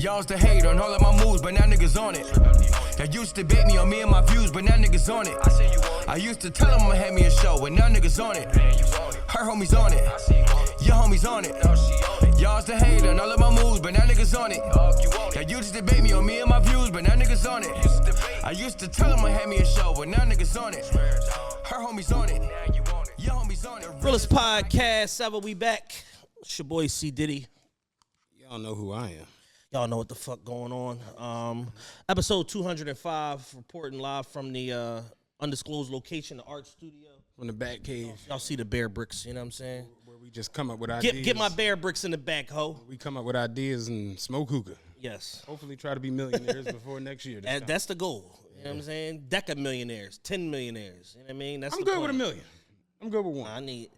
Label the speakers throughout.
Speaker 1: Y'all used to hate on all of my moves, but now niggas on it. Y'all used to debate me on me and my views, but now niggas on it. I used to tell them I'ma have me a show, but now niggas on it. Her homies on it. Your homies on it. Y'all used to hate on all of my moves, but now niggas on it. Y'all used to debate me on me and my views, but now niggas on it. I used to tell them I'ma have me a show, but now niggas on it. Her homies on it. Your homies on it.
Speaker 2: Realest Podcast ever, we back. It's your boy C. Diddy.
Speaker 3: Y'all know who I am.
Speaker 2: Y'all know what the fuck going on. Episode 205, reporting live from the undisclosed location, the art studio.
Speaker 3: From the back cave.
Speaker 2: Y'all see the bear bricks, you know what I'm saying?
Speaker 3: Where we just come up with ideas.
Speaker 2: Get my bear bricks in the back, ho.
Speaker 3: We come up with ideas and smoke hookah.
Speaker 2: Yes.
Speaker 3: Hopefully try to be millionaires before next year.
Speaker 2: That's the goal. You know what I'm saying? Deca millionaires, 10 millionaires. You know what I mean? That's
Speaker 3: I'm good with $1 million. I'm good with one.
Speaker 2: I need...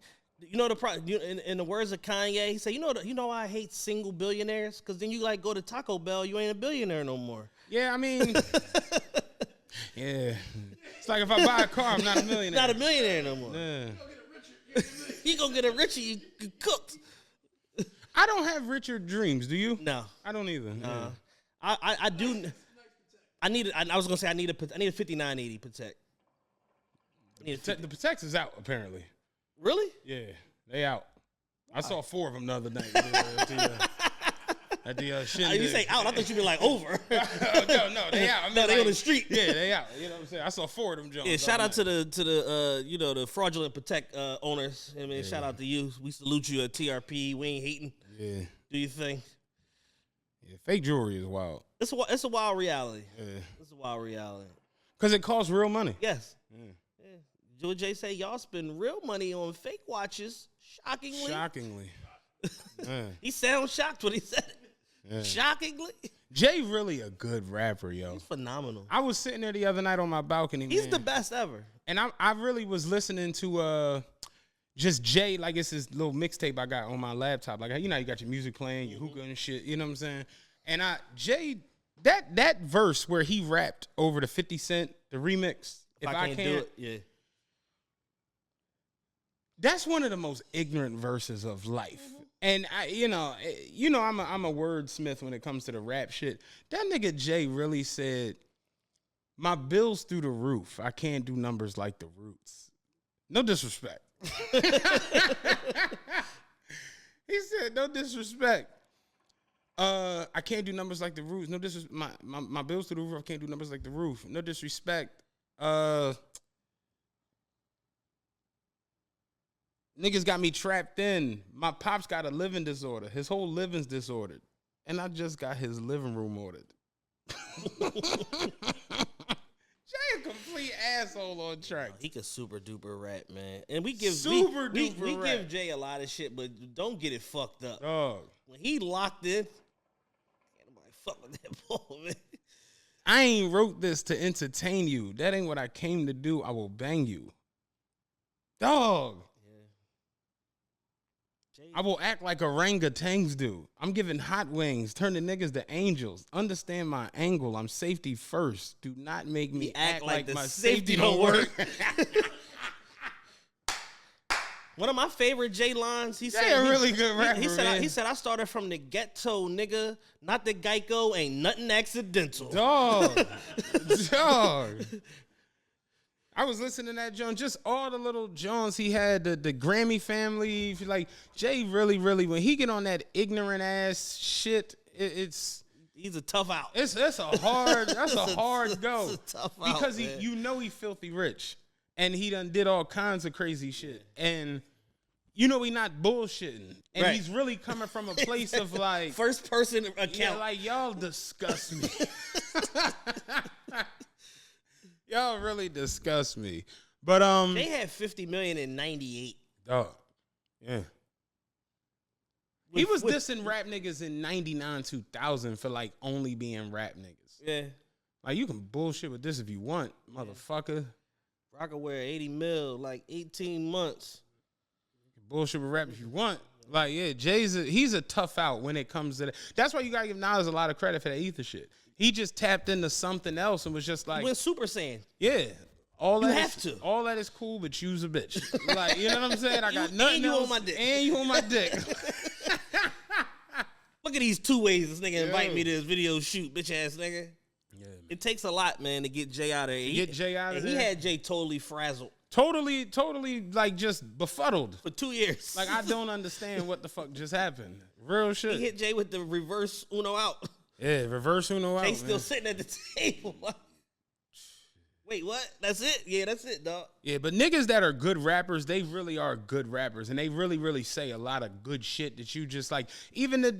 Speaker 2: You know in the words of Kanye, he said, you know why I hate single billionaires? Because then you like go to Taco Bell, you ain't a billionaire no more.
Speaker 3: Yeah, I mean, yeah. It's like if I buy a car, I'm not a millionaire.
Speaker 2: Not a millionaire no more.
Speaker 3: Yeah.
Speaker 2: You gonna get a richer, you cooked.
Speaker 3: I don't have richer dreams. Do you?
Speaker 2: No,
Speaker 3: I don't either. Yeah.
Speaker 2: I do. I was gonna say I need a 5980 Protect.
Speaker 3: The Protects is out apparently.
Speaker 2: Really?
Speaker 3: Yeah, they out. Why? I saw 4 of them the other night at the shindig.
Speaker 2: You say out? I thought you'd be like over.
Speaker 3: No, they out. I mean,
Speaker 2: no, they on the street.
Speaker 3: Yeah, they out. You know what I'm saying? I saw 4 of them Jones.
Speaker 2: Yeah, shout out to the the fraudulent Protect owners. I mean, shout out to you. We salute you at TRPE. We ain't hating. Yeah. Do you think?
Speaker 3: Yeah, fake jewelry is wild.
Speaker 2: It's a wild reality.
Speaker 3: Yeah.
Speaker 2: It's a wild reality.
Speaker 3: Because it costs real money.
Speaker 2: Yes. Yeah. Joe J say y'all spend real money on fake watches. Shockingly. He sounds shocked when he said it. Yeah. Shockingly.
Speaker 3: Jay really a good rapper, yo.
Speaker 2: He's phenomenal.
Speaker 3: I was sitting there the other night on my balcony.
Speaker 2: He's the best ever.
Speaker 3: And I really was listening to just Jay, like it's this little mixtape I got on my laptop. Like, you know, you got your music playing, your hookah and shit, you know what I'm saying? And Jay, that verse where he rapped over the 50 Cent, the remix, if I can't do it, yeah. That's one of the most ignorant verses of life. And I'm a wordsmith when it comes to the rap shit. That nigga Jay really said, my bill's through the roof. I can't do numbers like the Roots. No disrespect. He said, no disrespect. I can't do numbers like the Roots. No disrespect. My bill's through the roof. I can't do numbers like the roof. No disrespect. Niggas got me trapped in. My pops got a living disorder. His whole living's disordered. And I just got his living room ordered. Jay a complete asshole on track.
Speaker 2: He could super duper rap, man. And we give Jay a lot of shit, but don't get it fucked up.
Speaker 3: Dog.
Speaker 2: When he locked in, can't nobody fuck with that ball, man.
Speaker 3: I ain't wrote this to entertain you. That ain't what I came to do. I will bang you. Dog. I will act like orangutans do. I'm giving hot wings, turning niggas to angels. Understand my angle. I'm safety first. Do not make me act like my safety don't work.
Speaker 2: One of my favorite Jay lines, he said,
Speaker 3: a really good rapper,
Speaker 2: he said, I started from the ghetto, nigga. Not the Geico, ain't nothing accidental.
Speaker 3: Dog. I was listening to that John, just all the little Johns he had, the Grammy family. Like, Jay really, when he get on that ignorant ass shit, he's
Speaker 2: a tough out.
Speaker 3: It's a hard, that's a hard go.
Speaker 2: It's a tough
Speaker 3: because
Speaker 2: out,
Speaker 3: he filthy rich. And he done did all kinds of crazy shit. And he not bullshitting. And he's really coming from a place of like
Speaker 2: first person account.
Speaker 3: Yeah, like y'all disgust me. Y'all really disgust me. But
Speaker 2: they had 50 million in 98.
Speaker 3: Oh. Yeah. He was dissing rap niggas in 99, 2000 for like only being rap niggas.
Speaker 2: Yeah.
Speaker 3: Like you can bullshit with this if you want, motherfucker.
Speaker 2: I could wear 80 mil, like 18 months.
Speaker 3: You can bullshit with rap if you want. Like, yeah, he's a tough out when it comes to that. That's why you gotta give Nas a lot of credit for that Ether shit. He just tapped into something else and was just like,
Speaker 2: when Super Saiyan.
Speaker 3: Yeah. All that is cool, but you's a bitch. Like, you know what I'm saying? I got nothing else.
Speaker 2: On my dick.
Speaker 3: And you on my dick.
Speaker 2: Look Look at these 2 ways this nigga invite me to this video shoot, bitch ass nigga. Yeah, man. It takes a lot, man, to get Jay out of there.
Speaker 3: Get Jay out of there.
Speaker 2: He had Jay totally frazzled.
Speaker 3: Totally, like just befuddled.
Speaker 2: For 2 years.
Speaker 3: Like, I don't understand what the fuck just happened. Real shit.
Speaker 2: He hit Jay with the reverse Uno out.
Speaker 3: Yeah, reverse Uno out.
Speaker 2: Jay still sitting at the table. Wait, what? That's it? Yeah, that's it, dog.
Speaker 3: Yeah, but niggas that are good rappers, they really are good rappers. And they really, really say a lot of good shit that you just like. Even the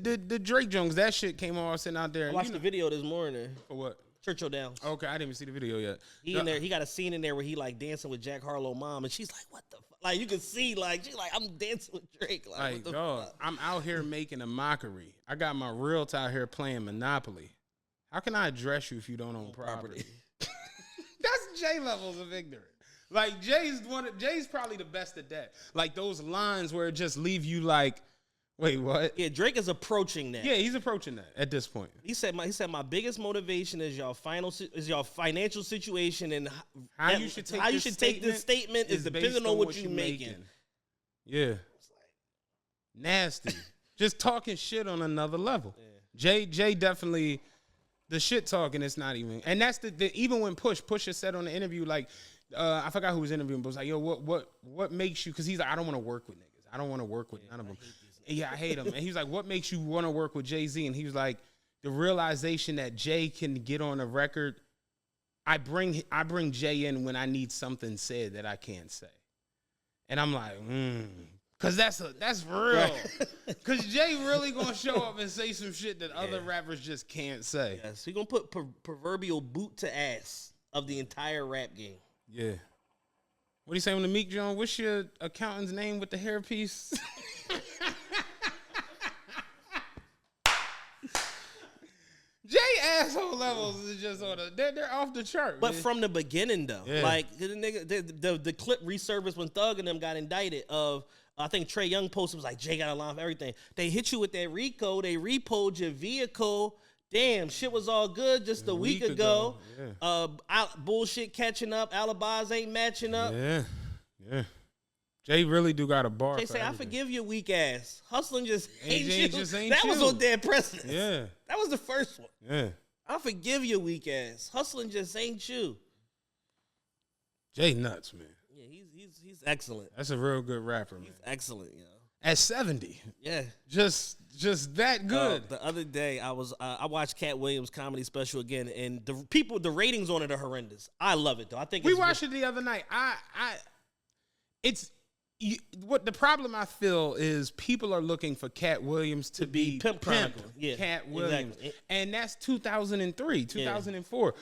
Speaker 3: Drake Jones, that shit came on sitting out there.
Speaker 2: I watched the video this morning.
Speaker 3: For what?
Speaker 2: Churchill Downs.
Speaker 3: Okay, I didn't even see the video yet.
Speaker 2: He in there. He got a scene in there where he like dancing with Jack Harlow mom, and she's like, "What the fuck?" Like you can see, like she's like, "I'm dancing with Drake." Like what the fuck?
Speaker 3: I'm out here making a mockery. I got my realtor out here playing Monopoly. How can I address you if you don't own property? That's Jay levels of ignorant. Like Jay's probably the best at that. Like those lines where it just leave you like, wait, what?
Speaker 2: Yeah, Drake is approaching that.
Speaker 3: Yeah, he's approaching that at this point.
Speaker 2: He said my biggest motivation is your financial situation and
Speaker 3: how you should take
Speaker 2: this statement is depending on what you're making.
Speaker 3: Yeah, nasty. Just talking shit on another level. Yeah. Jay definitely. The shit talking, it's not even, and that's even when Pusha said on the interview, like, I forgot who was interviewing, but was like, yo, what makes you? Because he's like, I don't want to work with niggas. I don't want to work with none of them. Yeah, I hate them. And he's like, what makes you want to work with Jay-Z? And he was like, the realization that Jay can get on a record. I bring Jay in when I need something said that I can't say, and I'm like, Cause that's real. Cause Jay really gonna show up and say some shit that other rappers just can't say.
Speaker 2: Yes, he gonna put proverbial boot to ass of the entire rap game.
Speaker 3: Yeah. What do you say on the Meek Jones? What's your accountant's name with the hairpiece? Jay asshole levels is just on they're off the chart.
Speaker 2: But
Speaker 3: man.
Speaker 2: from the beginning though, like the clip resurfaced when Thug and them got indicted of. I think Trey Young posted was like, Jay got a line for everything. They hit you with that RICO. They repoed your vehicle. Damn, shit was all good just a week ago. Yeah. Bullshit catching up. Alibis ain't matching up.
Speaker 3: Yeah. Jay really do got a bar.
Speaker 2: Jay say, I forgive your weak ass. Hustling just ain't you.
Speaker 3: Ain't
Speaker 2: that was on Dead Presidents.
Speaker 3: Yeah.
Speaker 2: That was the first one.
Speaker 3: Yeah.
Speaker 2: I forgive your weak ass. Hustling just ain't you.
Speaker 3: Jay nuts, man.
Speaker 2: He's excellent.
Speaker 3: That's a real good rapper, man.
Speaker 2: He's excellent, yo.
Speaker 3: At 70.
Speaker 2: Yeah.
Speaker 3: Just that good.
Speaker 2: The other day I watched Cat Williams' comedy special again, and the ratings on it are horrendous. I love it though. I think
Speaker 3: we watched it the other night. What the problem I feel is people are looking for Cat Williams to be
Speaker 2: Pimp Chronicle. Yeah.
Speaker 3: Cat Williams.
Speaker 2: Exactly.
Speaker 3: And that's 2003, 2004. Yeah.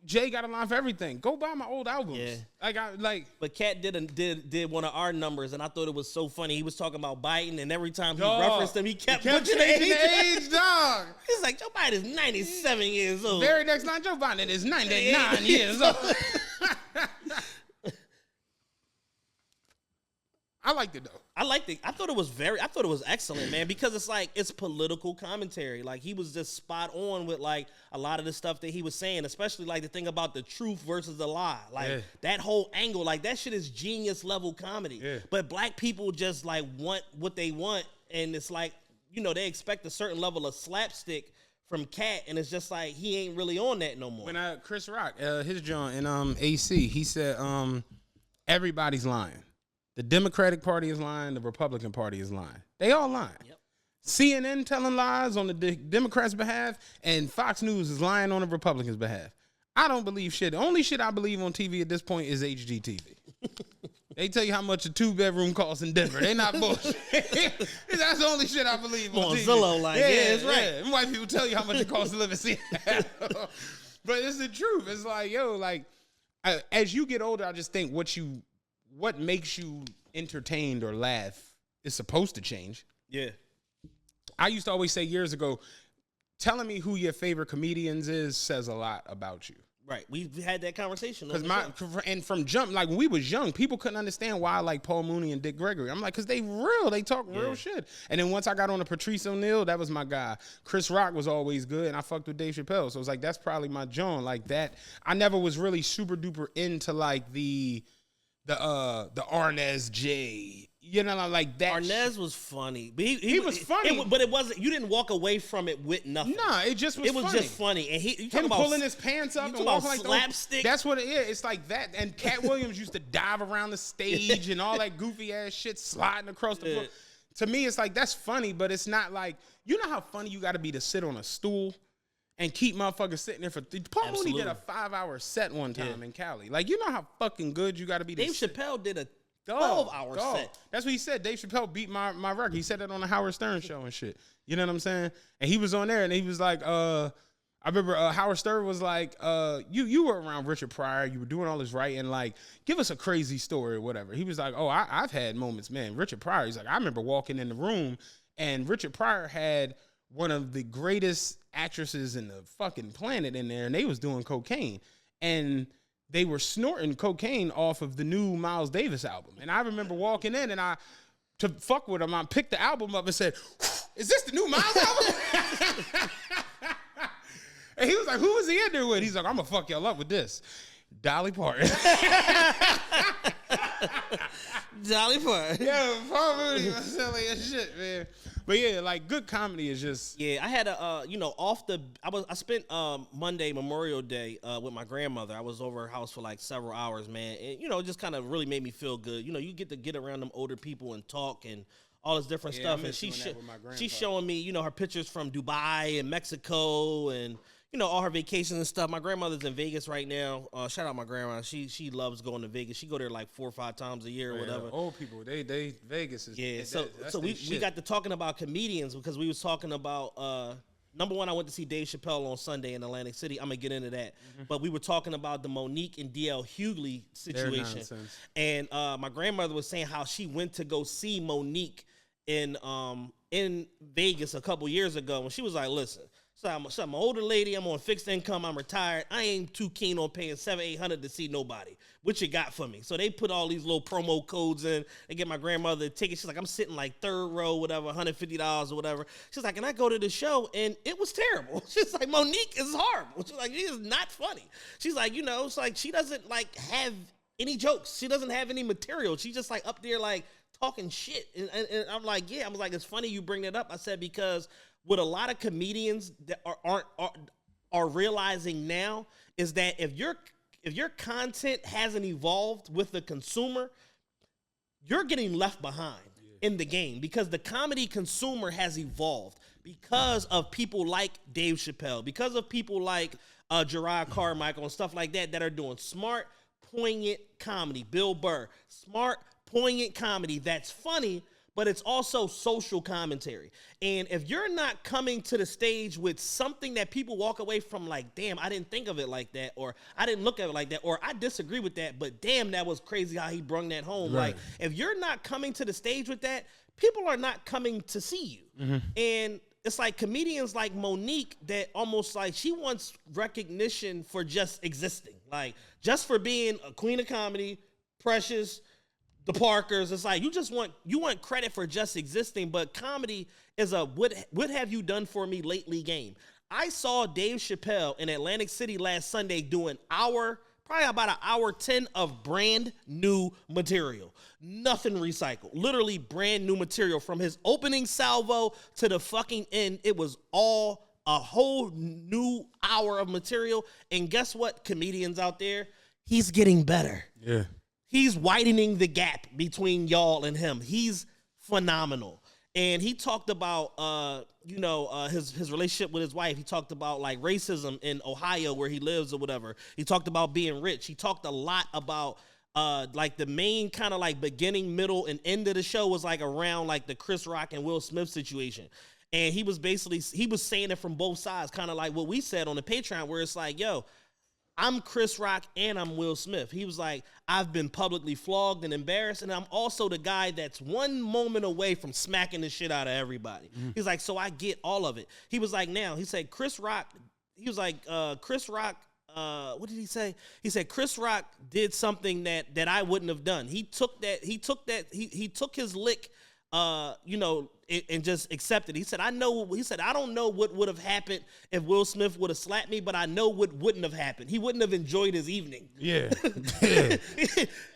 Speaker 3: Jay got a line for everything. Go buy my old albums. Yeah.
Speaker 2: But Cat did one of our numbers, and I thought it was so funny. He was talking about Biden, and every time he referenced him, he kept changing the age,
Speaker 3: dog.
Speaker 2: He's like, Joe Biden is 97 years old.
Speaker 3: Very next line, Joe Biden is 99 years old. I liked it though.
Speaker 2: I liked it. I thought it was excellent, man, because it's political commentary. Like he was just spot on with like a lot of the stuff that he was saying, especially like the thing about the truth versus the lie. Like that whole angle, like that shit is genius level comedy. Yeah. But black people just like want what they want, and it's like, you know, they expect a certain level of slapstick from Cat, and it's just like he ain't really on that no more.
Speaker 3: When Chris Rock, his joint in AC, he said everybody's lying. The Democratic Party is lying. The Republican Party is lying. They all lying. Yep. CNN telling lies on the Democrats' behalf, and Fox News is lying on the Republicans' behalf. I don't believe shit. The only shit I believe on TV at this point is HGTV. They tell you how much a 2-bedroom costs in Denver. They not bullshit. That's the only shit I believe on TV.
Speaker 2: Zillow, like, it's right.
Speaker 3: Yeah. White people tell you how much it costs to live in Seattle. But it's the truth. It's like, yo, like, as you get older, I just think what makes you entertained or laugh is supposed to change.
Speaker 2: Yeah. I
Speaker 3: used to always say years ago, telling me who your favorite comedians is says a lot about you.
Speaker 2: Right. We've had that conversation.
Speaker 3: And from jump, like when we was young, people couldn't understand why I like Paul Mooney and Dick Gregory. I'm like, because they real. They talk real shit. And then once I got on to Patrice O'Neal, that was my guy. Chris Rock was always good, and I fucked with Dave Chappelle. So it was like, that's probably my joint. Like that. I never was really super duper into like the Arnez J you know, like that.
Speaker 2: Arnez was funny, but
Speaker 3: he was funny,
Speaker 2: but it wasn't. You didn't walk away from it with nothing.
Speaker 3: No, it just was.
Speaker 2: It was
Speaker 3: funny.
Speaker 2: just funny, and you
Speaker 3: him
Speaker 2: about
Speaker 3: pulling his pants up and walking like
Speaker 2: slapstick.
Speaker 3: That's what it is. It's like that. And Cat Williams used to dive around the stage and all that goofy ass shit sliding across the floor. To me, it's like that's funny, but it's not like, you know how funny you got to be to sit on a stool and keep motherfuckers sitting there for. Paul Mooney did a 5-hour set one time in Cali. Like, you know how fucking good you got to be.
Speaker 2: Dave Chappelle did a 12-hour set. That's
Speaker 3: what he said. Dave Chappelle beat my record. He said that on the Howard Stern show and shit. You know what I'm saying? And he was on there and he was like, I remember Howard Stern was like, you were around Richard Pryor. You were doing all this writing. Like, give us a crazy story or whatever. He was like, oh, I've had moments, man. Richard Pryor, he's like, I remember walking in the room and Richard Pryor had one of the greatest actresses in the fucking planet in there, and they was doing cocaine. And they were snorting cocaine off of the new Miles Davis album. And I remember walking in, and to fuck with him, I picked the album up and said, is this the new Miles album? And he was like, who was he in there with? He's like, I'm going to fuck y'all up with this. Dolly Parton.
Speaker 2: Dolly Parton.
Speaker 3: Yeah, Paul Mooney was silly as shit, man. But yeah, like, good comedy is just.
Speaker 2: Yeah, I had I spent Monday, Memorial Day, with my grandmother. I was over her house for like several hours, man. And, it just kind of really made me feel good. You get to get around them older people and talk and all this different stuff. And she's showing me, her pictures from Dubai and Mexico and, all her vacations and stuff. My grandmother's in Vegas right now. Shout out my grandma. She loves going to Vegas. She go there like 4 or 5 times a year or whatever.
Speaker 3: Old people, they Vegas is.
Speaker 2: Yeah, so we got to talking about comedians because we was talking about number one. I went to see Dave Chappelle on Sunday in Atlantic City. I'm gonna get into that, but we were talking about the Monique and DL Hughley situation, and my grandmother was saying how she went to go see Monique in Vegas a couple years ago, and she was like, "Listen." So I'm an older lady. I'm on fixed income. I'm retired. I ain't too keen on paying $700-800 to see nobody. What you got for me? So they put all these little promo codes in and get my grandmother a ticket. She's like, I'm sitting like third row, whatever, $150 or whatever. She's like, and I go to the show and it was terrible. She's like, Monique is horrible. She's like, she is not funny. She's like, it's like she doesn't like have any jokes. She doesn't have any material. She's just like up there like talking shit. And I'm like, yeah. I was like, it's funny you bring that up. I said because what a lot of comedians that are realizing now is that if your content hasn't evolved with the consumer, you're getting left behind in the game because the comedy consumer has evolved because of people like Dave Chappelle, because of people like Gerard Carmichael and stuff like that are doing smart, poignant comedy. Bill Burr, smart, poignant comedy that's funny, but it's also social commentary. And if you're not coming to the stage with something that people walk away from like, damn, I didn't think of it like that, or I didn't look at it like that, or I disagree with that, but damn, that was crazy how he brung that home. Right. Like, if you're not coming to the stage with that, people are not coming to see you. Mm-hmm. And it's like comedians like Monique that almost like she wants recognition for just existing. Like, just for being a queen of comedy, Precious, the Parkers, it's like you want credit for just existing, but comedy is a what have you done for me lately game. I saw Dave Chappelle in Atlantic City last Sunday doing probably about an hour 10 of brand new material. Nothing recycled. Literally brand new material from his opening salvo to the fucking end. It was all a whole new hour of material. And guess what, comedians out there? He's getting better.
Speaker 3: Yeah.
Speaker 2: He's widening the gap between y'all and him. He's phenomenal. And he talked about, his relationship with his wife. He talked about like racism in Ohio where he lives or whatever. He talked about being rich. He talked a lot about like the main kind of like beginning, middle, and end of the show was like around like the Chris Rock and Will Smith situation. And he was saying it from both sides, kind of like what we said on the Patreon, where it's like, yo, I'm Chris Rock and I'm Will Smith. He was like, I've been publicly flogged and embarrassed, and I'm also the guy that's one moment away from smacking the shit out of everybody. Mm-hmm. He's like, so I get all of it. He was like, he said, Chris Rock, what did he say? He said, Chris Rock did something that I wouldn't have done. He took his lick and just accept it. He said, I don't know what would have happened if Will Smith would have slapped me, but I know what wouldn't have happened. He wouldn't have enjoyed his evening.
Speaker 3: Yeah.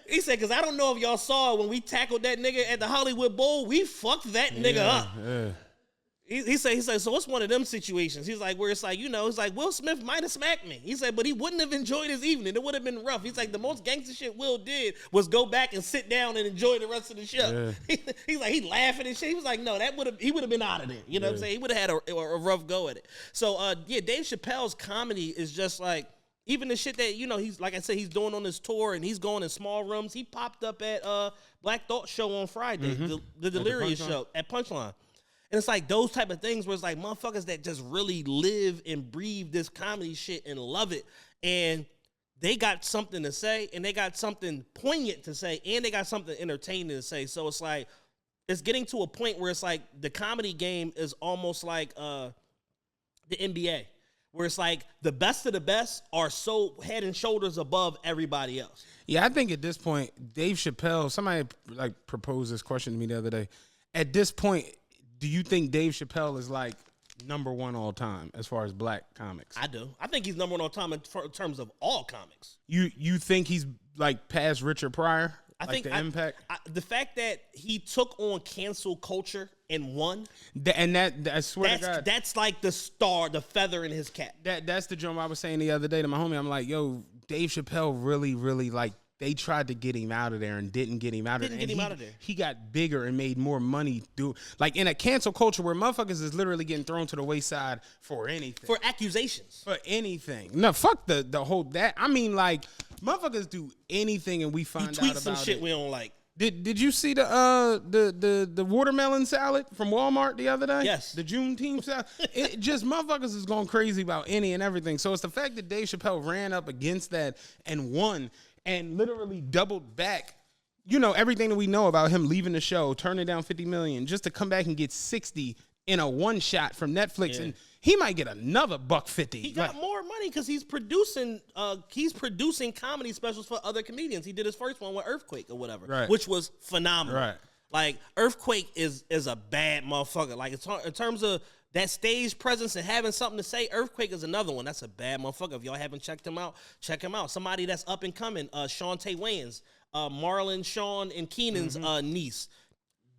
Speaker 2: He said, because I don't know if y'all saw when we tackled that nigga at the Hollywood Bowl, we fucked that nigga up.
Speaker 3: Yeah.
Speaker 2: He said, so it's one of them situations. He's like, where it's like, it's like Will Smith might have smacked me. He said, but he wouldn't have enjoyed his evening. It would have been rough. He's like, the most gangster shit Will did was go back and sit down and enjoy the rest of the show. Yeah. He's like, he laughing and shit. He was like, no, he would have been out of there. You know what I'm saying? He would have had a rough go at it. So, Dave Chappelle's comedy is just like, even the shit that, he's, like I said, he's doing on this tour and he's going in small rooms. He popped up at Black Thought Show on Friday, the Delirious Show at Punchline. And it's like those type of things where it's like motherfuckers that just really live and breathe this comedy shit and love it. And they got something to say and they got something poignant to say and they got something entertaining to say. So it's like, it's getting to a point where it's like the comedy game is almost like the NBA, where it's like the best of the best are so head and shoulders above everybody else.
Speaker 3: Yeah, I think at this point, Dave Chappelle, somebody like proposed this question to me the other day. At this point, do you think Dave Chappelle is like number one all time as far as black comics?
Speaker 2: I do. I think he's number one all time in terms of all comics.
Speaker 3: You think he's like past Richard Pryor?
Speaker 2: I
Speaker 3: like
Speaker 2: think
Speaker 3: the impact.
Speaker 2: The fact that he took on cancel culture and won,
Speaker 3: and that I swear to God,
Speaker 2: that's like the star, the feather in his cap.
Speaker 3: That's the joke I was saying the other day to my homie. I'm like, yo, Dave Chappelle really, really like. They tried to get him out of there and didn't get him out of there. He got bigger and made more money. Like in a cancel culture where motherfuckers is literally getting thrown to the wayside for anything.
Speaker 2: For accusations.
Speaker 3: For anything. No, fuck the whole that. I mean, like, motherfuckers do anything and we find out about it.
Speaker 2: He tweets some shit we don't like.
Speaker 3: Did you see the watermelon salad from Walmart the other day?
Speaker 2: Yes.
Speaker 3: The Juneteenth salad. It just motherfuckers is going crazy about any and everything. So it's the fact that Dave Chappelle ran up against that and won and literally doubled back, everything that we know about him leaving the show, turning down $50 million, just to come back and get 60 in a one shot from Netflix, and he might get another $150.
Speaker 2: He got more money because he's producing comedy specials for other comedians. He did his first one with Earthquake or whatever, which was phenomenal.
Speaker 3: Right.
Speaker 2: Like Earthquake is a bad motherfucker. Like in terms of that stage presence and having something to say, Earthquake is another one. That's a bad motherfucker. If y'all haven't checked him out, check him out. Somebody that's up and coming, Shantae Wayans, Marlon, Sean, and Keenan's niece.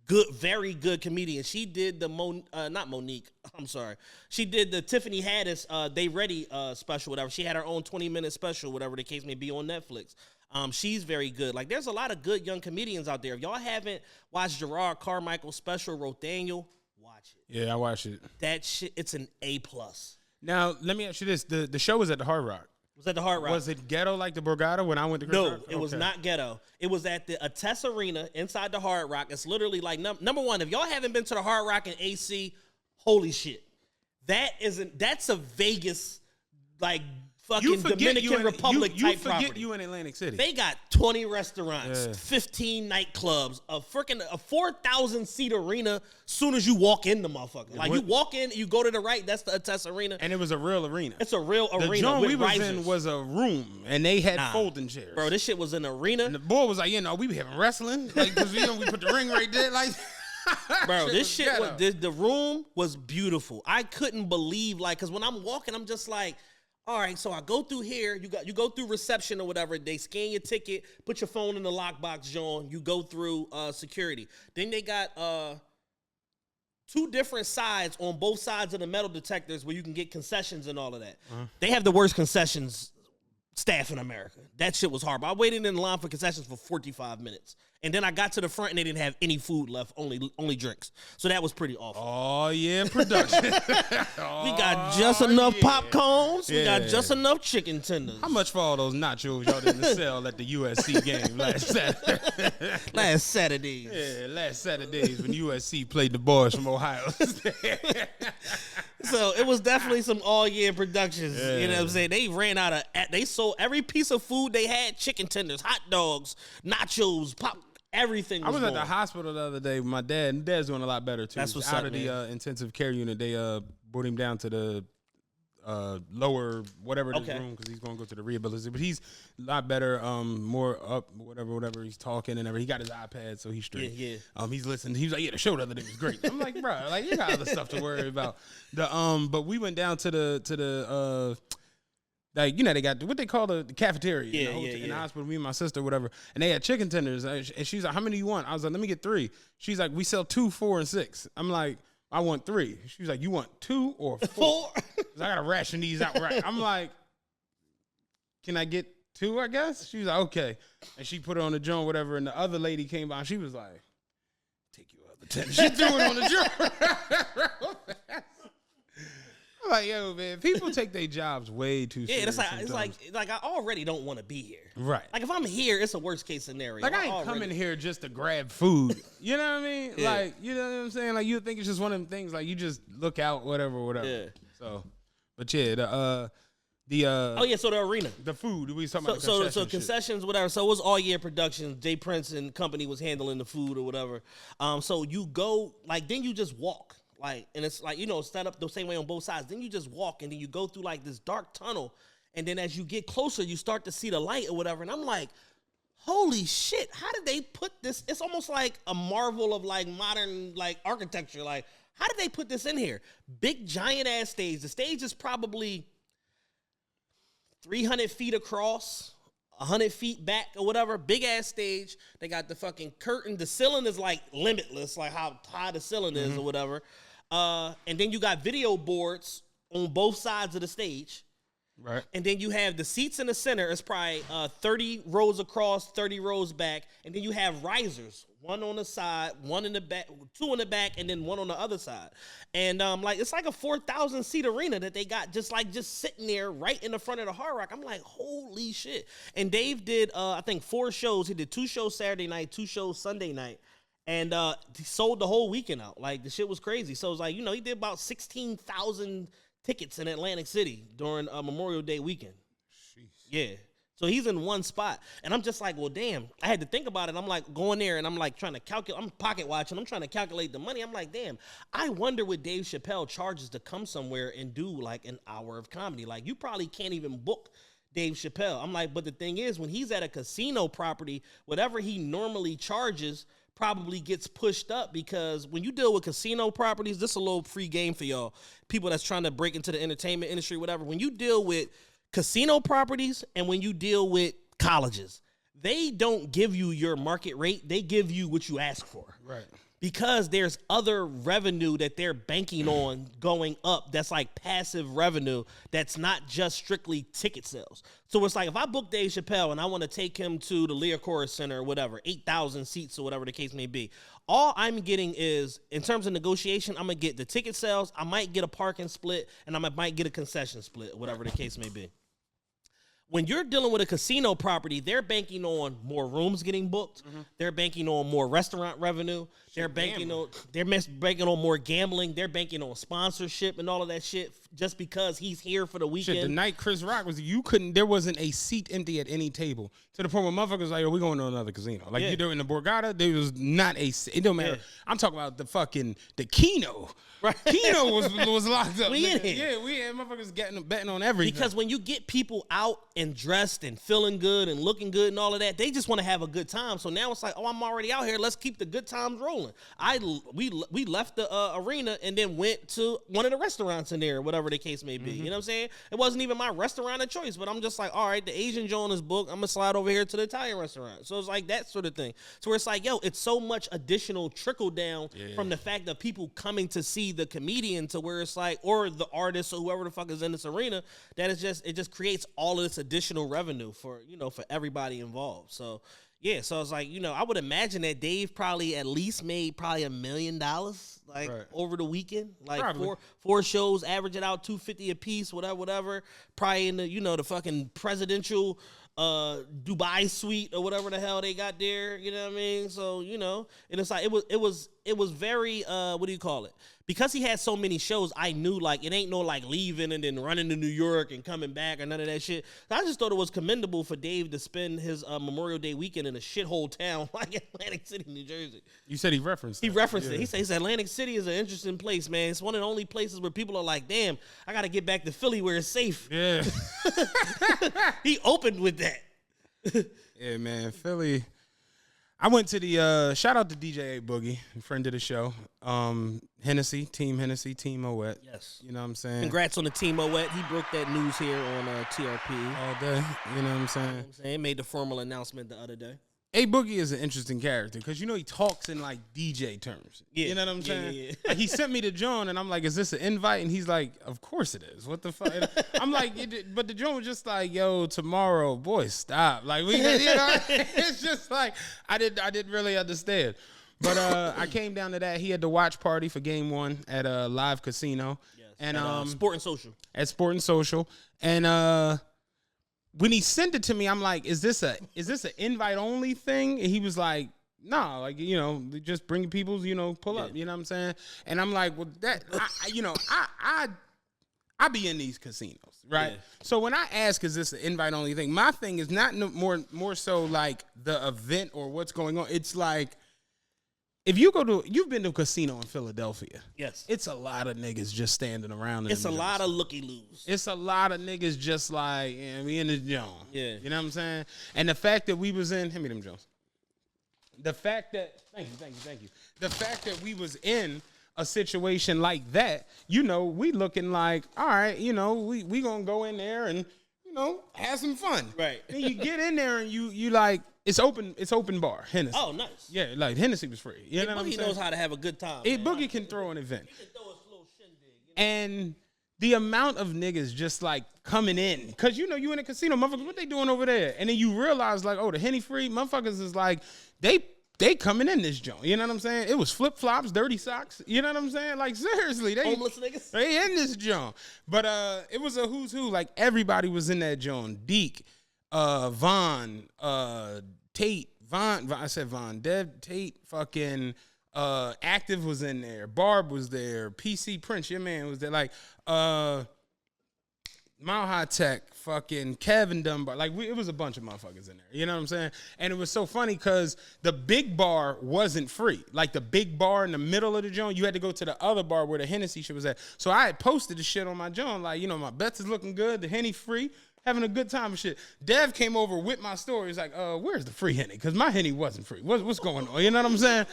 Speaker 2: Good, very good comedian. She did the not Monique. I'm sorry. She did the Tiffany Haddish They Ready special, whatever. She had her own 20-minute special, whatever the case may be, on Netflix. She's very good. Like, there's a lot of good young comedians out there. If y'all haven't watched Gerard Carmichael's special, Rothaniel, watch it.
Speaker 3: Yeah, I watched it.
Speaker 2: That shit, it's an A+.
Speaker 3: Now, let me ask you this. The show was at the Hard Rock.
Speaker 2: It was at the Hard Rock.
Speaker 3: Was it ghetto like the Borgata when I went to Chris
Speaker 2: No,
Speaker 3: Rock?
Speaker 2: it was not ghetto. It was at the Attess Arena inside the Hard Rock. It's literally like, number one, if y'all haven't been to the Hard Rock in AC, holy shit. That's a Vegas, like, fucking Dominican Republic type property.
Speaker 3: You forget you in Atlantic City.
Speaker 2: They got 20 restaurants, 15 nightclubs, a 4,000-seat arena soon as you walk in the motherfucker. Like, you walk in, you go to the right, that's the Attess Arena.
Speaker 3: And it was a real arena.
Speaker 2: It's a real arena.
Speaker 3: The joint
Speaker 2: with
Speaker 3: we was
Speaker 2: risers.
Speaker 3: in was a room, and they had folding chairs.
Speaker 2: Bro, this shit was an arena.
Speaker 3: And the boy was like, we be having wrestling. Like, because, we put the ring right there. Like,
Speaker 2: bro, this shit was, the room was beautiful. I couldn't believe, like, because when I'm walking, I'm just like, all right, so I go through here. You go through reception or whatever. They scan your ticket, put your phone in the lockbox, John. You go through security. Then they got two different sides on both sides of the metal detectors where you can get concessions and all of that. They have the worst concessions staff in America. That shit was horrible. I waited in line for concessions for 45 minutes. And then I got to the front and they didn't have any food left, only drinks. So that was pretty awful.
Speaker 3: Oh, yeah, production.
Speaker 2: We got just enough popcorns. We got just enough chicken tenders.
Speaker 3: How much for all those nachos y'all didn't sell at the USC game last Saturday?
Speaker 2: Last Saturdays.
Speaker 3: Yeah, last Saturdays when USC played the boys from Ohio.
Speaker 2: So it was definitely some all-year productions. Yeah. You know what I'm saying? They ran out of, they sold every piece of food they had, chicken tenders, hot dogs, nachos, pop. Everything was
Speaker 3: at the hospital the other day with my dad, and Dad's doing a lot better, too.
Speaker 2: That's what's
Speaker 3: out
Speaker 2: up,
Speaker 3: of the intensive care unit. They brought him down to the lower whatever this
Speaker 2: Okay.
Speaker 3: room because he's gonna go to the rehabilitation. But he's a lot better, more up, whatever. He's talking and everything. He got his iPad, so he's straight.
Speaker 2: Yeah.
Speaker 3: He's listening. He was like, yeah, the show the other day was great. I'm like, bro, like you got other stuff to worry about. But we went down to the like, you know, they got what they call the cafeteria in the hospital, me and my sister, whatever. And they had chicken tenders. And she's like, how many do you want? I was like, let me get 3. She's like, we sell 2, 4, and 6. I'm like, I want 3. She's like, you want 2 or 4? I gotta ration these out right. I'm like, can I get 2, I guess? She was like, okay. And she put it on the joint, whatever. And the other lady came by and she was like, take your other tender. She threw it on the joint. I'm like, yo, man, people take their jobs way too serious.
Speaker 2: Yeah, it's like I already don't want to be here.
Speaker 3: Right.
Speaker 2: Like if I'm here, it's a worst case scenario.
Speaker 3: Like I ain't coming here just to grab food. You know what I mean?
Speaker 2: Yeah.
Speaker 3: Like, you know what I'm saying? Like you think it's just one of them things. Like you just look out, whatever.
Speaker 2: Yeah.
Speaker 3: So, but yeah,
Speaker 2: so the arena,
Speaker 3: the food. We was talking about
Speaker 2: so concessions, whatever. So it was All Year Productions. Jay Prince and company was handling the food or whatever. So you go like then you just walk. Like, and it's like, you know, set up the same way on both sides. Then you just walk and then you go through like this dark tunnel. And then as you get closer, you start to see the light or whatever. And I'm like, holy shit, how did they put this? It's almost like a marvel of like modern like architecture. Like, how did they put this in here? Big giant ass stage. The stage is probably 300 feet across, 100 feet back or whatever. Big ass stage. They got the fucking curtain. The ceiling is like limitless, like how high the ceiling is or whatever. And then you got video boards on both sides of the stage.
Speaker 3: Right.
Speaker 2: And then you have the seats in the center. It's probably 30 rows across, 30 rows back. And then you have risers, one on the side, one in the back, 2 in the back, and then one on the other side. And like it's like a 4,000 seat arena that they got just sitting there right in the front of the Hard Rock. I'm like, holy shit. And Dave did I think 4 shows. He did 2 shows Saturday night, 2 shows Sunday night. And he sold the whole weekend out. Like the shit was crazy. So it's like, you know, he did about 16,000 tickets in Atlantic City during Memorial Day weekend.
Speaker 3: Jeez.
Speaker 2: Yeah. So he's in one spot. And I'm just like, well, damn. I had to think about it. I'm like going there and I'm like trying to calculate. I'm pocket watching. I'm trying to calculate the money. I'm like, damn, I wonder what Dave Chappelle charges to come somewhere and do like an hour of comedy. Like you probably can't even book Dave Chappelle. I'm like, but the thing is, when he's at a casino property, whatever he normally charges probably gets pushed up, because when you deal with casino properties, this is a little free game for y'all, people that's trying to break into the entertainment industry, whatever. When you deal with casino properties and when you deal with colleges, they don't give you your market rate. They give you what you ask for.
Speaker 3: Right.
Speaker 2: Because there's other revenue that they're banking on going up that's like passive revenue that's not just strictly ticket sales. So it's like if I book Dave Chappelle and I want to take him to the Lear Center or whatever, 8,000 seats or whatever the case may be, all I'm getting is, in terms of negotiation, I'm going to get the ticket sales, I might get a parking split, and I might get a concession split, whatever the case may be. When you're dealing with a casino property, they're banking on more rooms getting booked. Mm-hmm. They're banking on more restaurant revenue. They're banking on more gambling. They're banking on sponsorship and all of that shit just because he's here for the weekend.
Speaker 3: Shit, the night Chris Rock was, there wasn't a seat empty at any table. To the point where motherfuckers like, oh, we going to another casino. Like, you do in the Borgata, there was not a seat. It don't matter. Yeah. I'm talking about the Keno. Right. Keno was locked up.
Speaker 2: We in here.
Speaker 3: Yeah, we had motherfuckers betting on everything.
Speaker 2: Because when you get people out and dressed and feeling good and looking good and all of that, they just want to have a good time. So now it's like, oh, I'm already out here. Let's keep the good times rolling. We left the arena and then went to one of the restaurants in there, whatever the case may be. Mm-hmm. You know what I'm saying? It wasn't even my restaurant of choice, but I'm just like, all right, the Asian joint is booked. I'm going to slide over here to the Italian restaurant. So it's like that sort of thing. So it's like, yo, it's so much additional trickle down from the fact of people coming to see the comedian, to where it's like, or the artist or whoever the fuck is in this arena, that is just, it just creates all of this additional revenue for, you know, for everybody involved. So yeah, so I was like, you know, I would imagine that Dave probably at least made probably $1 million like over the weekend, like four shows, averaging out $250 a piece, whatever, probably in the, you know, the fucking presidential Dubai suite or whatever the hell they got there. You know what I mean? So, you know, and it's like it was very what do you call it? Because he had so many shows, I knew like it ain't no like leaving and then running to New York and coming back or none of that shit. So I just thought it was commendable for Dave to spend his Memorial Day weekend in a shithole town like Atlantic City, New Jersey.
Speaker 3: You said he referenced
Speaker 2: it. He said Atlantic City is an interesting place, man. It's one of the only places where people are like, damn, I got to get back to Philly where it's safe.
Speaker 3: Yeah.
Speaker 2: He opened with that.
Speaker 3: Yeah, man. Philly. I went to the shout out to DJ A Boogie, friend of the show. Hennessy, Team Moet.
Speaker 2: Yes.
Speaker 3: You know what I'm saying?
Speaker 2: Congrats on the Team Moet. He broke that news here on TRPE.
Speaker 3: All day. You know what I'm saying?
Speaker 2: He made the formal announcement the other day.
Speaker 3: A Boogie is an interesting character because, you know, he talks in, like, DJ terms.
Speaker 2: Yeah.
Speaker 3: You know what I'm saying?
Speaker 2: Yeah.
Speaker 3: Like, he sent me to John, and I'm like, is this an invite? And he's like, of course it is. What the fuck? I'm like, but the John was just like, yo, tomorrow, boy, stop. Like, you know, it's just like, I didn't really understand. But I came down to that. He had the watch party for Game 1 at a live casino.
Speaker 2: Yes.
Speaker 3: And
Speaker 2: at, Sport and Social.
Speaker 3: At Sport and Social. And when he sent it to me, I'm like, is this an invite only thing? And he was like, nah, like, you know, just bring people's, you know, pull up, you know what I'm saying? And I'm like, well, that, I be in these casinos, right?
Speaker 2: Yeah.
Speaker 3: So when I ask, is this an invite only thing? My thing is not more so like the event or what's going on. It's like, if you've been to a casino in Philadelphia.
Speaker 2: Yes.
Speaker 3: It's a lot of niggas just standing around.
Speaker 2: It's a lot of looky-loos.
Speaker 3: It's a lot of niggas just like, yeah, we in the Jones.
Speaker 2: Yeah.
Speaker 3: You know what I'm saying? And the fact that we was in, hand me them Jones. The fact that, thank you. The fact that we was in a situation like that, you know, we looking like, all right, you know, we gonna go in there and, you know, have some fun.
Speaker 2: Right.
Speaker 3: And you get in there and you like, it's open bar, Hennessy.
Speaker 2: Oh, nice.
Speaker 3: Yeah, like Hennessy was free. You know what I'm
Speaker 2: Boogie
Speaker 3: saying?
Speaker 2: knows how to have a good time.
Speaker 3: Boogie can throw an event.
Speaker 2: He can throw his little shindig. You know?
Speaker 3: And the amount of niggas just like coming in, cause you know you in a casino, motherfuckers, what they doing over there? And then you realize like, oh, the Henny free motherfuckers is like, they coming in this joint. You know what I'm saying? It was flip flops, dirty socks. You know what I'm saying? Like seriously,
Speaker 2: homeless niggas.
Speaker 3: They in this joint. But it was a who's who. Like everybody was in that joint. Deke, Von, Tate. I said Von, Dev, Tate, fucking Active was in there. Barb was there. PC Prince, your man was there. Like Mile High Tech, fucking Kevin Dunbar. Like it was a bunch of motherfuckers in there. You know what I'm saying? And it was so funny because the big bar wasn't free. Like the big bar in the middle of the joint, you had to go to the other bar where the Hennessy shit was at. So I had posted the shit on my joint, like, you know, my bets is looking good, the Henny free. Having a good time and shit. Dev came over with my story. He's like, where's the free Henny? Because my Henny wasn't free. What's going on? You know what I'm saying?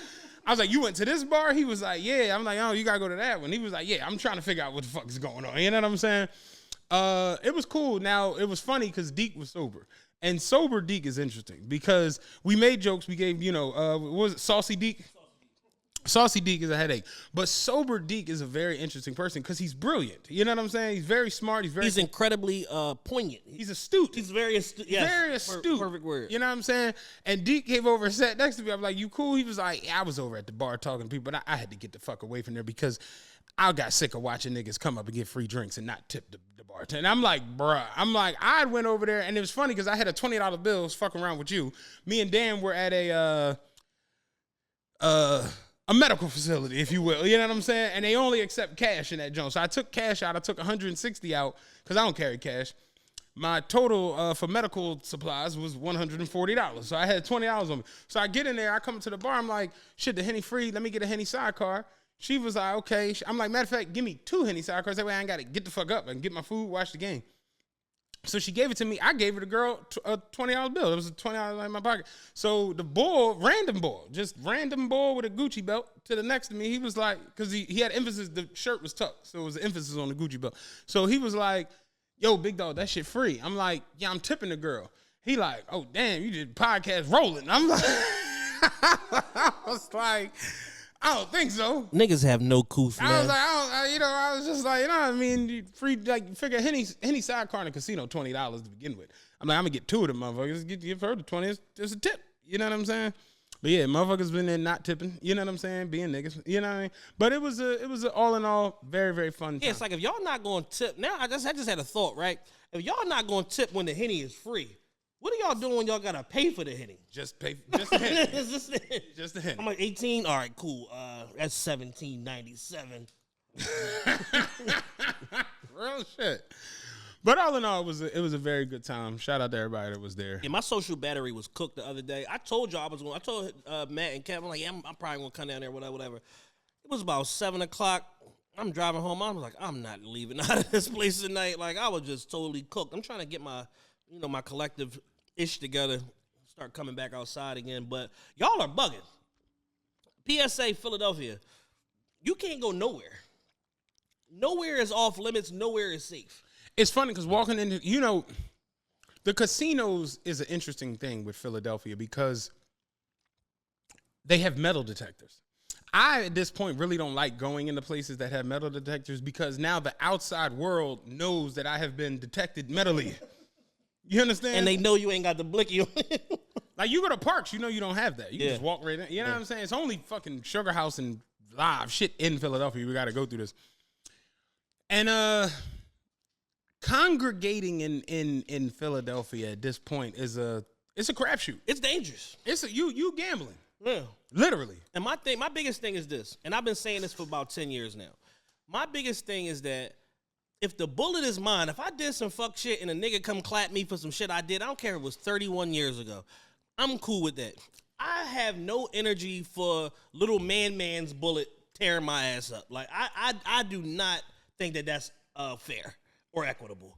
Speaker 3: I was like, you went to this bar? He was like, yeah. I'm like, oh, you got to go to that one. He was like, yeah, I'm trying to figure out what the fuck is going on. You know what I'm saying? It was cool. Now, it was funny because Deke was sober. And sober Deke is interesting because we made jokes. We gave, you know, what was it, Saucy Deke? Saucy Deke is a headache, but sober Deke is a very interesting person because he's brilliant. You know what I'm saying? He's very smart.
Speaker 2: He's incredibly poignant.
Speaker 3: He's astute.
Speaker 2: He's very astute. Yes.
Speaker 3: Very astute.
Speaker 2: Perfect word.
Speaker 3: You know what I'm saying? And Deke came over and sat next to me. I'm like, you cool? He was like, yeah, I was over at the bar talking to people, but I had to get the fuck away from there because I got sick of watching niggas come up and get free drinks and not tip the bartender. And I'm like, bruh. I went over there, and it was funny because I had a $20 bill. Was fucking around with you. Me and Dan were at a medical facility, if you will. You know what I'm saying? And they only accept cash in that joint. So I took cash out. I took 160 out because I don't carry cash. My total for medical supplies was $140. So I had $20 on me. So I get in there. I come to the bar. I'm like, shit, the Henny free. Let me get a Henny sidecar. She was like, okay. I'm like, matter of fact, give me 2 Henny sidecars. That way I ain't got to get the fuck up and get my food, watch the game. So she gave it to me. I gave her the girl a $20 bill. It was a $20 in my pocket. So the bull, random bull with a Gucci belt to the next to me. He was like, because he had emphasis, the shirt was tucked. So it was emphasis on the Gucci belt. So he was like, yo, big dog, that shit free. I'm like, yeah, I'm tipping the girl. He like, oh, damn, you did podcast rolling. I'm like, I was like, I don't think so.
Speaker 2: Niggas have no couth, man.
Speaker 3: I was like, I was just like, you know what I mean? Free, like, figure Henny sidecar in a casino, $20 to begin with. I'm like, I'm going to get 2 of them motherfuckers. Give her the 20, it's a tip. You know what I'm saying? But yeah, motherfuckers been there not tipping. You know what I'm saying? Being niggas. You know what I mean? But it was a all in all very, very fun time.
Speaker 2: Yeah, it's like if y'all not going to tip, now I just had a thought, right? If y'all not going to tip when the Henny is free, What are y'all doing when y'all gotta pay for the hitting?
Speaker 3: Just pay. Just a hit.
Speaker 2: Just
Speaker 3: a hit.
Speaker 2: I'm like 18. All right, cool. That's $17.97.
Speaker 3: Real shit. But all in all, it was a very good time. Shout out to everybody that was there.
Speaker 2: Yeah, my social battery was cooked the other day. I told y'all I was going. I told Matt and Kevin, like, yeah, I'm probably gonna come down there, whatever. It was about 7:00. I'm driving home. I was like, I'm not leaving out of this place tonight. Like, I was just totally cooked. I'm trying to get my collective ish together, start coming back outside again. But y'all are bugging. PSA Philadelphia, you can't go nowhere. Nowhere is off limits. Nowhere is safe.
Speaker 3: It's funny because walking into, the casinos is an interesting thing with Philadelphia because they have metal detectors. I, at this point, really don't like going into places that have metal detectors because now the outside world knows that I have been detected metally. You understand?
Speaker 2: And they know you ain't got the blicky.
Speaker 3: Like, you go to parks, you don't have that. You can just walk right in. You know what I'm saying? It's only fucking Sugar House and live shit in Philadelphia. We got to go through this. And, congregating in Philadelphia at this point it's a crapshoot.
Speaker 2: It's dangerous.
Speaker 3: You gambling.
Speaker 2: Yeah.
Speaker 3: Literally.
Speaker 2: And my biggest thing is this, and I've been saying this for about 10 years now. My biggest thing is that if the bullet is mine, if I did some fuck shit and a nigga come clap me for some shit I did, I don't care if it was 31 years ago. I'm cool with that. I have no energy for little man's bullet tearing my ass up. Like, I do not think that that's fair or equitable.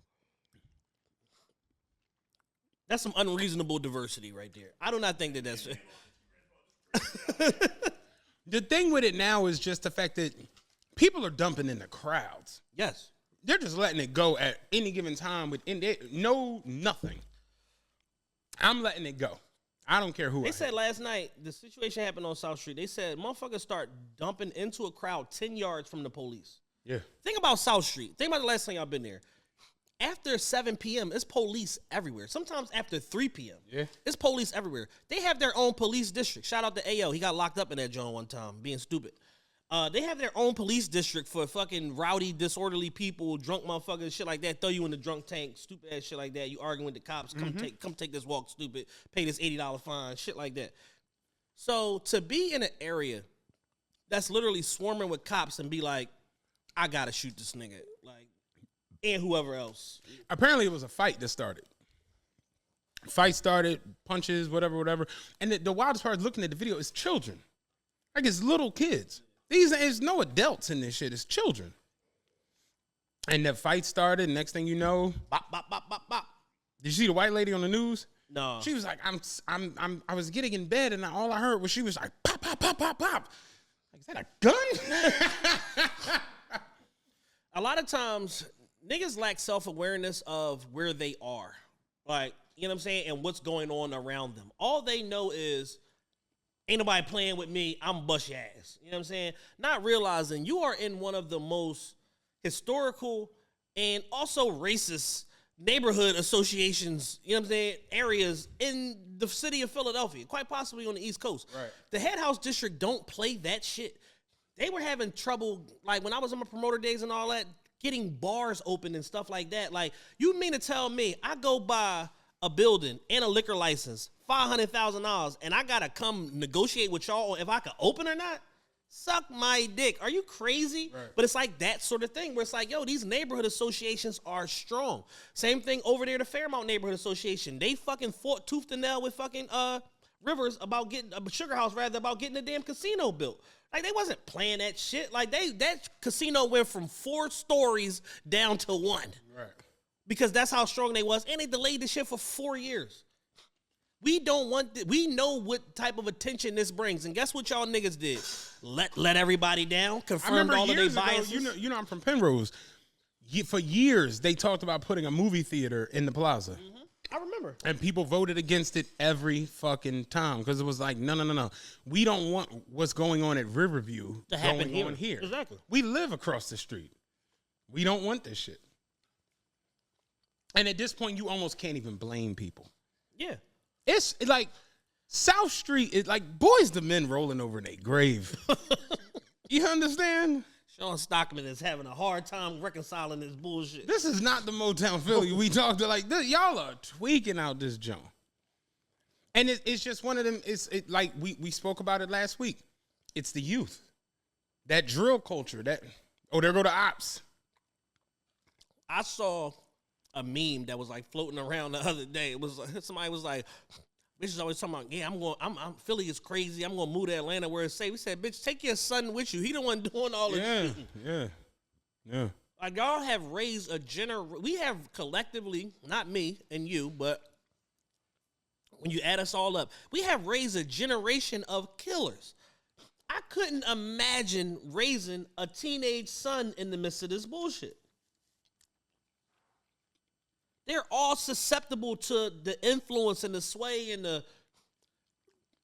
Speaker 2: That's some unreasonable diversity right there. I do not think that that's fair.
Speaker 3: The thing with it now is just the fact that people are dumping in the crowds.
Speaker 2: Yes.
Speaker 3: They're just letting it go at any given time with nothing. I'm letting it go. I don't care who
Speaker 2: They said last night, the situation happened on South Street. They said motherfuckers start dumping into a crowd 10 yards from the police.
Speaker 3: Yeah.
Speaker 2: Think about South Street. Think about the last time y'all been there. After 7 p.m., it's police everywhere. Sometimes after 3 p.m., it's police everywhere. They have their own police district. Shout out to AO. He got locked up in that joint one time, being stupid. They have their own police district for fucking rowdy, disorderly people, drunk motherfuckers, shit like that. Throw you in the drunk tank, stupid ass shit like that. You arguing with the cops. Come take this walk, stupid. Pay this $80 fine, shit like that. So to be in an area that's literally swarming with cops and be like, I gotta shoot this nigga, like, and whoever else.
Speaker 3: Apparently, it was a fight that started. Fight started, punches, whatever. And the wildest part is looking at the video is children. Like, it's little kids. There's no adults in this shit. It's children. And the fight started. Next thing you know,
Speaker 2: Bop, bop, bop, bop, bop.
Speaker 3: did you see the white lady on the news?
Speaker 2: No.
Speaker 3: She was like, I was getting in bed and all I heard was she was like, pop, pop, pop, pop, pop. Like, is that a gun?
Speaker 2: A lot of times, niggas lack self-awareness of where they are. Like, you know what I'm saying? And what's going on around them. All they know is, ain't nobody playing with me, I'm bust your ass. You know what I'm saying? Not realizing you are in one of the most historical and also racist neighborhood associations, you know what I'm saying, areas in the city of Philadelphia, quite possibly on the East Coast.
Speaker 3: Right.
Speaker 2: The Head House District don't play that shit. They were having trouble, like when I was in my promoter days and all that, getting bars open and stuff like that. Like, you mean to tell me I go buy a building and a liquor license, $500,000, and I gotta come negotiate with y'all if I can open or not? Suck my dick. Are you crazy? Right. But it's like that sort of thing where it's like, yo, these neighborhood associations are strong. Same thing over there, the Fairmount Neighborhood Association. They fucking fought tooth and nail with fucking Rivers about getting a Sugar House, rather, about getting a damn casino built. Like, they wasn't playing that shit. Like, that casino went from 4 stories down to 1.
Speaker 3: Right.
Speaker 2: Because that's how strong they was. And they delayed the shit for 4 years. We don't want, we know what type of attention this brings. And guess what y'all niggas did? Let everybody down, confirmed all of their biases.
Speaker 3: You know, I'm from Penrose. For years, they talked about putting a movie theater in the plaza.
Speaker 2: Mm-hmm. I remember.
Speaker 3: And people voted against it every fucking time because it was like, no. We don't want what's going on at Riverview
Speaker 2: to happen
Speaker 3: going on here.
Speaker 2: Exactly.
Speaker 3: We live across the street. We don't want this shit. And at this point, you almost can't even blame people.
Speaker 2: Yeah.
Speaker 3: It's like South Street is like Boys to Men rolling over in their grave. You understand?
Speaker 2: Sean Stockman is having a hard time reconciling this bullshit.
Speaker 3: This is not the Motown Philly we talked to. Like, y'all are tweaking out this joint. And it's just one of them. Like we spoke about it last week. It's the youth, that drill culture. That there go the ops.
Speaker 2: I saw a meme that was like floating around the other day. It was somebody was like, "Bitch is always talking about, yeah, I'm Philly is crazy. I'm gonna move to Atlanta where it's safe." We said, "Bitch, take your son with you. He the one doing all this shit."
Speaker 3: Yeah.
Speaker 2: Like y'all have raised we have collectively, not me and you, but when you add us all up, we have raised a generation of killers. I couldn't imagine raising a teenage son in the midst of this bullshit. They're all susceptible to the influence and the sway and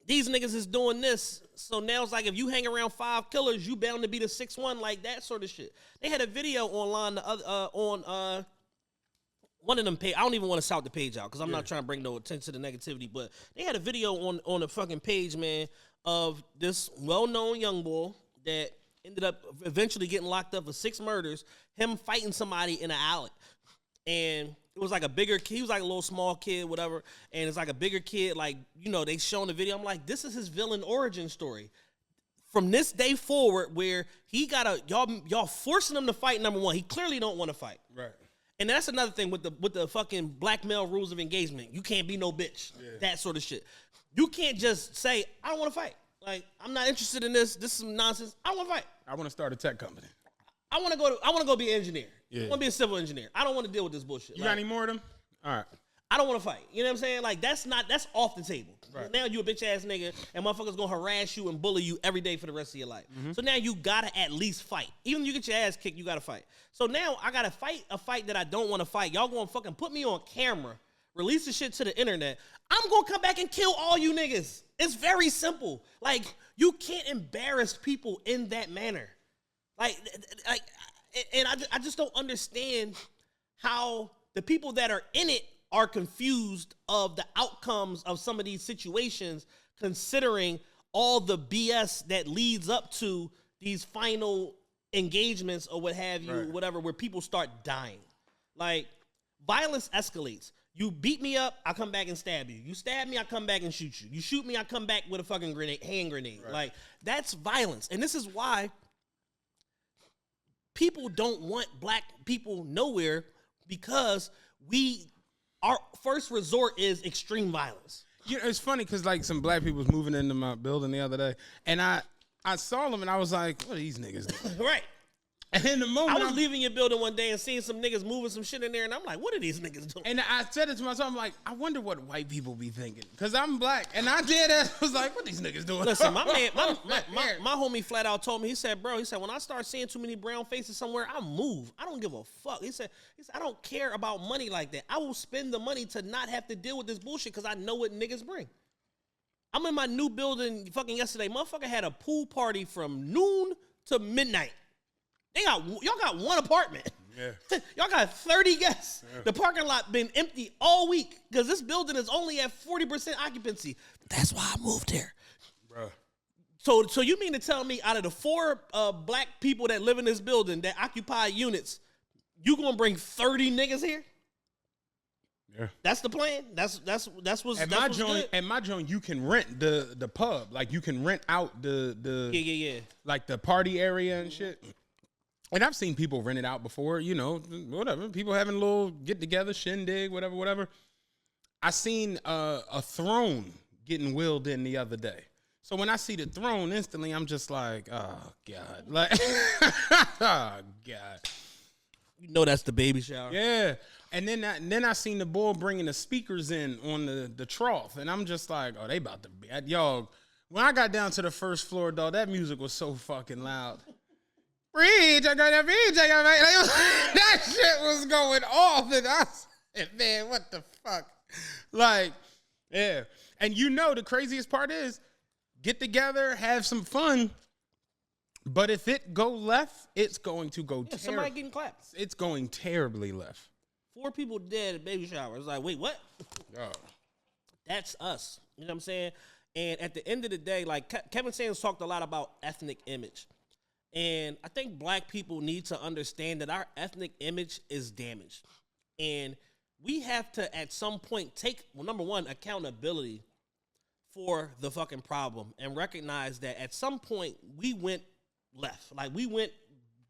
Speaker 2: these niggas is doing this. So now it's like if you hang around 5 killers, you bound to be the 6th one, like that sort of shit. They had a video online on one of them page. I don't even want to shout the page out because I'm not trying to bring no attention to the negativity, but they had a video on the fucking page, man, of this well-known young boy that ended up eventually getting locked up for 6 murders, him fighting somebody in an alley. And it was like a bigger kid. He was like a little small kid, whatever. And it's like a bigger kid, like, you know, they showing the video. I'm like, this is his villain origin story. From this day forward where he y'all forcing him to fight, number one. He clearly don't want to fight.
Speaker 3: Right.
Speaker 2: And that's another thing with the fucking blackmail rules of engagement. You can't be no bitch. Yeah. That sort of shit. You can't just say, I don't want to fight. Like, I'm not interested in this. This is some nonsense. I don't want to fight.
Speaker 3: I want to start a tech company.
Speaker 2: I want to go be an engineer. Yeah. I want to be a civil engineer. I don't want to deal with this bullshit.
Speaker 3: You got any more of them? All right.
Speaker 2: I don't want to fight. You know what I'm saying? Like, that's off the table. Right. Now you a bitch ass nigga and motherfuckers gonna harass you and bully you every day for the rest of your life. Mm-hmm. So now you gotta at least fight. Even if you get your ass kicked, you gotta fight. So now I gotta fight a fight that I don't want to fight. Y'all gonna fucking put me on camera, release the shit to the internet. I'm gonna come back and kill all you niggas. It's very simple. Like, you can't embarrass people in that manner. Like, and I just don't understand how the people that are in it are confused of the outcomes of some of these situations, considering all the BS that leads up to these final engagements or what have you, whatever, where people start dying. Like, violence escalates. You beat me up, I come back and stab you. You stab me, I come back and shoot you. You shoot me, I come back with a fucking hand grenade. Right. Like, that's violence. And this is why people don't want black people nowhere, because our first resort is extreme violence.
Speaker 3: You know, it's funny because like some black people was moving into my building the other day, and I saw them and I was like, what are these niggas doing?
Speaker 2: Right.
Speaker 3: And in the moment,
Speaker 2: I was leaving your building one day and seeing some niggas moving some shit in there, and I'm like, what are these niggas doing?
Speaker 3: And I said it to myself, I'm like, I wonder what white people be thinking, because I'm black, and I did that. I was like, what are these niggas doing?
Speaker 2: Listen, my homie flat out told me, he said, when I start seeing too many brown faces somewhere, I move. I don't give a fuck. He said, I don't care about money like that. I will spend the money to not have to deal with this bullshit because I know what niggas bring. I'm in my new building fucking yesterday. Motherfucker had a pool party from noon to midnight. Y'all got one apartment. Yeah. Y'all got 30 guests. Yeah. The parking lot been empty all week because this building is only at 40% occupancy. That's why I moved here. Bruh. So you mean to tell me out of the 4 black people that live in this building that occupy units, you gonna bring 30 niggas here? Yeah. That's the plan. That's what's
Speaker 3: at my joint. At my joint, you can rent the pub. Like, you can rent out the like the party area and shit. And I've seen people rent it out before, you know, whatever. People having a little get-together, shindig, whatever. I seen a throne getting wheeled in the other day. So when I see the throne, instantly I'm just like, oh, God. Like, oh, God.
Speaker 2: You know that's the baby shower.
Speaker 3: Yeah. And then I seen the boy bringing the speakers in on the trough. And I'm just like, oh, they about to be. Y'all, when I got down to the first floor, dog, that music was so fucking loud. That shit was going off, and I said, man, what the fuck? Like, yeah. And you know the craziest part is, get together, have some fun, but if it go left, it's going to go terribly.
Speaker 2: Somebody getting clapped.
Speaker 3: It's going terribly left.
Speaker 2: 4 people dead at baby shower. It's like, wait, what? Oh. That's us. You know what I'm saying? And at the end of the day, like, Kevin Samuels talked a lot about ethnic image. And I think black people need to understand that our ethnic image is damaged. And we have to, at some point, take, well, number one, accountability for the fucking problem and recognize that at some point we went left. Like, we went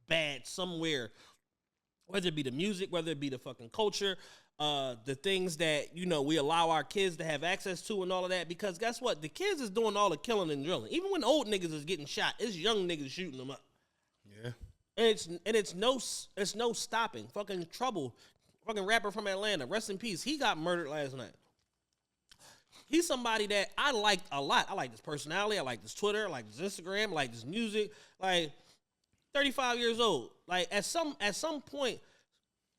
Speaker 2: bad somewhere, whether it be the music, whether it be the fucking culture, the things that, you know, we allow our kids to have access to and all of that. Because guess what? The kids is doing all the killing and drilling. Even when old niggas is getting shot, it's young niggas shooting them up.
Speaker 3: Yeah.
Speaker 2: And it's no stopping. Fucking Trouble, fucking rapper from Atlanta, rest in peace. He got murdered last night. He's somebody that I liked a lot. I like his personality. I like his Twitter. I like his Instagram. I like his music. Like, 35 years old. Like, at some point,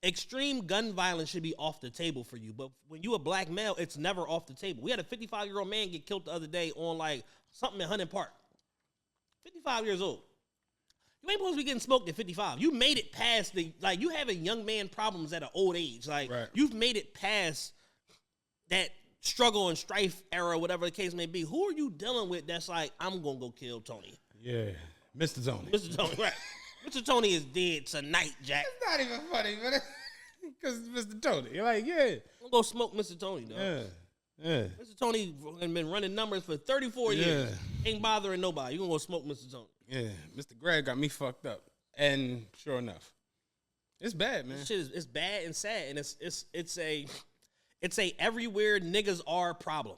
Speaker 2: extreme gun violence should be off the table for you. But when you a black male, it's never off the table. We had a 55-year-old man get killed the other day on, like, something in Hunting Park. 55 years old. You ain't supposed to be getting smoked at 55. You made it past you having young man problems at an old age. Like, right. You've made it past that struggle and strife era, whatever the case may be. Who are you dealing with that's like, I'm going to go kill Tony?
Speaker 3: Yeah, Mr. Tony.
Speaker 2: Mr. Tony, right. Mr. Tony is dead tonight, Jack.
Speaker 3: It's not even funny, but because Mr. Tony. You're like, yeah.
Speaker 2: I'm going to smoke Mr. Tony, dog.
Speaker 3: Yeah.
Speaker 2: Mr. Tony has been running numbers for 34 years. Ain't bothering nobody. You're going to go smoke Mr. Tony.
Speaker 3: Yeah, Mr. Greg got me fucked up. And sure enough, it's bad, man.
Speaker 2: This shit it's bad and sad. And it's a everywhere niggas are problem.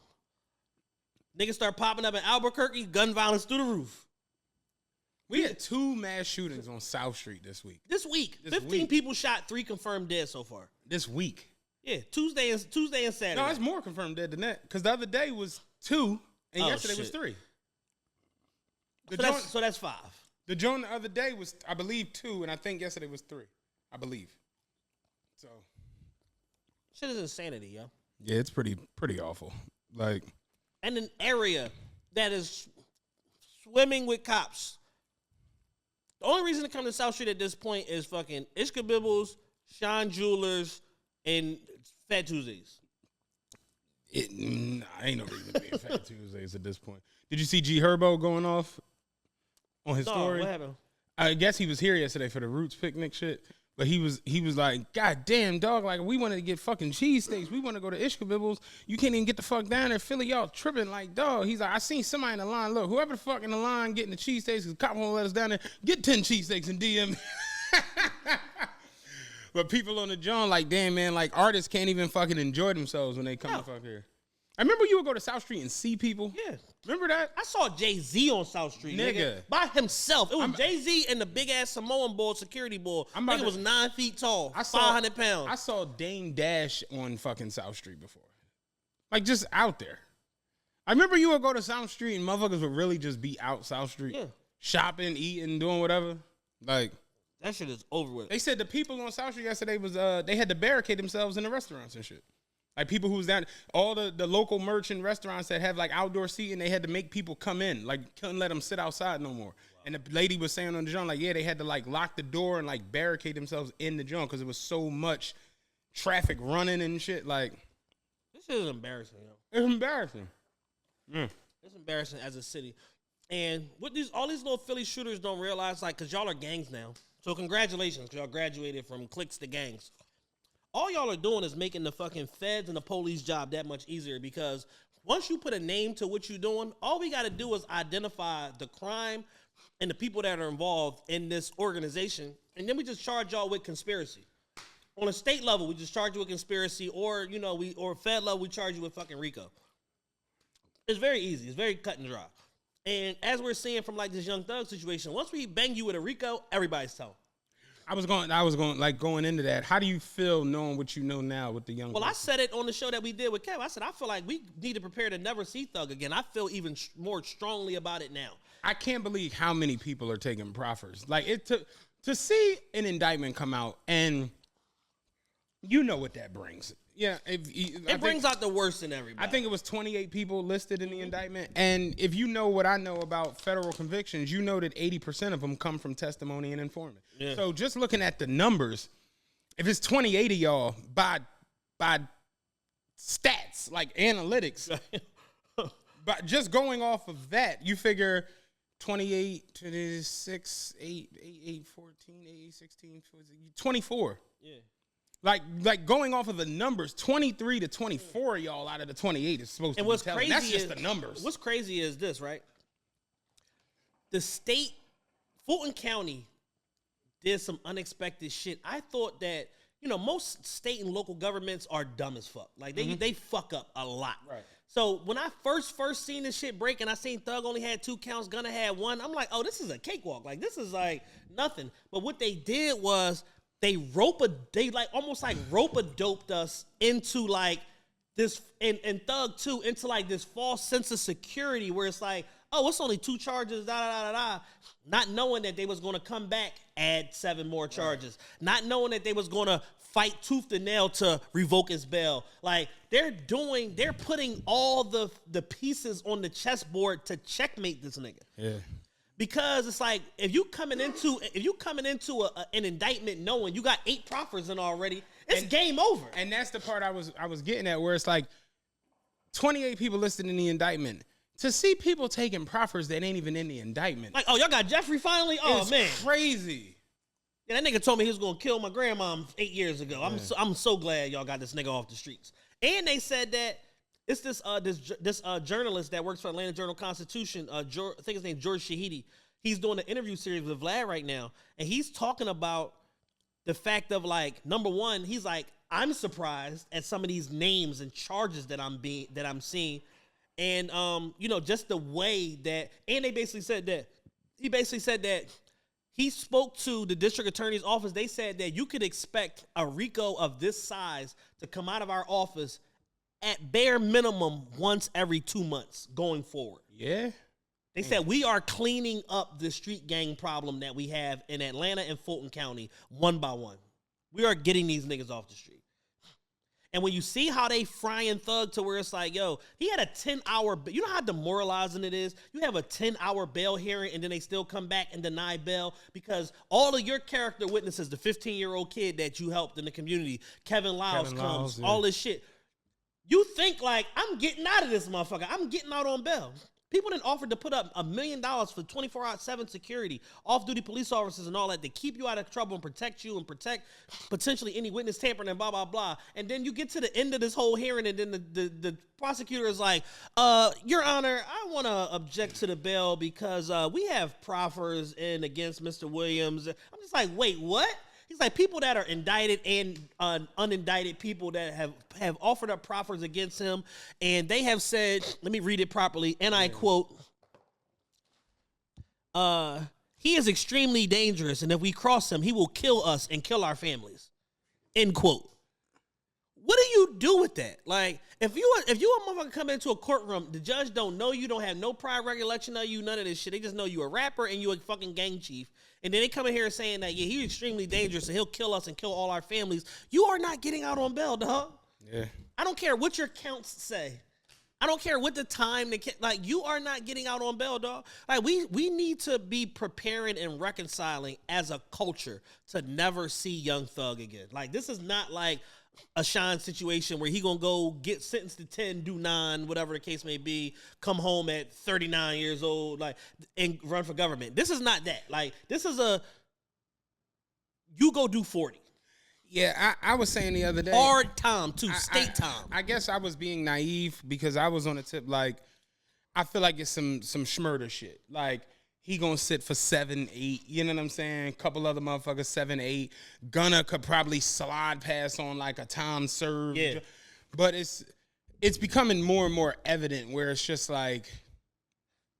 Speaker 2: Niggas start popping up in Albuquerque, gun violence through the roof.
Speaker 3: We had 2 mass shootings on South Street this week.
Speaker 2: 15 people shot, 3 confirmed dead so far.
Speaker 3: This week.
Speaker 2: Yeah, Tuesday and Saturday.
Speaker 3: No, it's more confirmed dead than that. Because the other day was 2, and yesterday was 3.
Speaker 2: So that's 5.
Speaker 3: The joint the other day was, I believe, 2, and I think yesterday was 3. I believe. So.
Speaker 2: Shit is insanity, yo.
Speaker 3: Yeah, it's pretty awful. Like.
Speaker 2: And an area that is swimming with cops. The only reason to come to South Street at this point is fucking Ishkabibbles, Sean Jewelers, and Fat Tuesdays.
Speaker 3: Ain't no reason to be in Fat Tuesdays at this point. Did you see G Herbo going off on his story?
Speaker 2: What happened?
Speaker 3: I guess he was here yesterday for the Roots picnic shit. But he was like, God damn, dog, like, we wanted to get fucking cheesesteaks. We want to go to Ishkabibbles. You can't even get the fuck down there. Philly, y'all tripping like, dog. He's like, I seen somebody in the line. Look, whoever the fuck in the line getting the cheesesteaks, because the cop won't let us down there, get 10 cheesesteaks and DM. But people on the John like, damn, man, like, artists can't even fucking enjoy themselves when they come to fuck here. I remember you would go to South Street and see people.
Speaker 2: Yeah.
Speaker 3: Remember that?
Speaker 2: I saw Jay-Z on South Street, nigga. By himself. It was Jay-Z and the big-ass Samoan boy, security boy. Nigga was 9 feet tall, 500 pounds.
Speaker 3: I saw Dame Dash on fucking South Street before. Like, just out there. I remember you would go to South Street and motherfuckers would really just be out South Street. Yeah. Shopping, eating, doing whatever. Like.
Speaker 2: That shit is over with.
Speaker 3: They said the people on South Street yesterday was, they had to barricade themselves in the restaurants and shit. Like, people who was down, all the local merchant restaurants that have, like, outdoor seating, they had to make people come in. Like, couldn't let them sit outside no more. Wow. And the lady was saying on the joint, like, yeah, they had to, like, lock the door and, like, barricade themselves in the joint because it was so much traffic running and shit. Like,
Speaker 2: this shit is embarrassing, yo.
Speaker 3: It's embarrassing.
Speaker 2: It's embarrassing as a city. And what all these little Philly shooters don't realize, like, because y'all are gangs now. So congratulations, because y'all graduated from cliques to gangs. All y'all are doing is making the fucking feds and the police job that much easier, because once you put a name to what you're doing, all we got to do is identify the crime and the people that are involved in this organization, and then we just charge y'all with conspiracy. On a state level, we just charge you with conspiracy, or, you know, or fed level, we charge you with fucking RICO. It's very easy. It's very cut and dry. And as we're seeing from, like, this Young Thug situation, once we bang you with a RICO, everybody's telling.
Speaker 3: I was going like going into that. How do you feel knowing what you know now with the young?
Speaker 2: Well, I said it on the show that we did with Kev. I said I feel like we need to prepare to never see Thug again. I feel even more strongly about it now.
Speaker 3: I can't believe how many people are taking proffers. Like, it to see an indictment come out, and you know what that brings. Yeah,
Speaker 2: it brings out the worst in everybody.
Speaker 3: I think it was 28 people listed in the indictment, and if you know what I know about federal convictions, you know that 80% of them come from testimony and informant. Yeah. So just looking at the numbers, if it's 28 of y'all by stats like analytics, but just going off of that, you figure 28, 26, 8, 14, 8, 16, 24. Yeah. Like going off of the numbers, 23 to 24 y'all out of the 28 is supposed to be telling. That's just the numbers.
Speaker 2: What's crazy is this, right? The state, Fulton County, did some unexpected shit. I thought that, most state and local governments are dumb as fuck. Like, they fuck up a lot.
Speaker 3: Right.
Speaker 2: So when I first seen this shit break and I seen Thug only had 2 counts, Gunna had 1, I'm like, oh, this is a cakewalk. Like, this is like nothing. But what they did was they almost rope-a-doped us into like this, and Thug too, into like this false sense of security where it's like, oh, it's only 2 charges, not knowing that they was going to come back, add 7 more charges, not knowing that they was going to fight tooth and nail to revoke his bail. Like, they're putting all the pieces on the chessboard to checkmate this nigga. Yeah. Because it's like, if you coming into an indictment knowing you got 8 proffers in already, it's game over.
Speaker 3: And that's the part I was getting at, where it's like 28 people listed in the indictment. To see people taking proffers that ain't even in the indictment.
Speaker 2: Like, oh, y'all got Jeffrey finally? Oh, man.
Speaker 3: Crazy.
Speaker 2: Yeah, that nigga told me he was going to kill my grandma 8 years ago. Yeah. I'm so glad y'all got this nigga off the streets. And they said that it's this journalist that works for Atlanta Journal-Constitution, I think his name's George Shahidi. He's doing an interview series with Vlad right now, and he's talking about the fact of, like, number one, he's like, I'm surprised at some of these names and charges that I'm seeing. And, just the way that, and he basically said that he spoke to the district attorney's office. They said that you could expect a RICO of this size to come out of our office at bare minimum once every 2 months going forward.
Speaker 3: Yeah.
Speaker 2: They said we are cleaning up the street gang problem that we have in Atlanta and Fulton County one by one. We are getting these niggas off the street. And when you see how they frying Thug to where it's like, yo, he had a 10-hour, you know how demoralizing it is? You have a 10-hour bail hearing and then they still come back and deny bail because all of your character witnesses, the 15-year-old kid that you helped in the community, Kevin Lyles comes, all this shit. You think like, I'm getting out of this motherfucker. I'm getting out on bail. People didn't offer to put up $1 million for 24/7 security, off-duty police officers and all that to keep you out of trouble and protect you and protect potentially any witness tampering and blah, blah, blah. And then you get to the end of this whole hearing and then the prosecutor is like, Your Honor, I want to object to the bail because we have proffers in against Mr. Williams. I'm just like, wait, what? He's like, people that are indicted and unindicted people that have offered up proffers against him, and they have said, let me read it properly, and I quote, he is extremely dangerous, and if we cross him, he will kill us and kill our families, end quote. What do you do with that? Like, if you a motherfucker come into a courtroom, the judge don't know you, don't have no prior recollection of you, none of this shit. They just know you a rapper and you a fucking gang chief. And then they come in here saying that, yeah, he's extremely dangerous and he'll kill us and kill all our families. You are not getting out on bail, dog. Yeah. I don't care what your counts say. I don't care what the time like, you are not getting out on bail, dog. Like, we need to be preparing and reconciling as a culture to never see Young Thug again. Like, this is not like a Sean situation where he gonna go get sentenced to 10, do 9, whatever the case may be, come home at 39 years old, like, and run for government. This is not that. Like, this is you go do 40.
Speaker 3: Yeah, I was saying the other day.
Speaker 2: Hard time, too, state time.
Speaker 3: I guess I was being naive because I was on the tip, like, I feel like it's some schmurder shit. Like, he gonna sit for 7, 8, you know what I'm saying? Couple other motherfuckers, 7, 8. Gunna could probably slide past on like a time served. Yeah. But it's becoming more and more evident where it's just like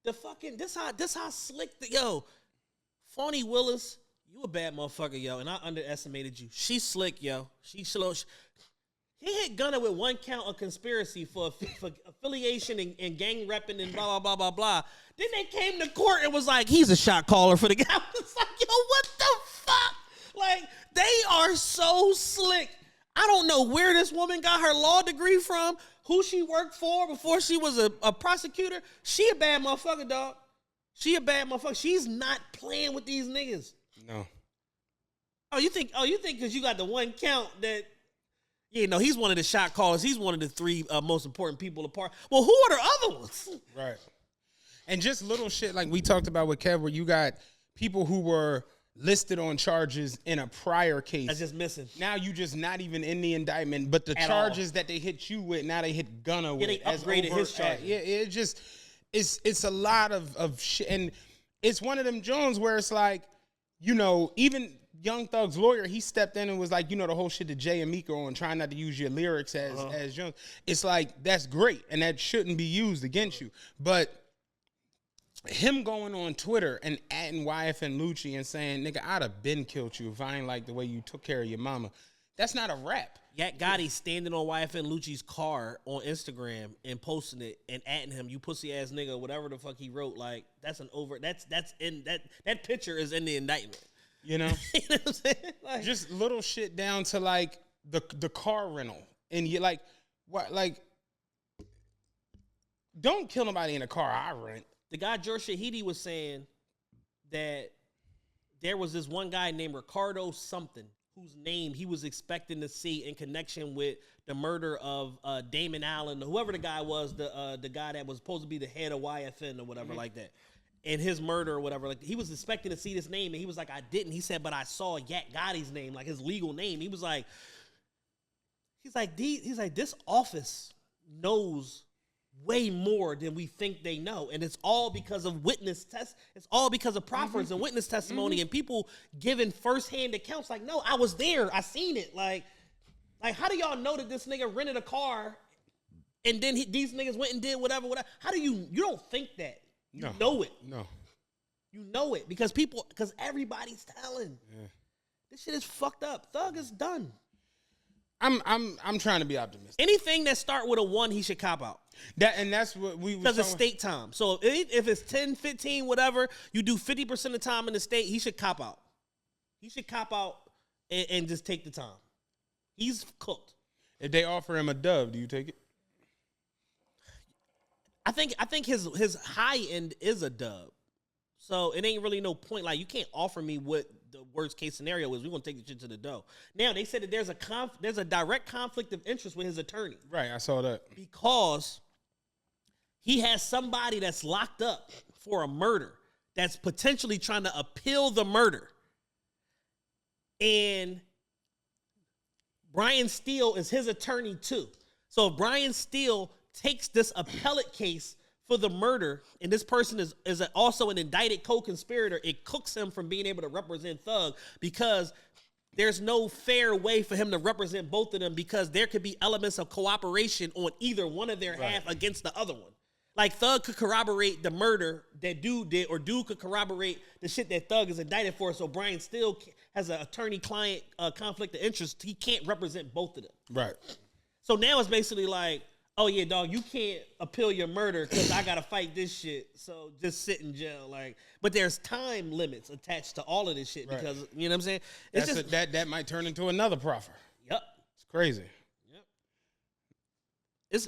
Speaker 2: the fucking this how slick Phony Willis, you a bad motherfucker, yo, and I underestimated you. She's slick, yo. She's slow. He hit Gunna with 1 count of conspiracy for affiliation and gang repping and blah, blah, blah, blah, blah. Then they came to court and was like, he's a shot caller for the guy. I was like, yo, what the fuck? Like, they are so slick. I don't know where this woman got her law degree from, who she worked for before she was a prosecutor. She a bad motherfucker, dog. She a bad motherfucker. She's not playing with these niggas.
Speaker 3: No.
Speaker 2: Oh, you think because you got the 1 count that, he's one of the shot callers. He's one of the 3 most important people apart. Well, who are the other ones?
Speaker 3: Right. And just little shit like we talked about with Kev, where you got people who were listed on charges in a prior case.
Speaker 2: That's just missing.
Speaker 3: Now you just not even in the indictment, but the charges that they hit you with, now they hit Gunna with.
Speaker 2: They upgraded his charges.
Speaker 3: Yeah, it just, it's a lot of shit. And it's one of them Jones where it's like, you know, even Young Thug's lawyer, he stepped in and was like, you know, the whole shit to Jay and Miko on trying not to use your lyrics as Jones. It's like, that's great, and that shouldn't be used against you. But him going on Twitter and adding YF and Lucci and saying, nigga, I'd have been killed you if I ain't like the way you took care of your mama. That's not a rap.
Speaker 2: Yak Gotti standing on YF and Lucci's car on Instagram and posting it and adding him, you pussy ass nigga, whatever the fuck he wrote. Like, that's that picture is in the indictment.
Speaker 3: You know?
Speaker 2: You know what I'm saying? Like,
Speaker 3: just little shit down to like the car rental. And you like, what, like, don't kill nobody in a car I rent.
Speaker 2: the guy George Shahidi was saying that there was this one guy named Ricardo something whose name he was expecting to see in connection with the murder of Damon Allen, whoever the guy was, the guy that was supposed to be the head of YFN or whatever like that. And his murder or whatever, like he was expecting to see this name, and he was like, I didn't. He said, but I saw Yak Gotti's name, like his legal name. He was like, he's like, this office knows way more than we think they know, and it's all because of witness tests. It's all because of proffers and witness testimony and people giving firsthand accounts. Like, no, I was there, I seen it. Like how do y'all know that this nigga rented a car, and then these niggas went and did whatever? How do you don't think that? You know it.
Speaker 3: No.
Speaker 2: You know it because everybody's telling. Yeah. This shit is fucked up. Thug is done.
Speaker 3: I'm trying to be optimistic.
Speaker 2: Anything that start with a 1, he should cop out.
Speaker 3: That's what we
Speaker 2: because it's state time. So if it's 10, 15, whatever, you do 50% of the time in the state, he should cop out. He should cop out and just take the time. He's cooked.
Speaker 3: If they offer him a dub, do you take it?
Speaker 2: I think his high end is a dub. So it ain't really no point. Like, you can't offer me what the worst case scenario is. We're gonna take the shit to the dough. Now they said that there's a direct conflict of interest with his attorney.
Speaker 3: Right, I saw that.
Speaker 2: Because he has somebody that's locked up for a murder that's potentially trying to appeal the murder. And Brian Steele is his attorney too. So if Brian Steele takes this appellate case for the murder, and this person is also an indicted co-conspirator, it cooks him from being able to represent Thug, because there's no fair way for him to represent both of them, because there could be elements of cooperation on either one of their half against the other one. Like, Thug could corroborate the murder that Dude did, or Dude could corroborate the shit that Thug is indicted for, so Brian still has an attorney-client conflict of interest. He can't represent both of them.
Speaker 3: Right.
Speaker 2: So now it's basically like, oh yeah, dog, you can't appeal your murder because I gotta fight this shit. So just sit in jail. Like, but there's time limits attached to all of this shit because you know what I'm saying? It's just
Speaker 3: that might turn into another proffer.
Speaker 2: Yep.
Speaker 3: It's crazy.
Speaker 2: Yep.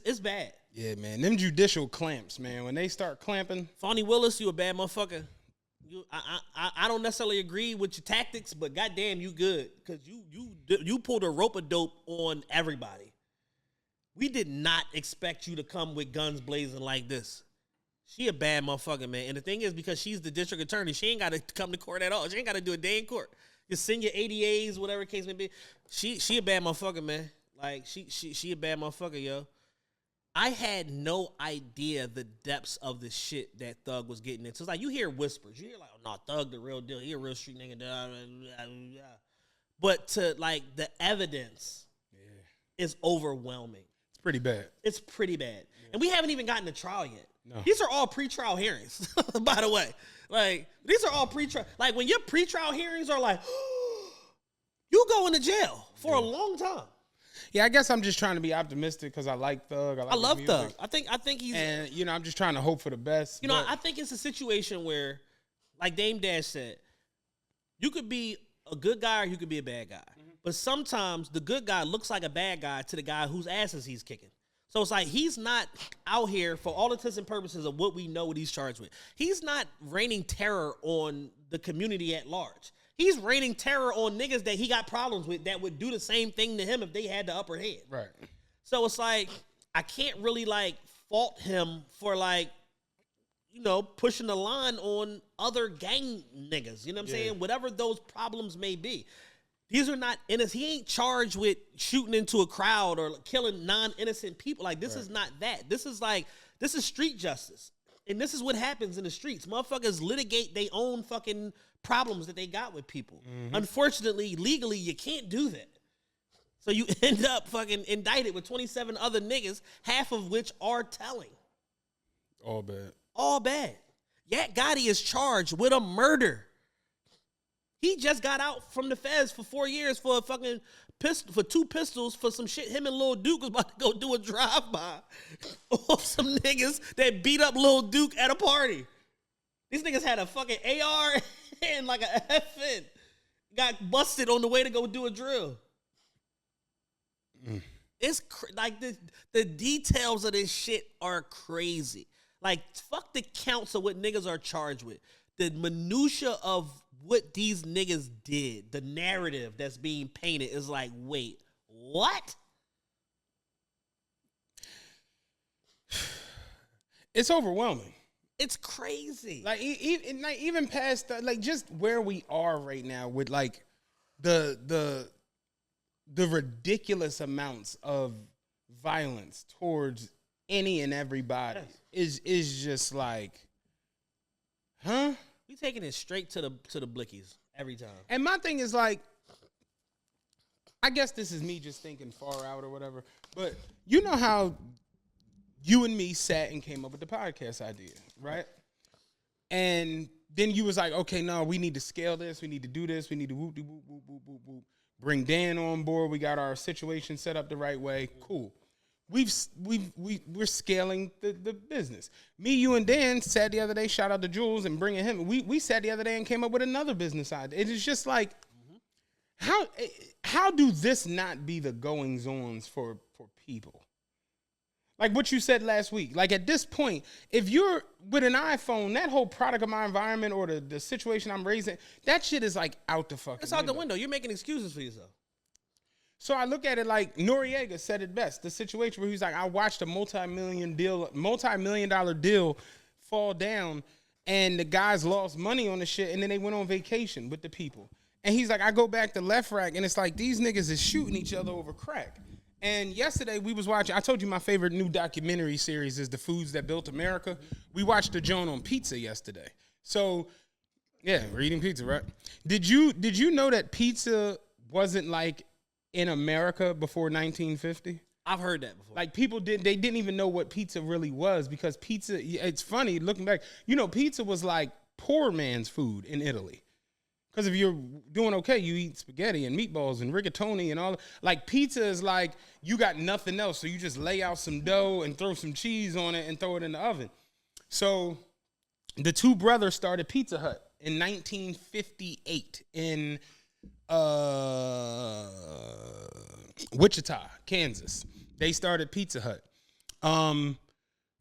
Speaker 2: It's bad.
Speaker 3: Yeah, man. Them judicial clamps, man. When they start clamping.
Speaker 2: Fonnie Willis, you a bad motherfucker. I don't necessarily agree with your tactics, but goddamn, you good because you pulled a rope of dope on everybody. We did not expect you to come with guns blazing like this. She a bad motherfucker, man. And the thing is, because she's the district attorney, she ain't got to come to court at all. She ain't got to do a day in court. Just send your ADAs, whatever the case may be. She a bad motherfucker, man. Like, she a bad motherfucker, yo. I had no idea the depths of the shit that Thug was getting into. It's like, you hear whispers. You hear like, oh, no, Thug the real deal. He a real street nigga. But to, like, the evidence is overwhelming.
Speaker 3: Pretty bad.
Speaker 2: It's pretty bad. Yeah. And we haven't even gotten to trial yet.
Speaker 3: No.
Speaker 2: These are all pretrial hearings, by the way. Like, these are all pretrial. Like, when your pretrial hearings are like, you going to jail for a long time.
Speaker 3: Yeah, I guess I'm just trying to be optimistic because I like Thug. I
Speaker 2: love Thug. I think he's...
Speaker 3: And, you know, I'm just trying to hope for the best.
Speaker 2: You know, I think it's a situation where, like Dame Dash said, you could be a good guy or you could be a bad guy. But sometimes the good guy looks like a bad guy to the guy whose asses he's kicking. So it's like he's not out here for all intents and purposes of what we know what he's charged with. He's not raining terror on the community at large. He's raining terror on niggas that he got problems with that would do the same thing to him if they had the upper hand.
Speaker 3: Right. So
Speaker 2: it's like I can't really like fault him for like, pushing the line on other gang niggas. You know what I'm saying? Whatever those problems may be. These are not innocent. He ain't charged with shooting into a crowd or killing non-innocent people. Like, this is not that. This is street justice. And this is what happens in the streets. Motherfuckers litigate their own fucking problems that they got with people. Mm-hmm. Unfortunately, legally, you can't do that. So you end up fucking indicted with 27 other niggas, half of which are telling.
Speaker 3: All bad.
Speaker 2: All bad. Yak Gotti is charged with a murder. He just got out from the feds for 4 years for a fucking pistol, for 2 pistols for some shit. Him and Lil Duke was about to go do a drive-by of some niggas that beat up Lil Duke at a party. These niggas had a fucking AR and like a FN. Got busted on the way to go do a drill. It's like the details of this shit are crazy. Like, fuck the counts of what niggas are charged with. The minutia of what these niggas did, the narrative that's being painted is like, wait, what?
Speaker 3: It's overwhelming.
Speaker 2: It's crazy.
Speaker 3: Like, even past like just where we are right now with like the ridiculous amounts of violence towards any and everybody is just like, huh?
Speaker 2: We taking it straight to the blickies every time.
Speaker 3: And my thing is like, I guess this is me just thinking far out or whatever, but you know how you and me sat and came up with the podcast idea, right? And then you was like, okay, no, we need to scale this, we need to do this, we need to whoop, whoop, whoop, whoop, whoop, whoop. Bring Dan on board. We got our situation set up the right way. Cool. We're scaling the business. Me, you, and Dan sat the other day. Shout out to Jules and bringing him. We sat the other day and came up with another business idea. It is just like, how do this not be the goings ons for people? Like what you said last week. Like at this point, if you're with an iPhone, that whole product of my environment or the situation I'm raising, that shit is like out the fucking
Speaker 2: It's out the window. You're making excuses for yourself.
Speaker 3: So I look at it like Noriega said it best. The situation where he's like, I watched a multi-million dollar deal fall down and the guys lost money on the shit and then they went on vacation with the people. And he's like, I go back to Left Rack and it's like these niggas is shooting each other over crack. And yesterday we was watching, I told you my favorite new documentary series is The Foods That Built America. We watched the joint on pizza yesterday. So, yeah, we're eating pizza, right? Did you know that pizza wasn't like in America before 1950?
Speaker 2: I've heard that before.
Speaker 3: Like people didn't even know what pizza really was because pizza, it's funny looking back, pizza was like poor man's food in Italy. Because if you're doing okay, you eat spaghetti and meatballs and rigatoni and all. Like pizza is like you got nothing else, so you just lay out some dough and throw some cheese on it and throw it in the oven. So the two brothers started Pizza Hut in 1958 in Wichita, Kansas. They started Pizza Hut.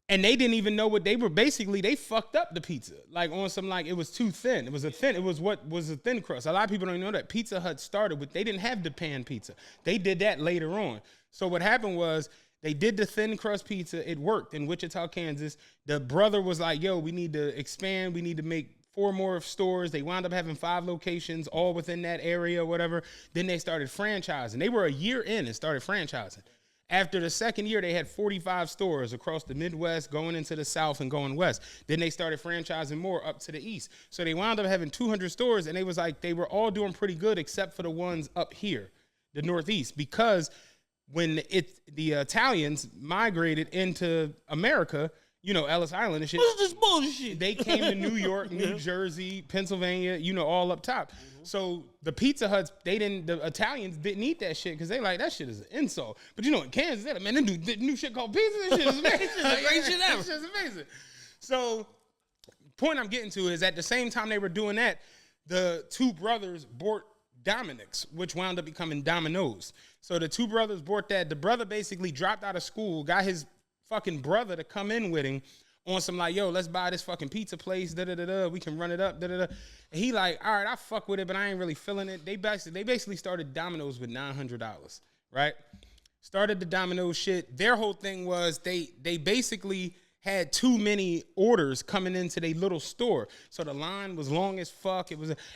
Speaker 3: And they didn't even know what they were. Basically, they fucked up the pizza. Like on some, like it was too thin. It was a thin crust. A lot of people don't know that Pizza Hut started with, they didn't have the pan pizza. They did that later on. So what happened was they did the thin crust pizza. It worked in Wichita, Kansas. The brother was like, yo, we need to expand. We need to make 4 more stores. They wound up having 5 locations all within that area or whatever. Then they started franchising. They were a year in and started franchising. After the second year, they had 45 stores across the Midwest, going into the South and going west. Then they started franchising more up to the East. So they wound up having 200 stores, and they was like, they were all doing pretty good except for the ones up here, the Northeast, because when the Italians migrated into America, Ellis Island and shit.
Speaker 2: What's this bullshit?
Speaker 3: They came to New York, New Jersey, Pennsylvania, all up top. So the Pizza Huts, the Italians didn't eat that shit because they like, that shit is an insult. But in Kansas, they like, man, they do new shit called pizza. This shit is amazing.
Speaker 2: Great shit ever.
Speaker 3: This shit is amazing. So point I'm getting to is at the same time they were doing that, the two brothers bought Dominick's, which wound up becoming Domino's. So the two brothers bought that. The brother basically dropped out of school, got his fucking brother to come in with him on some like, yo, let's buy this fucking pizza place, we can run it up, And he like, all right, I fuck with it, but I ain't really feeling it. They basically started Domino's with $900, right? Started the Domino's shit. Their whole thing was they basically had too many orders coming into their little store. So the line was long as fuck.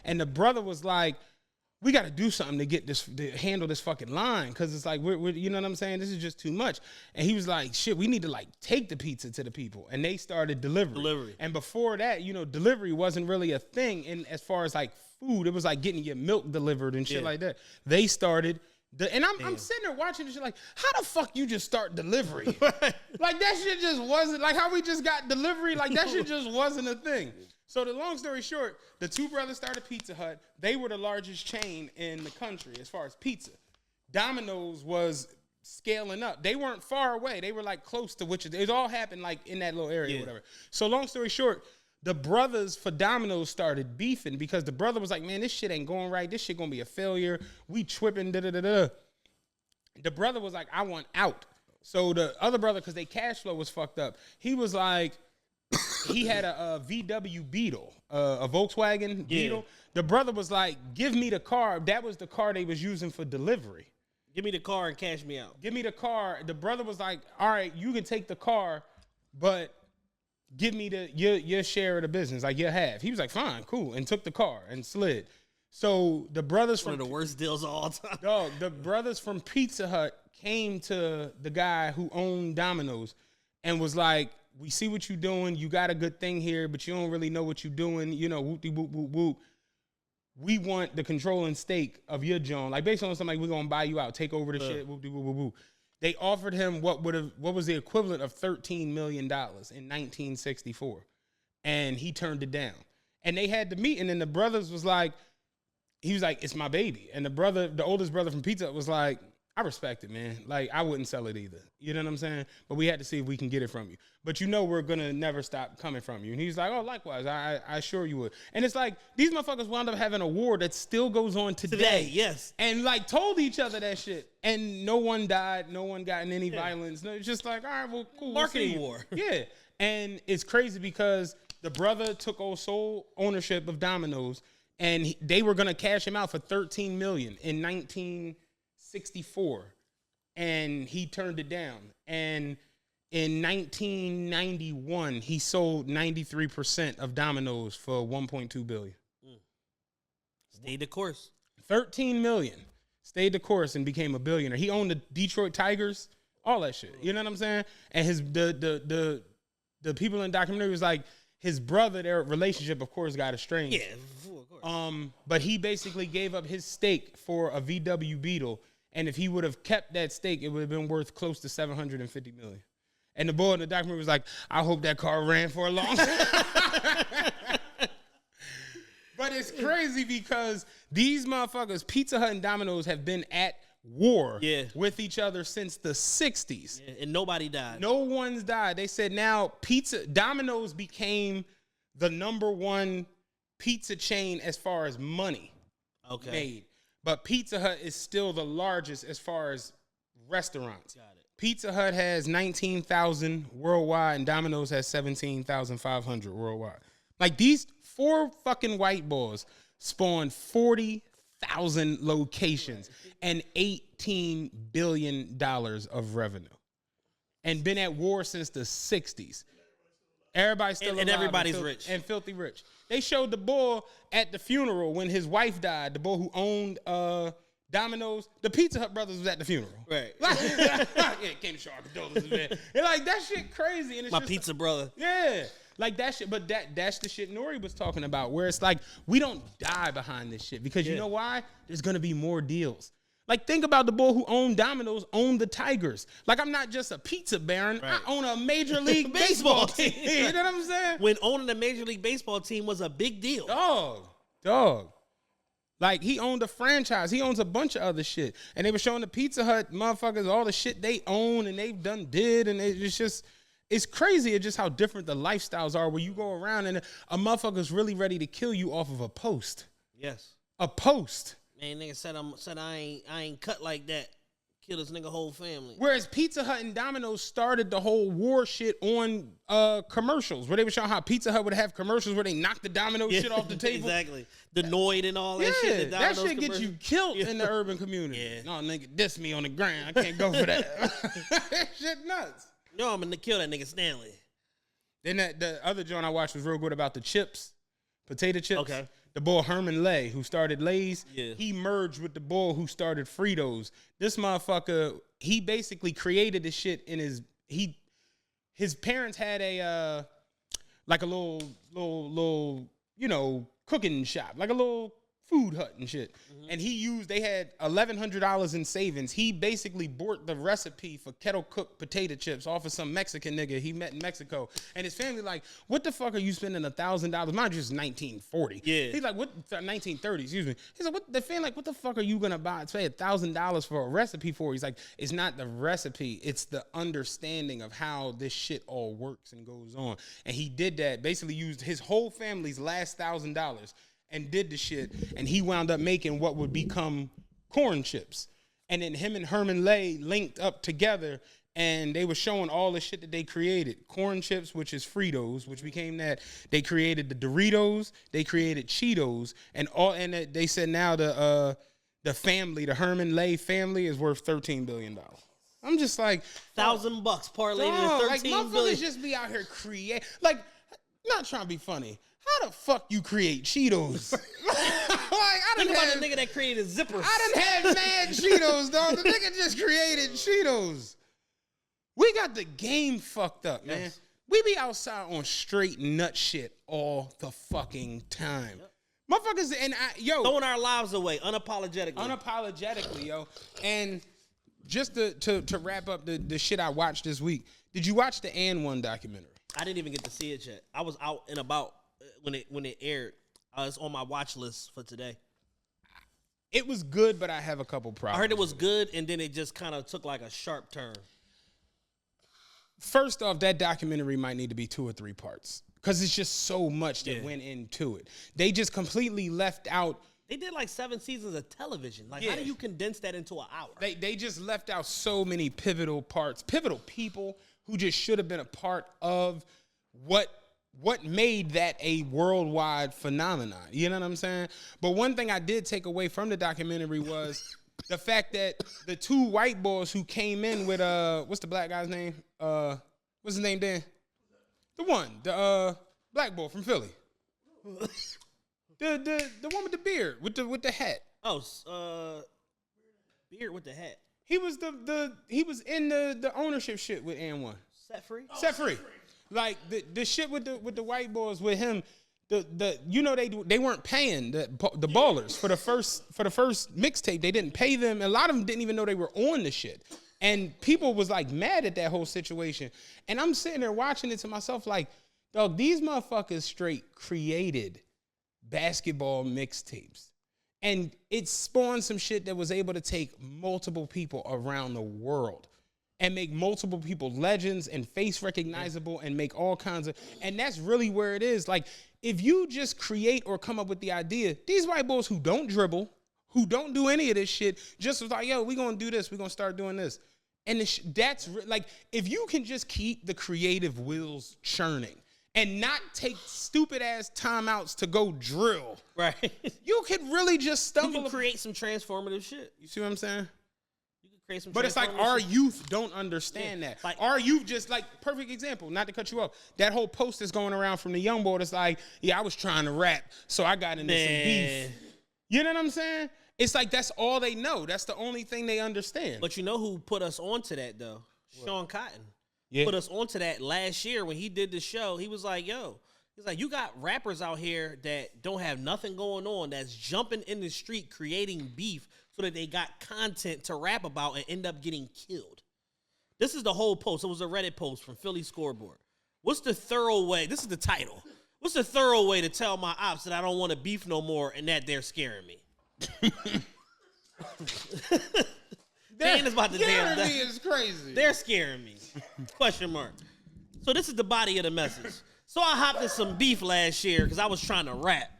Speaker 3: And the brother was like, we got to do something to handle this fucking line. Because it's like, we're, you know what I'm saying? This is just too much. And he was like, shit, we need to like take the pizza to the people. And they started delivery. And before that, you know, delivery wasn't really a thing in as far as like food. It was like getting your milk delivered and shit like that. They started. And I'm sitting there watching this shit like, how the fuck you just start delivery? Like that shit just wasn't, like how we just got delivery, like that shit just wasn't a thing. So the long story short, the two brothers started Pizza Hut. They were the largest chain in the country as far as pizza. Domino's was scaling up. They weren't far away. They were like close to which it all happened like in that little area or whatever. So long story short, the brothers for Domino's started beefing because the brother was like, man, this shit ain't going right. This shit gonna be a failure. We tripping, da-da-da-da. The brother was like, I want out. So the other brother, because their cash flow was fucked up, he was like, he had a VW Beetle, a Volkswagen Beetle. The brother was like, give me the car. That was the car they was using for delivery.
Speaker 2: Give me the car and cash me out.
Speaker 3: Give me the car. The brother was like, all right, you can take the car, but give me your share of the business, like your half. He was like, fine, cool, and took the car and slid. So the brothers
Speaker 2: One of the worst deals of all time.
Speaker 3: Dog, the brothers from Pizza Hut came to the guy who owned Domino's and was like, we see what you're doing. You got a good thing here, but you don't really know what you're doing. You know, whoop-de whoop whoop whoop. We want the controlling stake of your joint. Like based on something like, we're gonna buy you out, take over the shit, whoop-de whoop whoop whoop. They offered him what was the equivalent of $13 million in 1964. And he turned it down. And they had the meeting, and the brothers was like, he was like, it's my baby. And the oldest brother from Pizza was like, I respect it, man. Like, I wouldn't sell it either. You know what I'm saying? But we had to see if we can get it from you. But you know we're going to never stop coming from you. And he's like, oh, likewise, I assure you would. And it's like, these motherfuckers wound up having a war that still goes on today.
Speaker 2: Yes.
Speaker 3: And, like, told each other that shit. And no one died. No one got in any violence. No, it's just like, all right, well, cool.
Speaker 2: Marketing war.
Speaker 3: Yeah. And it's crazy because the brother took sole ownership of Domino's, and they were going to cash him out for $13 million in 1964, and he turned it down. And in 1991, he sold 93% of Domino's for $1.2 billion.
Speaker 2: Stayed the course.
Speaker 3: 13 million. Stayed the course and became a billionaire. He owned the Detroit Tigers, all that shit. You know what I'm saying? And the people in the documentary was like, his brother, their relationship, of course, got estranged.
Speaker 2: Yeah, of course.
Speaker 3: But he basically gave up his stake for a VW Beetle, and if he would have kept that stake, it would have been worth close to $750 million. And the boy in the documentary was like, I hope that car ran for a long time. But it's crazy because these motherfuckers, Pizza Hut and Domino's, have been at war with each other since the 60s.
Speaker 2: Yeah, and nobody died.
Speaker 3: No one's died. They said now Domino's became the #1 pizza chain as far as money made. But Pizza Hut is still the largest as far as restaurants.
Speaker 2: Got it.
Speaker 3: Pizza Hut has 19,000 worldwide, and Domino's has 17,500 worldwide. Like, these 4 fucking white boys spawned 40,000 locations and $18 billion of revenue, and been at war since the 60s. Everybody's still alive,
Speaker 2: and everybody's rich
Speaker 3: and filthy rich. They showed the boy at the funeral when his wife died. The boy who owned Domino's, the Pizza Hut brothers was at the funeral.
Speaker 2: Right.
Speaker 3: Came to show our condolences, man. And like, that shit crazy. And it's
Speaker 2: my
Speaker 3: just
Speaker 2: pizza brother.
Speaker 3: Yeah. Like that shit, but that's the shit Nori was talking about, where it's like, we don't die behind this shit because you know why? There's gonna be more deals. Like, think about the boy who owned Domino's, owned the Tigers. Like, I'm not just a pizza baron. Right. I own a Major League Baseball team. You know what I'm saying?
Speaker 2: When owning a Major League Baseball team was a big deal.
Speaker 3: Dog. Like, he owned a franchise. He owns a bunch of other shit. And they were showing the Pizza Hut motherfuckers all the shit they own and they've did. And it's just, it's crazy. It's just how different the lifestyles are where you go around and a motherfucker's really ready to kill you off of a post.
Speaker 2: Yes.
Speaker 3: A post.
Speaker 2: Man, nigga said I ain't cut like that. Kill this nigga whole family.
Speaker 3: Whereas Pizza Hut and Domino's started the whole war shit on commercials, where they were showing how Pizza Hut would have commercials where they knock the Domino's shit off the table.
Speaker 2: Exactly. The Noid and all that shit.
Speaker 3: That shit gets you killed in the urban community. Yeah. No, nigga, diss me on the ground. I can't go for that. That shit nuts.
Speaker 2: No, I'm gonna kill that nigga Stanley.
Speaker 3: Then the other joint I watched was real good about the chips, potato chips.
Speaker 2: Okay.
Speaker 3: The boy Herman Lay, who started Lay's,
Speaker 2: Yeah.
Speaker 3: he merged with the boy who started Fritos. This motherfucker, he basically created this shit in his parents had a like a little cooking shop, like a little food hut and shit. And they had $1,100 in savings. He basically bought the recipe for kettle cooked potato chips off of some Mexican nigga he met in Mexico. And his family like, what the fuck are you spending $1,000? Mind you, it's 1940.
Speaker 2: Yeah.
Speaker 3: He's like, 1930, excuse me. He's like, what the fuck are you gonna pay $1,000 for a recipe for? He's like, it's not the recipe, it's the understanding of how this shit all works and goes on. And he did that, basically used his whole family's last $1,000 and did the shit, and he wound up making what would become corn chips. And then him and Herman Lay linked up together, and they were showing all the shit that they created. Corn chips, which is Fritos, which became that. They created the Doritos, they created Cheetos, and they said now the family, the Herman Lay family, is worth $13 billion. I'm just like,
Speaker 2: $1,000 parlayed into
Speaker 3: like
Speaker 2: 13
Speaker 3: motherfuckers
Speaker 2: billion.
Speaker 3: just be out here not trying to be funny. How the fuck you create Cheetos?
Speaker 2: Think about the nigga that created zippers.
Speaker 3: I done had mad Cheetos, dog. The nigga just created Cheetos. We got the game fucked up, man.
Speaker 2: Yes.
Speaker 3: We be outside on straight nut shit all the fucking time. Yep. Motherfuckers,
Speaker 2: throwing our lives away unapologetically,
Speaker 3: yo. And just to wrap up the shit I watched this week, did you watch the And1 documentary?
Speaker 2: I didn't even get to see it yet. I was out and about when it aired. It's on my watch list for today.
Speaker 3: It was good, but I have a couple problems.
Speaker 2: I heard it was good, and then it just kind of took like a sharp turn.
Speaker 3: First off, that documentary might need to be 2 or 3 parts because it's just so much that went into it. They just completely left out.
Speaker 2: They did like 7 seasons of television. Like, how do you condense that into an hour?
Speaker 3: They just left out so many pivotal parts, pivotal people who just should have been a part of what made that a worldwide phenomenon. You know what I'm saying? But one thing I did take away from the documentary was the fact that the 2 white boys who came in with what's the black guy's name? What's his name, Dan? The black boy from Philly. The one with the beard with the hat.
Speaker 2: Beard with the hat.
Speaker 3: He was he was in the ownership shit with And1. Set free. Like the shit with the white boys with him, they weren't paying the ballers for the first mixtape. They didn't pay them. A lot of them didn't even know they were on the shit, and people was like mad at that whole situation. And I'm sitting there watching it to myself like, dog, these motherfuckers straight created basketball mixtapes, and it spawned some shit that was able to take multiple people around the world and make multiple people legends and face recognizable and make all kinds of, and that's really where it is. Like, if you just create or come up with the idea, these white boys who don't dribble, who don't do any of this shit, just was like, yo, we gonna do this, we gonna start doing this. And like, if you can just keep the creative wheels churning and not take stupid ass timeouts to go drill,
Speaker 2: right?
Speaker 3: You could really just stumble.
Speaker 2: You can create some transformative shit.
Speaker 3: You see what I'm saying?
Speaker 2: But
Speaker 3: it's like our youth don't understand that. Like, our youth just, like, perfect example, not to cut you off. That whole post that's going around from the young boy that's like, yeah, I was trying to rap, so I got into some beef. You know what I'm saying? It's like that's all they know. That's the only thing they understand.
Speaker 2: But you know who put us onto that, though? What? Sean Cotton.
Speaker 3: Yeah.
Speaker 2: Put us onto that last year when he did the show. He was like, he's like, you got rappers out here that don't have nothing going on, that's jumping in the street creating beef so that they got content to rap about and end up getting killed. This is the whole post. It was a Reddit post from Philly Scoreboard. What's the thorough way? This is the title. What's the thorough way to tell my ops that I don't want to beef no more and that they're scaring me? Dan is about to damn.
Speaker 3: Scaring me is crazy.
Speaker 2: They're scaring me. Question mark. So this is the body of the message. So I hopped in some beef last year because I was trying to rap,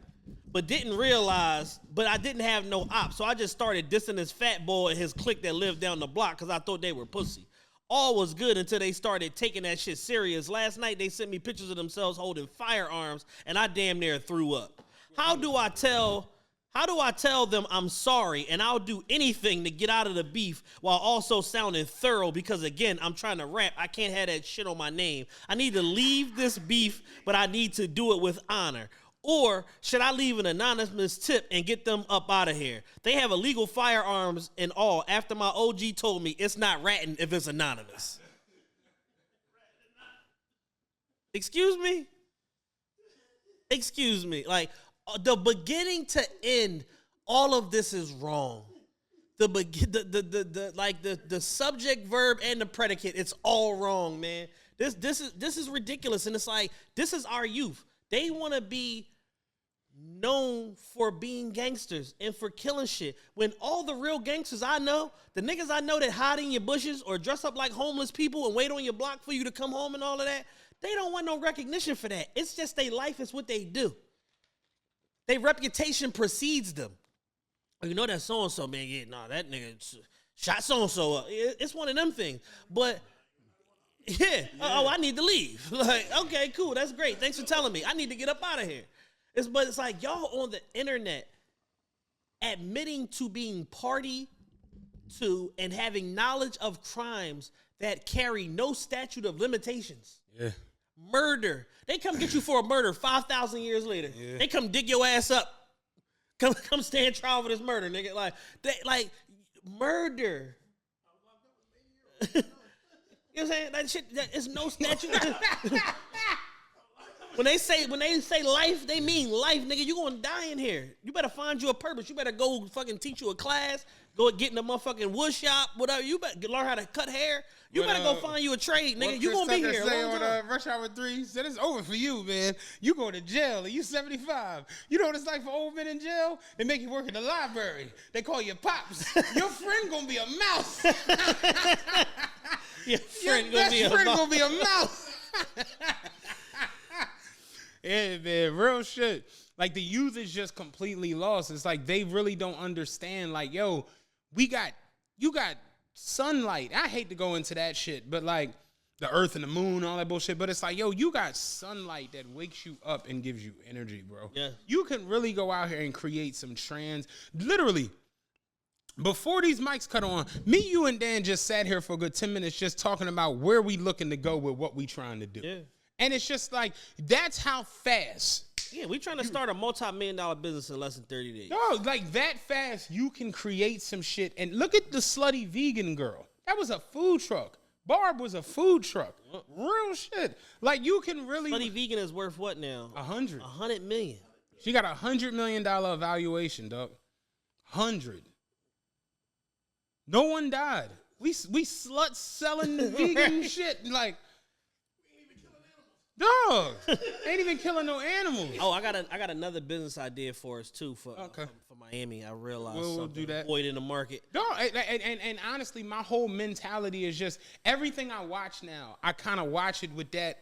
Speaker 2: but didn't realize, but I didn't have no ops. So I just started dissing this fat boy and his clique that lived down the block because I thought they were pussy. All was good until they started taking that shit serious. Last night they sent me pictures of themselves holding firearms and I damn near threw up. How do I tell How do I tell them I'm sorry and I'll do anything to get out of the beef while also sounding thorough? Because again, I'm trying to rap. I can't have that shit on my name. I need to leave this beef, but I need to do it with honor. Or should I leave an anonymous tip and get them up out of here? They have illegal firearms and all after my OG told me it's not ratting if it's anonymous. Excuse me? Excuse me. Like, the beginning to end, all of this is wrong. The subject, verb, and the predicate, it's all wrong, man. This is ridiculous. And it's like, this is our youth. They want to be known for being gangsters and for killing shit. When all the real gangsters I know, the niggas I know that hide in your bushes or dress up like homeless people and wait on your block for you to come home and all of that, they don't want no recognition for that. It's just their life is what they do. Their reputation precedes them. Oh, you know that so-and-so, man, yeah, nah, that nigga shot so-and-so up. It's one of them things. But, yeah. Oh, I need to leave. Like, okay, cool, that's great. Thanks for telling me. I need to get up out of here. But it's like y'all on the internet admitting to being party to and having knowledge of crimes that carry no statute of limitations. Yeah. Murder. They come get you for a murder 5,000 years later. Yeah. They come dig your ass up. Come stand trial for this murder, nigga. Like murder. You know what I'm saying? That shit, it's no statute. When they say life, they mean life, nigga. You gonna die in here. You better find you a purpose. You better go fucking teach you a class. Go get in the motherfucking wood shop, whatever. You better learn how to cut hair. You better go find you a trade, nigga. You gonna be here.
Speaker 3: Say on Rush Hour 3, he said it's over for you, man. You going to jail and you 75. You know what it's like for old men in jail? They make you work in the library. They call you pops. Your friend gonna be a mouse. Your best friend gonna be a mouse. Yeah, man, real shit. Like, the youth is just completely lost. It's like they really don't understand. Like, yo, you got sunlight. I hate to go into that shit, but like the earth and the moon, all that bullshit. But it's like, yo, you got sunlight that wakes you up and gives you energy, bro. Yeah. You can really go out here and create some literally, before these mics cut on, me, you, and Dan just sat here for a good 10 minutes just talking about where we looking to go with what we trying to do. Yeah. And it's just like, that's how fast.
Speaker 2: Yeah, we trying to start a multi-million-dollar business in less than 30 days.
Speaker 3: No, like that fast, you can create some shit. And look at the slutty vegan girl. That was a food truck. Barb was a food truck. Real shit. Like, you can really.
Speaker 2: Slutty vegan is worth what now?
Speaker 3: 100.
Speaker 2: 100 million.
Speaker 3: She got $100 million evaluation, dog. 100. No one died. We sluts selling vegan shit. Like, dog, ain't even killing no animals.
Speaker 2: Oh, I got another business idea for us too for Miami. I realized
Speaker 3: we'll do that.
Speaker 2: Void in the market.
Speaker 3: No, and honestly, my whole mentality is just everything I watch now. I kind of watch it with that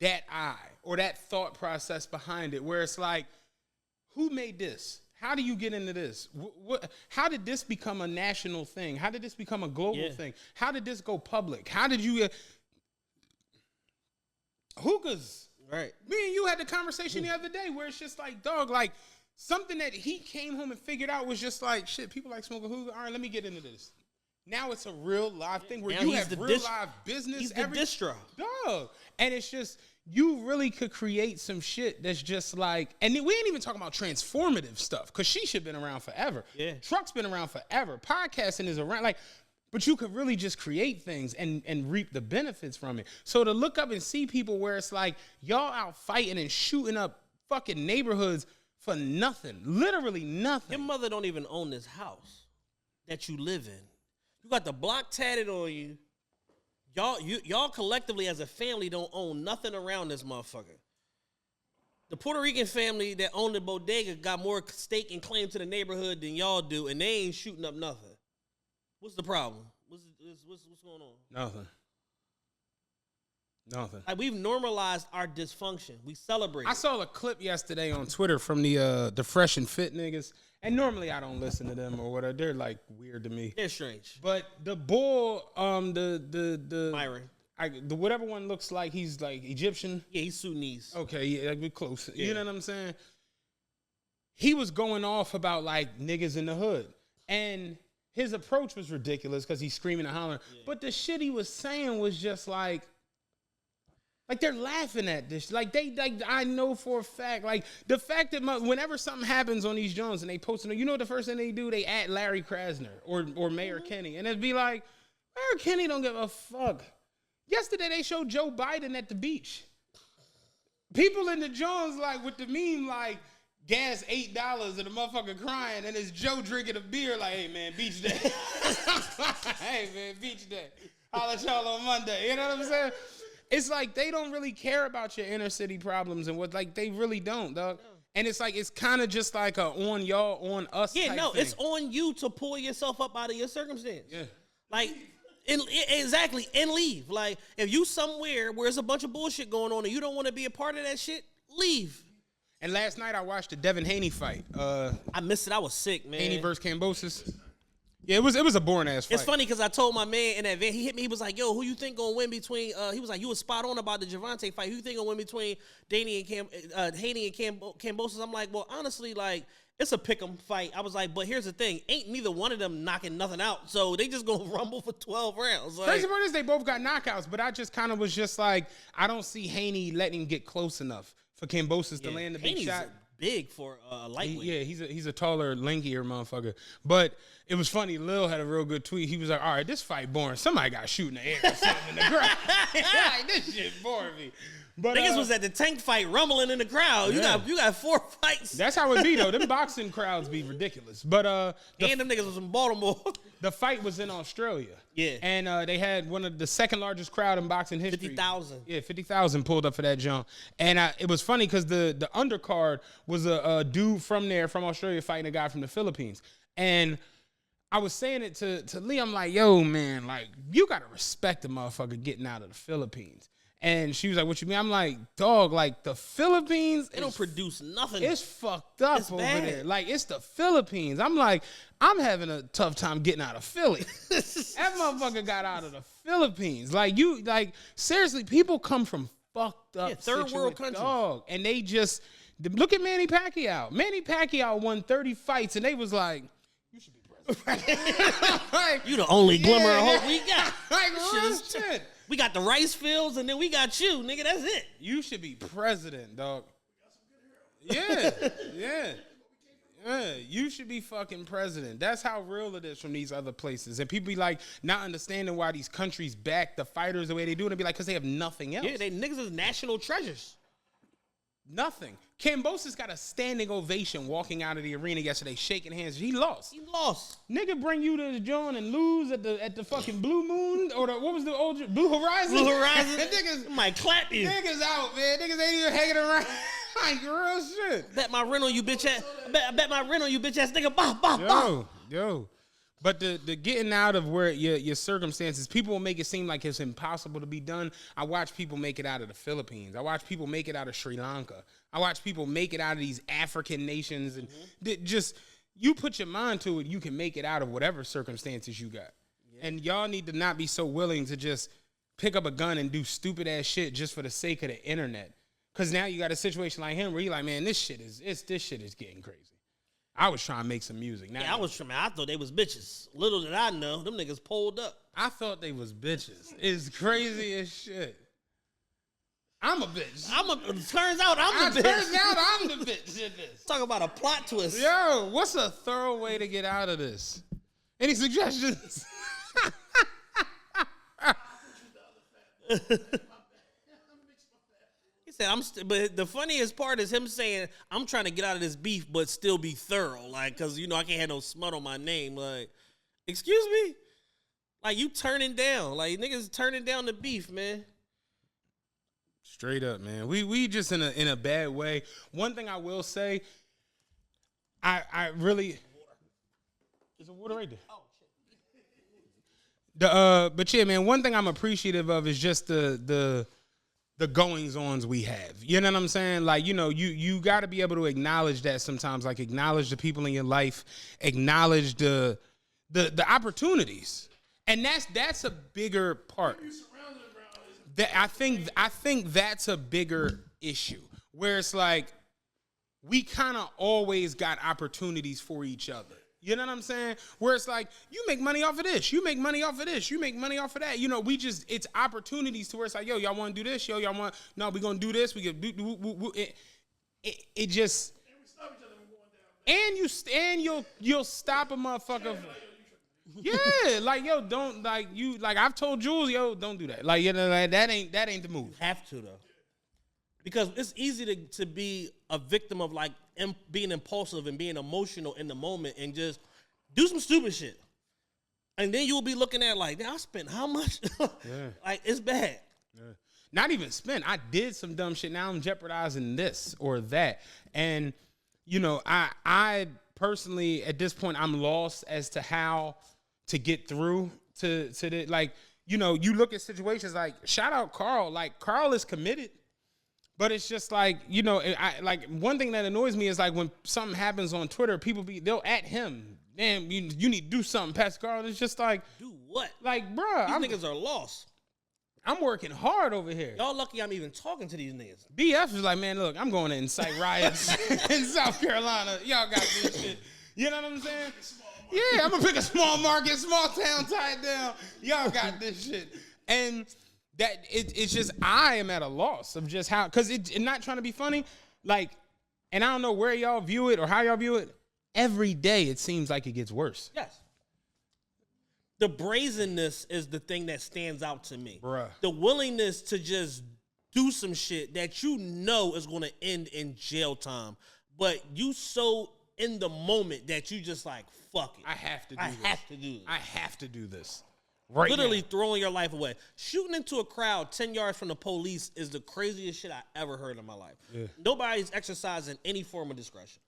Speaker 3: eye or that thought process behind it, where it's like, who made this? How do you get into this? How did this become a national thing? How did this become a global thing? How did this go public? How did you? Hookahs.
Speaker 2: Right.
Speaker 3: Me and you had the conversation the other day where it's just like, dog, like something that he came home and figured out was just like, shit, people like smoking hookah. All right, let me get into this. Now it's a real live thing where now you have real live business.
Speaker 2: He's the distro.
Speaker 3: Dog. And it's just, you really could create some shit that's just like, and we ain't even talking about transformative stuff, because she should have been around forever. Yeah. Truck's been around forever. Podcasting is around, like, but you could really just create things and reap the benefits from it. So to look up and see people where it's like, y'all out fighting and shooting up fucking neighborhoods for nothing. Literally nothing.
Speaker 2: Your mother don't even own this house that you live in. You got the block tatted on you. Y'all collectively as a family don't own nothing around this motherfucker. The Puerto Rican family that owned the bodega got more stake and claim to the neighborhood than y'all do, and they ain't shooting up nothing. What's the problem? What's going on?
Speaker 3: Nothing.
Speaker 2: Like, we've normalized our dysfunction. We celebrate.
Speaker 3: I saw a clip yesterday on Twitter from the Fresh and Fit niggas, and normally I don't listen to them or whatever. They're like weird to me.
Speaker 2: They're strange.
Speaker 3: But the bull, the
Speaker 2: Myron,
Speaker 3: the whatever one looks like, he's like Egyptian.
Speaker 2: Yeah, he's Sudanese.
Speaker 3: Okay, yeah, we're close. Yeah. You know what I'm saying? he was going off about like niggas in the hood. And his approach was ridiculous because he's screaming and hollering. Yeah. But the shit he was saying was just like they're laughing at this. Like I know for a fact, like the fact that whenever something happens on these Jones and they post it, you know what the first thing they do? They at Larry Krasner or Mayor Kenny. And it'd be like, Mayor Kenny don't give a fuck. Yesterday they showed Joe Biden at the beach. People in the Jones like with the meme like gas $8 and the motherfucker crying and it's Joe drinking a beer like, hey man, beach day. Hey man, beach day. Holla at y'all on Monday. You know what I'm saying? It's like they don't really care about your inner city problems and what, like they really don't, dog. No. And it's like it's kind of just like a on y'all, on us. Yeah, no,
Speaker 2: thing. It's on you to pull yourself up out of your circumstance.
Speaker 3: Yeah,
Speaker 2: like exactly, and leave. Like if you somewhere where there's a bunch of bullshit going on and you don't want to be a part of that shit, leave.
Speaker 3: And last night I watched the Devin Haney fight.
Speaker 2: I missed it. I was sick, man.
Speaker 3: Haney versus Kambosos. Yeah, it was a boring ass fight.
Speaker 2: It's funny because I told my man in that event, he hit me, he was like, yo, who you think gonna win between, he was like, you was spot on about the Javante fight. Who you think gonna win between Haney and Kambosos? I'm like, well, honestly, like, it's a pick'em fight. I was like, but here's the thing, ain't neither one of them knocking nothing out. So they just gonna rumble for 12 rounds. Like,
Speaker 3: crazy part is they both got knockouts, but I just kind of was just like, I don't see Haney letting him get close enough for Kambosos to land the big shot.
Speaker 2: Big for a lightweight.
Speaker 3: He's a taller, lankier motherfucker. But it was funny. Lil had a real good tweet. He was like, all right, this fight boring. Somebody got to shoot in the air or something in the ground. Like, this shit boring me. But
Speaker 2: niggas was at the tank fight rumbling in the crowd.
Speaker 3: Yeah.
Speaker 2: You got 4 fights.
Speaker 3: That's how it be, though. Them boxing crowds be ridiculous. But
Speaker 2: and them niggas was in Baltimore.
Speaker 3: The fight was in Australia.
Speaker 2: Yeah.
Speaker 3: And they had one of the second largest crowd in boxing history.
Speaker 2: 50,000.
Speaker 3: Yeah, 50,000 pulled up for that jump. And it was funny because the undercard was a dude from there, from Australia, fighting a guy from the Philippines. And I was saying it to Lee. I'm like, yo, man, like, you got to respect the motherfucker getting out of the Philippines. And she was like, what you mean? I'm like, dog, like the Philippines.
Speaker 2: They don't produce nothing.
Speaker 3: It's fucked up over there. Like, it's the Philippines. I'm like, I'm having a tough time getting out of Philly. That motherfucker got out of the Philippines. Like, seriously, people come from fucked up
Speaker 2: third world countries.
Speaker 3: Dog. And they just, look at Manny Pacquiao. Manny Pacquiao won 30 fights and they was like, you should be president. Like,
Speaker 2: you the only glimmer of hope we got.
Speaker 3: Like, real shit.
Speaker 2: We got the rice fields, and then we got you, nigga. That's it.
Speaker 3: You should be president, dog. Yeah. You should be fucking president. That's how real it is from these other places. And people be like, not understanding why these countries back the fighters the way they do. And they be like, because they have nothing else.
Speaker 2: Yeah, they niggas is national treasures.
Speaker 3: Nothing. Kambosos got a standing ovation walking out of the arena yesterday, shaking hands. He lost. Nigga bring you to the joint and lose at the fucking Blue Moon or what was the old Blue Horizon?
Speaker 2: Blue Horizon.
Speaker 3: Niggas
Speaker 2: might clap you.
Speaker 3: Niggas out, man. Niggas ain't even hanging around. Like real shit.
Speaker 2: Bet my rent on you, bitch ass. I bet my rent on you, bitch ass nigga. Bah, bah, bah.
Speaker 3: Yo. But the getting out of where your circumstances, people will make it seem like it's impossible to be done. I watch people make it out of the Philippines. I watch people make it out of Sri Lanka. I watch people make it out of these African nations. And just, you put your mind to it, you can make it out of whatever circumstances you got. Yeah. And y'all need to not be so willing to just pick up a gun and do stupid ass shit just for the sake of the internet. Because now you got a situation like him where you're like, man, this shit is getting crazy. I was trying to make some music. Now,
Speaker 2: I thought they was bitches. Little did I know, them niggas pulled up.
Speaker 3: I thought they was bitches. It's crazy as shit. I'm a bitch.
Speaker 2: Turns out I'm the bitch.
Speaker 3: Turns out I'm the bitch in this.
Speaker 2: Talk about a plot twist.
Speaker 3: Yo, what's a thorough way to get out of this? Any suggestions?
Speaker 2: But the funniest part is him saying, I'm trying to get out of this beef, but still be thorough. Like, because, I can't have no smut on my name. Like, excuse me? Like, you turning down. Like, niggas turning down the beef, man.
Speaker 3: Straight up, man. We just in a bad way. One thing I will say, I really... There's a water right there. Oh, shit. But yeah, man, one thing I'm appreciative of is just the goings-ons we have. You know what I'm saying? Like, you got to be able to acknowledge that sometimes. Like, acknowledge the people in your life. Acknowledge the opportunities. And that's a bigger part. I think that's a bigger issue. Where it's like, we kind of always got opportunities for each other. You know what I'm saying? Where it's like, you make money off of this, you make money off of this, you make money off of that. You know, it's opportunities to where it's like, yo, y'all want to do this? Yo, y'all want, no, we going to do this. We can do, it just, and you'll stop a motherfucker. Yeah, like, yo, don't, like, you, like, I've told Jules, yo, don't do that. Like, you know, like, that ain't the move.
Speaker 2: You have to, though. Because it's easy to be a victim of, like, being impulsive and being emotional in the moment and just do some stupid shit. And then you'll be looking at, like, I spent how much? Yeah. Like, it's bad.
Speaker 3: Yeah. Not even spent. I did some dumb shit. Now I'm jeopardizing this or that. And, you know, I personally, at this point, I'm lost as to how to get through to the, like, you know, you look at situations like, shout out Carl. Like, Carl is committed. But it's just like, you know, like one thing that annoys me is like when something happens on Twitter, they'll at him. Damn, you need to do something, Pastor Carl. It's just like,
Speaker 2: do what?
Speaker 3: Like, bro,
Speaker 2: these niggas are lost.
Speaker 3: I'm working hard over here.
Speaker 2: Y'all lucky I'm even talking to these niggas.
Speaker 3: BF is like, man, look, I'm going to incite riots in South Carolina. Y'all got this shit. You know what I'm saying? Yeah, I'm gonna pick a small market, small town, tie it down. Y'all got this shit. And that it's just, I am at a loss of just how, because it's not trying to be funny, like, and I don't know where y'all view it or how y'all view it. Every day it seems like it gets worse.
Speaker 2: Yes. The brazenness is the thing that stands out to me.
Speaker 3: Bruh.
Speaker 2: The willingness to just do some shit that you know is going to end in jail time, but you so in the moment that you just like, fuck it.
Speaker 3: I have to do this.
Speaker 2: Right, literally now. Throwing your life away. Shooting into a crowd 10 yards from the police is the craziest shit I ever heard in my life. Yeah. Nobody's exercising any form of discretion.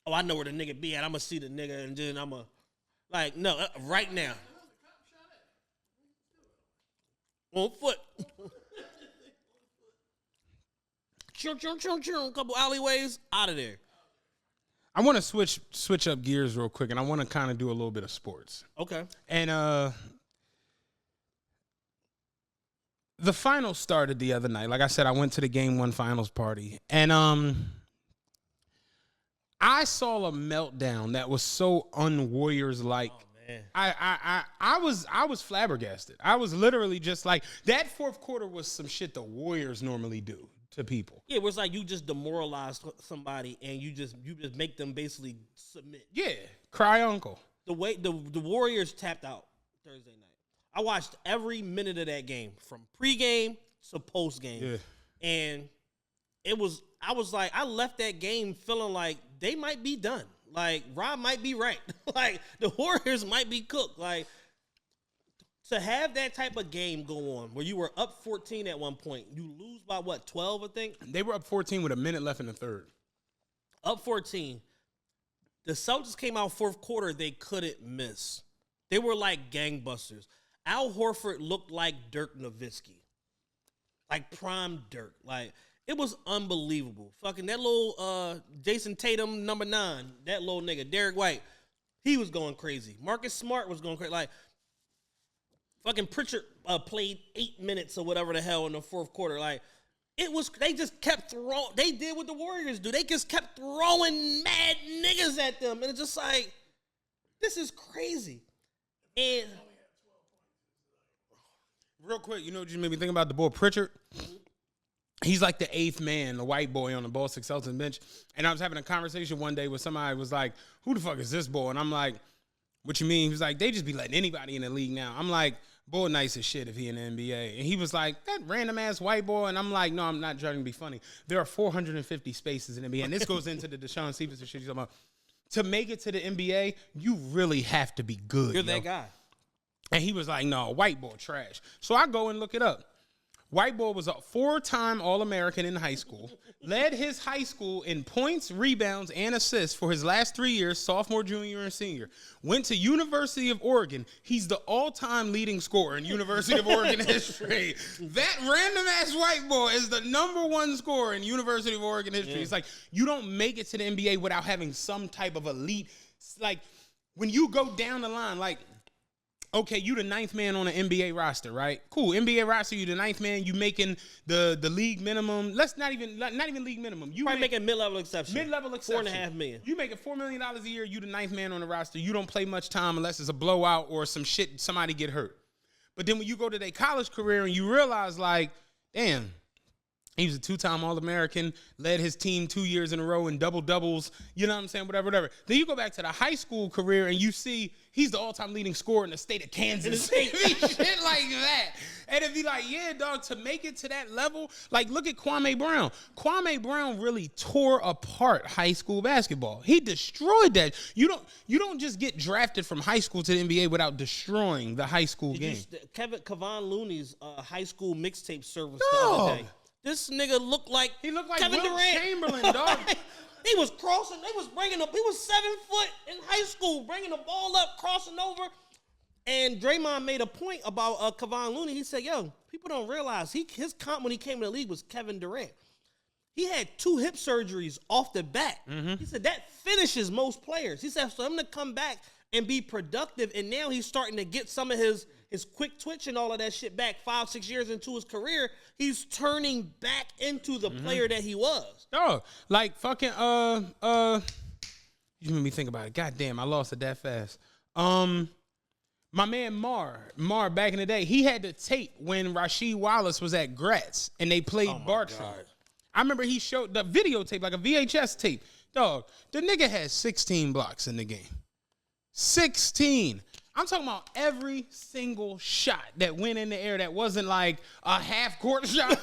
Speaker 2: Oh, I know where the nigga be at. I'm going to see the nigga and then I'm going to, like, no, right now. On foot. Couple alleyways, out of there.
Speaker 3: I want to switch up gears real quick, and I want to kind of do a little bit of sports.
Speaker 2: Okay.
Speaker 3: And the finals started the other night. Like I said, I went to the Game 1 finals party, and I saw a meltdown that was so un-Warriors-like. Oh, man. I was flabbergasted. I was literally just like, that fourth quarter was some shit the Warriors normally do to people.
Speaker 2: Yeah, it was like you just demoralized somebody and you just make them basically submit.
Speaker 3: Yeah, cry uncle.
Speaker 2: The way the Warriors tapped out Thursday night. I watched every minute of that game from pregame to postgame. Yeah. And I was like, I left that game feeling like they might be done. Like, Rob might be right. Like, the Warriors might be cooked. Like, to have that type of game go on where you were up 14 at one point, you lose by what, 12, I think?
Speaker 3: They were up 14 with a minute left in the third.
Speaker 2: Up 14. The Celtics came out fourth quarter, they couldn't miss. They were like gangbusters. Al Horford looked like Dirk Nowitzki. Like prime Dirk. Like, it was unbelievable. Fucking that little Jason Tatum, number 9, that little nigga, Derek White, he was going crazy. Marcus Smart was going crazy. Like, fucking Pritchard played 8 minutes or whatever the hell in the fourth quarter. Like, it was, they just kept throwing, they did what the Warriors do. They just kept throwing mad niggas at them. And it's just like, this is crazy. And
Speaker 3: real quick, you know what you made me think about? The boy Pritchard. He's like the 8th man, the white boy on the Boston Celtics bench. And I was having a conversation one day with somebody who was like, who the fuck is this boy? And I'm like, what you mean? He was like, they just be letting anybody in the league now. I'm like, boy, nice as shit if he in the NBA. And he was like, that random ass white boy. And I'm like, no, I'm not trying to be funny. There are 450 spaces in the NBA. And this goes into the DeShawn Stevenson shit you're talking about. To make it to the NBA, you really have to be good.
Speaker 2: You're that guy.
Speaker 3: And he was like, no, white boy trash. So I go and look it up. White boy was a 4-time All-American in high school, led his high school in points, rebounds, and assists for his last 3 years, sophomore, junior, and senior. Went to University of Oregon. He's the all-time leading scorer in University of Oregon history. That random-ass white boy is the #1 scorer in University of Oregon history. Yeah. It's like, you don't make it to the NBA without having some type of elite. Like, when you go down the line, like, okay, you the ninth man on an NBA roster, right? Cool, NBA roster, you the ninth man. You making the league minimum. Let's not even league minimum. You
Speaker 2: Probably making mid-level exception.
Speaker 3: Mid-level exception.
Speaker 2: $4.5 million.
Speaker 3: You making $4 million a year. You the ninth man on the roster. You don't play much time unless it's a blowout or some shit. Somebody get hurt. But then when you go to their college career and you realize, like, damn. He was a 2-time All-American, led his team 2 years in a row in double-doubles, you know what I'm saying, whatever. Then you go back to the high school career and you see he's the all-time leading scorer in the state of Kansas. Shit like that. And it'd be like, yeah, dog, to make it to that level, like, look at Kwame Brown. Kwame Brown really tore apart high school basketball. He destroyed that. You don't just get drafted from high school to the NBA without destroying the high school game.
Speaker 2: Kevon Looney's high school mixtape service the other day. This nigga looked like Kevin
Speaker 3: Will
Speaker 2: Durant.
Speaker 3: Chamberlain, dog.
Speaker 2: He was crossing. They was bringing up. He was 7 foot in high school, bringing the ball up, crossing over. And Draymond made a point about Kevon Looney. He said, "Yo, people don't realize his comp when he came to the league was Kevin Durant. He had 2 hip surgeries off the bat. He said that finishes most players. He said for him to come back and be productive, and now he's starting to get some of his quick twitch and all of that shit back 5-6 years into his career. He's turning back into the player that he was.
Speaker 3: Oh, like fucking you made me think about it. God damn, I lost it that fast. My man Mar back in the day, he had the tape when Rasheed Wallace was at Gratz and they played Bartram. I remember he showed the videotape, like a VHS tape. Dog, the nigga had 16 blocks in the game. 16. I'm talking about every single shot that went in the air that wasn't like a half-court shot.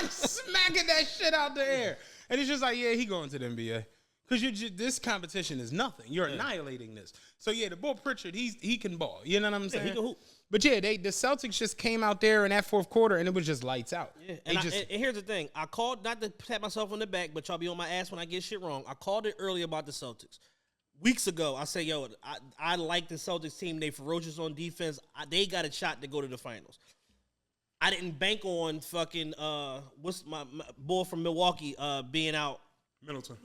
Speaker 3: Smacking that shit out the air. And it's just like, yeah, he going to the NBA. Because this competition is nothing. You're annihilating this. So, yeah, the Bull Pritchard, he can ball. You know what I'm saying?
Speaker 2: He can hoop.
Speaker 3: But, yeah, the Celtics just came out there in that fourth quarter, and it was just lights out.
Speaker 2: Yeah. And here's the thing. I called, not to pat myself on the back, but y'all be on my ass when I get shit wrong. I called it earlier about the Celtics. Weeks ago, I said, yo, I like the Celtics team. They ferocious on defense. They got a shot to go to the finals. I didn't bank on fucking, what's my boy from Milwaukee being out.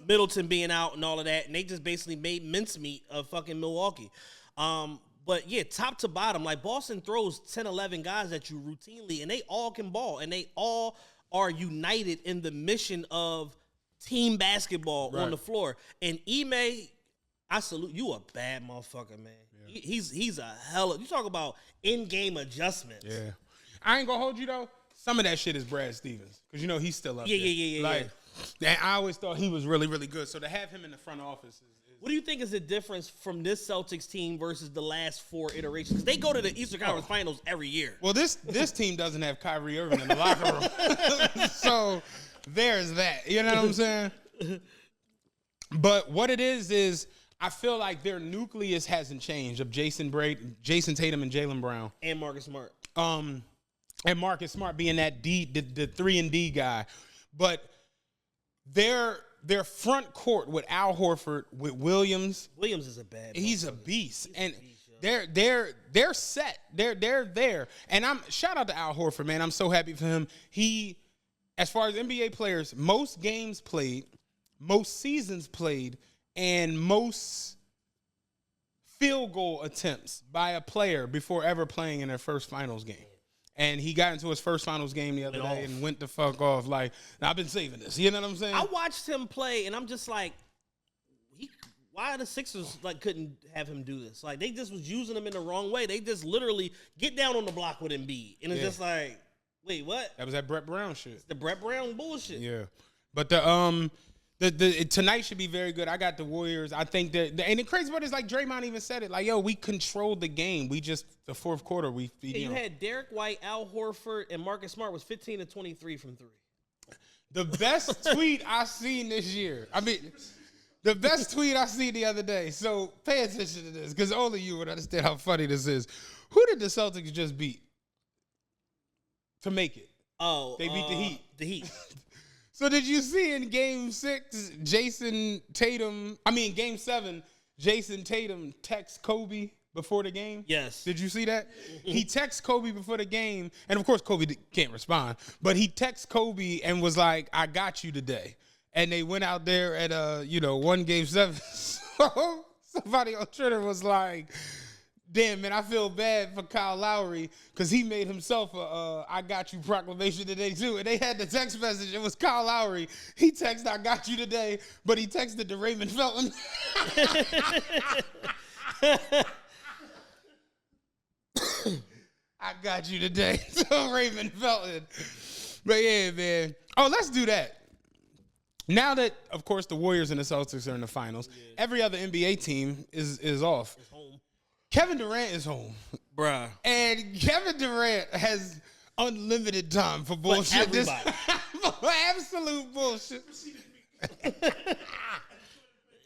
Speaker 2: Middleton being out and all of that. And they just basically made mincemeat of fucking Milwaukee. But, yeah, top to bottom, like Boston throws 10, 11 guys at you routinely, and they all can ball. And they all are united in the mission of team basketball on the floor. And Ime, I salute you, a bad motherfucker, man. Yeah. He's a hella. You talk about in-game adjustments.
Speaker 3: Yeah, I ain't gonna hold you though. Some of that shit is Brad Stevens because you know he's still up there.
Speaker 2: Yeah.
Speaker 3: And I always thought he was really, really good. So to have him in the front office is
Speaker 2: what do you think is the difference from this Celtics team versus the last 4 iterations? They go to the Eastern Conference Finals every year.
Speaker 3: Well, this team doesn't have Kyrie Irving in the locker room, so there's that. You know what I'm saying? But what it is. I feel like their nucleus hasn't changed of Jason Tatum, and Jaylen Brown.
Speaker 2: And Marcus Smart.
Speaker 3: And Marcus Smart being that the 3-and-D guy. But their front court with Al Horford, with Williams.
Speaker 2: Williams is a bad
Speaker 3: He's a beast. And they're set. They're there. And shout out to Al Horford, man. I'm so happy for him. He, as far as NBA players, most games played, most seasons played, and most field goal attempts by a player before ever playing in their first finals game. And he got into his first finals game the other day and went the fuck off like, I've been saving this. You know what I'm saying?
Speaker 2: I watched him play, and I'm just like, why the Sixers couldn't have him do this? Like, they just was using him in the wrong way. They just literally get down on the block with Embiid. And it's just like, wait, what?
Speaker 3: That was that Brett Brown shit.
Speaker 2: It's the Brett Brown bullshit.
Speaker 3: Yeah. But tonight should be very good. I got the Warriors. I think that, and the crazy part is like Draymond even said it. Like, yo, we controlled the game. We just the fourth quarter. You
Speaker 2: had Derek White, Al Horford, and Marcus Smart was 15 to 23 from 3.
Speaker 3: The best tweet I seen this year. I mean, the best tweet I seen the other day. So pay attention to this because only you would understand how funny this is. Who did the Celtics just beat to make it?
Speaker 2: Oh,
Speaker 3: they beat the Heat.
Speaker 2: The Heat.
Speaker 3: So did you see in Game 6, Game 7, Jason Tatum texts Kobe before the game?
Speaker 2: Yes.
Speaker 3: Did you see that? He texts Kobe before the game, and of course Kobe can't respond, but he texts Kobe and was like, I got you today. And they went out there at, won Game 7. So somebody on Twitter was like, Damn, man, I feel bad for Kyle Lowry because he made himself a I got you proclamation today, too. And they had the text message. It was Kyle Lowry. He texted, I got you today, but he texted to Raymond Felton. I got you today. So Raymond Felton. But yeah, man. Oh, let's do that. Now that, of course, the Warriors and the Celtics are in the finals, every other NBA team is off.
Speaker 2: It's home.
Speaker 3: Kevin Durant is home.
Speaker 2: Bruh.
Speaker 3: And Kevin Durant has unlimited time for bullshit. For absolute bullshit.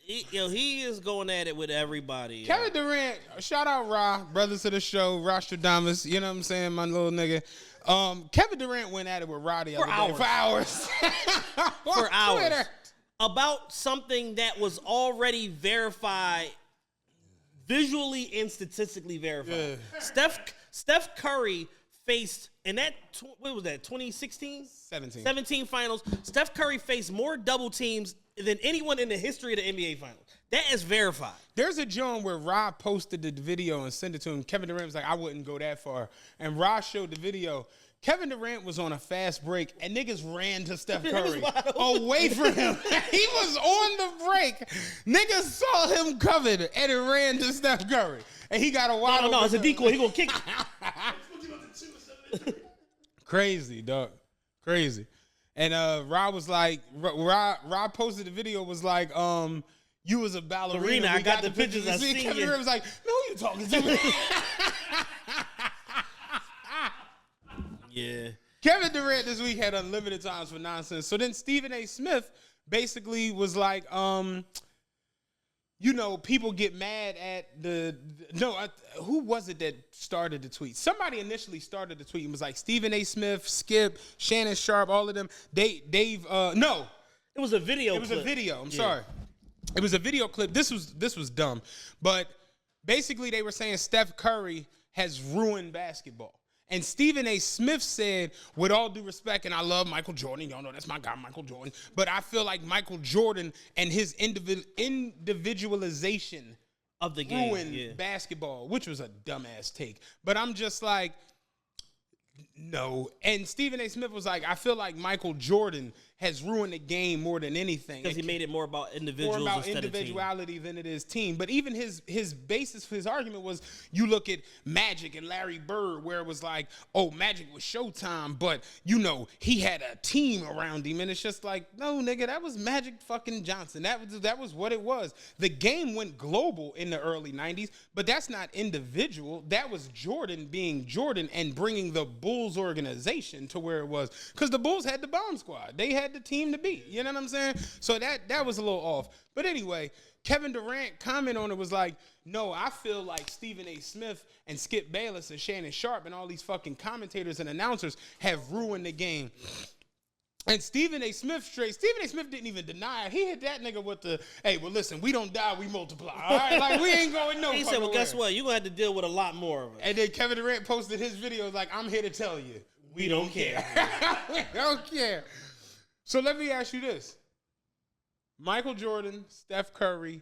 Speaker 2: He is going at it with everybody.
Speaker 3: Kevin Durant, shout out Ra, brothers to the show, Rostradamus, you know what I'm saying, my little nigga. Kevin Durant went at it with Ra the other day. For hours.
Speaker 2: For hours.
Speaker 3: Twitter.
Speaker 2: About something that was already verified, visually and statistically verified. Yeah. Steph Curry faced, in that, what was that, 2016? 17 finals. Steph Curry faced more double teams than anyone in the history of the NBA finals. That is verified.
Speaker 3: There's a joint where Rob posted the video and sent it to him. Kevin Durant was like, I wouldn't go that far. And Rob showed the video. Kevin Durant was on a fast break, and niggas ran to Steph Curry away from him. He was on the break. Niggas saw him covered, and it ran to Steph Curry. And he got a wide
Speaker 2: No, it's a decoy. He gonna kick it.
Speaker 3: Crazy, dog. Crazy. And Rob was like, Rob posted the video, was like, you was a ballerina.
Speaker 2: I got the pictures. I seen
Speaker 3: Kevin Durant was like, no, who you talking to?
Speaker 2: Yeah.
Speaker 3: Kevin Durant this week had unlimited times for nonsense. So then Stephen A. Smith basically was like, people get mad at who was it that started the tweet? Somebody initially started the tweet and was like, Stephen A. Smith, Skip, Shannon Sharp, all of them. No.
Speaker 2: It was a video.
Speaker 3: It was a video. I'm sorry. It was a video clip. This was dumb. But basically they were saying Steph Curry has ruined basketball. And Stephen A. Smith said, with all due respect, and I love Michael Jordan. Y'all know that's my guy, Michael Jordan. But I feel like Michael Jordan and his individualization
Speaker 2: of the game
Speaker 3: ruined basketball, which was a dumbass take. But I'm just like, no. And Stephen A. Smith was like, I feel like Michael Jordan has ruined the game more than anything.
Speaker 2: Because he made it more about individuals
Speaker 3: more about
Speaker 2: instead
Speaker 3: individuality than it is team. But even his basis for his argument was, you look at Magic and Larry Bird, where it was like, oh, Magic was Showtime, but he had a team around him, and it's just like, no, nigga, that was Magic fucking Johnson. That was what it was. The game went global in the early 90s, but that's not individual. That was Jordan being Jordan and bringing the Bulls organization to where it was, because the Bulls had the bomb squad. They had the team to beat. You know what I'm saying? So that was a little off. But anyway, Kevin Durant comment on it was like, no, I feel like Stephen A. Smith and Skip Bayless and Shannon Sharp and all these fucking commentators and announcers have ruined the game. And Stephen A. Smith didn't even deny it. He hit that nigga with the, hey, well, listen, we don't die, we multiply. All right? Like, we ain't going no
Speaker 2: He said, well, guess what? You're going to have to deal with a lot more of it.
Speaker 3: And then Kevin Durant posted his video like, I'm here to tell you, we don't care. We don't care. So let me ask you this. Michael Jordan, Steph Curry,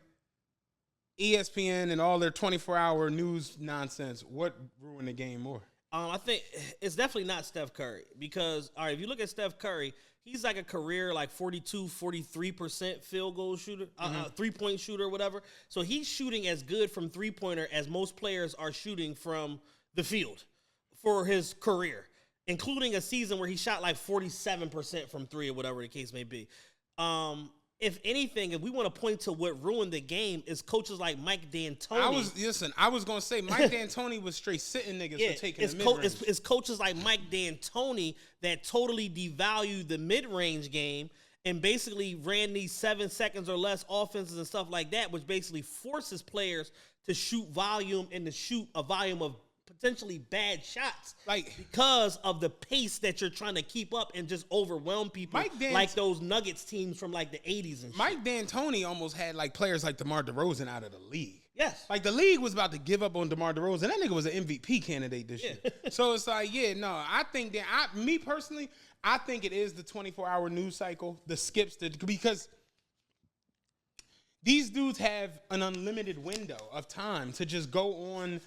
Speaker 3: ESPN, and all their 24-hour news nonsense, what ruined the game more?
Speaker 2: I think it's definitely not Steph Curry because, all right, if you look at Steph Curry, he's like a career like 42, 43% field goal shooter, three-point shooter or whatever. So he's shooting as good from three-pointer as most players are shooting from the field for his career, including a season where he shot like 47% from three or whatever the case may be. If anything, if we want to point to what ruined the game, is coaches like Mike D'Antoni.
Speaker 3: I was going to say Mike D'Antoni was straight sitting niggas for taking the mid-range.
Speaker 2: It's coaches like Mike D'Antoni that totally devalued the mid-range game and basically ran these 7 seconds or less offenses and stuff like that, which basically forces players to shoot volume and to shoot a volume of potentially bad shots, like because of the pace that you're trying to keep up and just overwhelm people, like those Nuggets teams from like the 80s and shit.
Speaker 3: Mike D'Antoni almost had like players like DeMar DeRozan out of the league.
Speaker 2: Yes.
Speaker 3: Like the league was about to give up on DeMar DeRozan. That nigga was an MVP candidate this year. So it's like, I think that me personally, I think it is the 24-hour news cycle, the skips, because these dudes have an unlimited window of time to just go on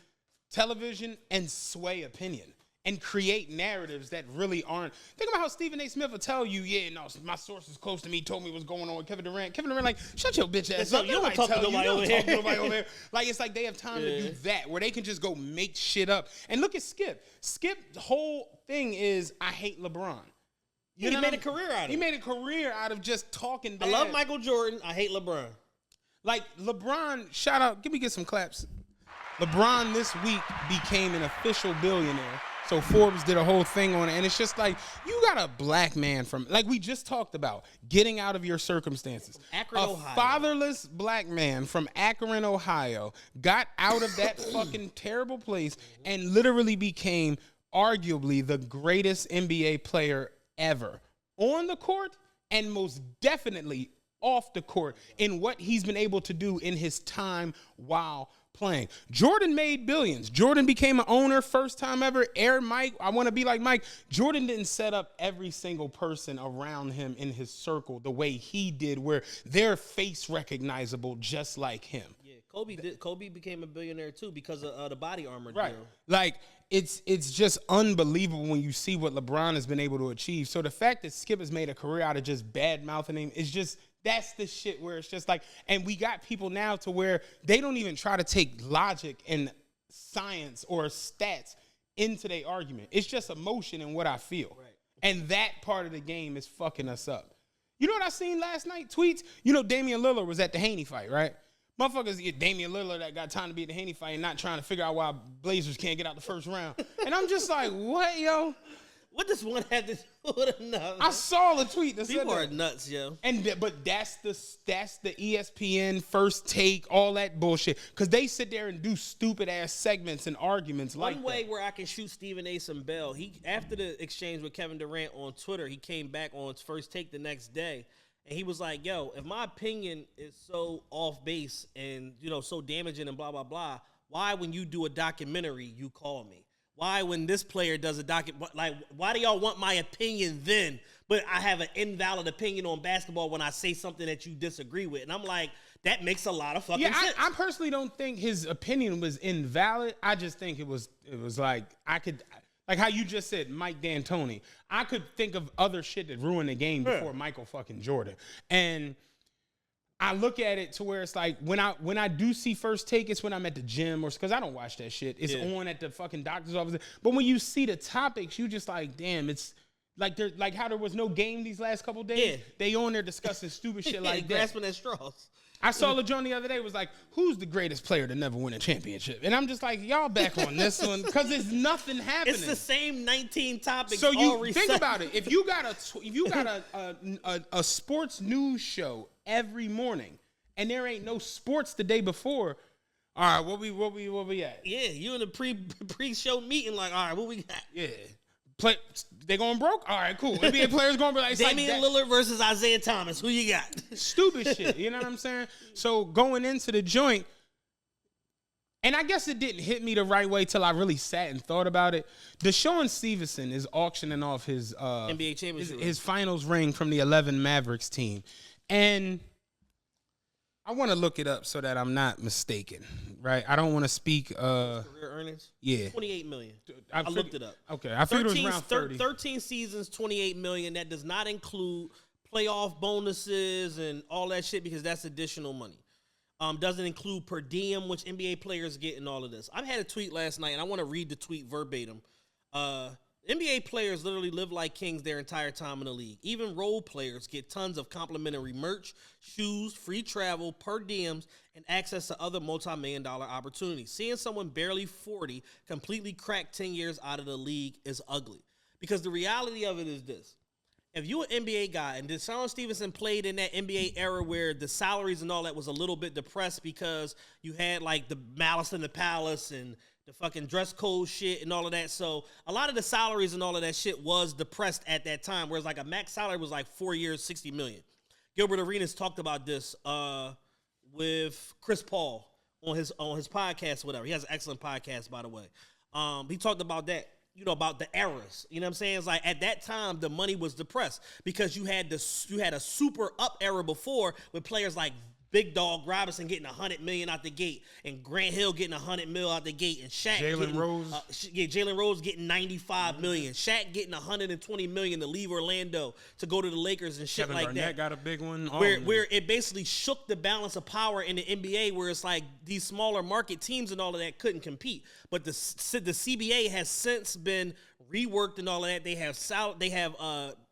Speaker 3: television and sway opinion and create narratives that really aren't. Think about how Stephen A. Smith will tell you, yeah, no, my sources close to me told me what's going on with Kevin Durant. Kevin Durant, like, shut your bitch ass up.
Speaker 2: You don't talk to nobody over here.
Speaker 3: Like, it's like they have time to do that, where they can just go make shit up. And look at Skip. Skip's whole thing is, I hate LeBron.
Speaker 2: He made a career out of it.
Speaker 3: He made a career out of just talking bad.
Speaker 2: I love Michael Jordan. I hate LeBron.
Speaker 3: Like, LeBron, shout out, get some claps. LeBron this week became an official billionaire. So Forbes did a whole thing on it, and it's just like, you got a black man from, like we just talked about, getting out of your circumstances.
Speaker 2: Akron, Ohio.
Speaker 3: Fatherless black man from Akron, Ohio, got out of that fucking terrible place and literally became arguably the greatest NBA player ever on the court and most definitely off the court in what he's been able to do in his time while playing. Jordan made billions. Jordan became an owner first time ever. Mike, I want to be like Mike. Jordan didn't set up every single person around him in his circle the way he did, where they're face recognizable just like him.
Speaker 2: Yeah, Kobe became a billionaire too because of the body armor
Speaker 3: Right.
Speaker 2: deal.
Speaker 3: Like, it's just unbelievable when you see what LeBron has been able to achieve. So the fact that Skip has made a career out of just bad mouthing him is just, that's the shit where it's just like, and we got people now to where they don't even try to take logic and science or stats into their argument. It's just emotion and what I feel. Right. And that part of the game is fucking us up. You know what I seen last night? Tweets. You know, Damian Lillard was at the Haney fight, right? Motherfuckers get Damian Lillard that got time to be at the Haney fight and not trying to figure out why Blazers can't get out the first round. And I'm just like, what, yo?
Speaker 2: What does one have to do with another?
Speaker 3: I saw the tweet that
Speaker 2: People
Speaker 3: said
Speaker 2: are nuts, yo.
Speaker 3: But that's the ESPN First Take, all that bullshit. Because they sit there and do stupid ass segments and arguments like that.
Speaker 2: One way where I can shoot Stephen A. some bell, after the exchange with Kevin Durant on Twitter, he came back on his First Take the next day. And he was like, yo, if my opinion is so off base and, you know, so damaging and blah, blah, blah, why when you do a documentary, you call me? Why when this player does a like, why do y'all want my opinion then, but I have an invalid opinion on basketball when I say something that you disagree with? And I'm like, that makes a lot of fucking sense.
Speaker 3: I personally don't think his opinion was invalid. I just think it was like, like how you just said, Mike D'Antoni. I could think of other shit that ruined the game before Michael fucking Jordan. And I look at it to where it's like, when I do see First Take, it's when I'm at the gym or because I don't watch that shit. It's on at the fucking doctor's office. But when you see the topics, you just like, damn, it's like they're like how there was no game these last couple days. Yeah. They on there discussing stupid shit like that.
Speaker 2: Grasping at straws.
Speaker 3: I saw LeJohn the other day was like, who's the greatest player to never win a championship? And I'm just like, y'all back on this one because there's nothing happening.
Speaker 2: It's the same 19 topics.
Speaker 3: So you think about it. If you got a sports news show every morning and there ain't no sports the day before, all right, what we at?
Speaker 2: Yeah, you in the pre-show meeting like, all right, what we got?
Speaker 3: Yeah. They going broke? All right, cool. NBA players going broke. Like,
Speaker 2: Damian Lillard versus Isaiah Thomas. Who you got?
Speaker 3: Stupid shit. You know what I'm saying? So going into the joint, and I guess it didn't hit me the right way till I really sat and thought about it. DeShawn Stevenson is auctioning off his
Speaker 2: NBA championship,
Speaker 3: his finals ring from the 11 Mavericks team, and I want to look it up so that I'm not mistaken, right? I don't want to speak.
Speaker 2: Career earnings?
Speaker 3: Yeah.
Speaker 2: $28 million. I looked it up.
Speaker 3: Okay. I figured it was around 30.
Speaker 2: 13 seasons, $28 million. That does not include playoff bonuses and all that shit because that's additional money. Doesn't include per diem, which NBA players get and all of this. I had a tweet last night, and I want to read the tweet verbatim. NBA players literally live like kings their entire time in the league. Even role players get tons of complimentary merch, shoes, free travel, per diems, and access to other multi-million-dollar opportunities. Seeing someone barely 40 completely crack 10 years out of the league is ugly. Because the reality of it is this. If you're an NBA guy, and DeShawn Stevenson played in that NBA era where the salaries and all that was a little bit depressed because you had like the Malice in the Palace and the fucking dress code shit and all of that. So a lot of the salaries and all of that shit was depressed at that time, whereas like a max salary was like 4 years, $60 million. Gilbert Arenas talked about this with Chris Paul on his podcast or whatever. He has an excellent podcast, by the way. He talked about that, you know, about the eras. You know what I'm saying? It's like at that time the money was depressed because you had a super up era before with players like Big Dog Robinson getting $100 million out the gate, and Grant Hill getting $100 million out the gate, and Shaq Jalen Rose getting $95 million, Shaq getting $120 million to leave Orlando to go to the Lakers and shit
Speaker 3: Kevin
Speaker 2: like
Speaker 3: Garnett
Speaker 2: that.
Speaker 3: Got a big one.
Speaker 2: Where it basically shook the balance of power in the NBA, where it's like these smaller market teams and all of that couldn't compete. But the CBA has since been reworked and all of that. They have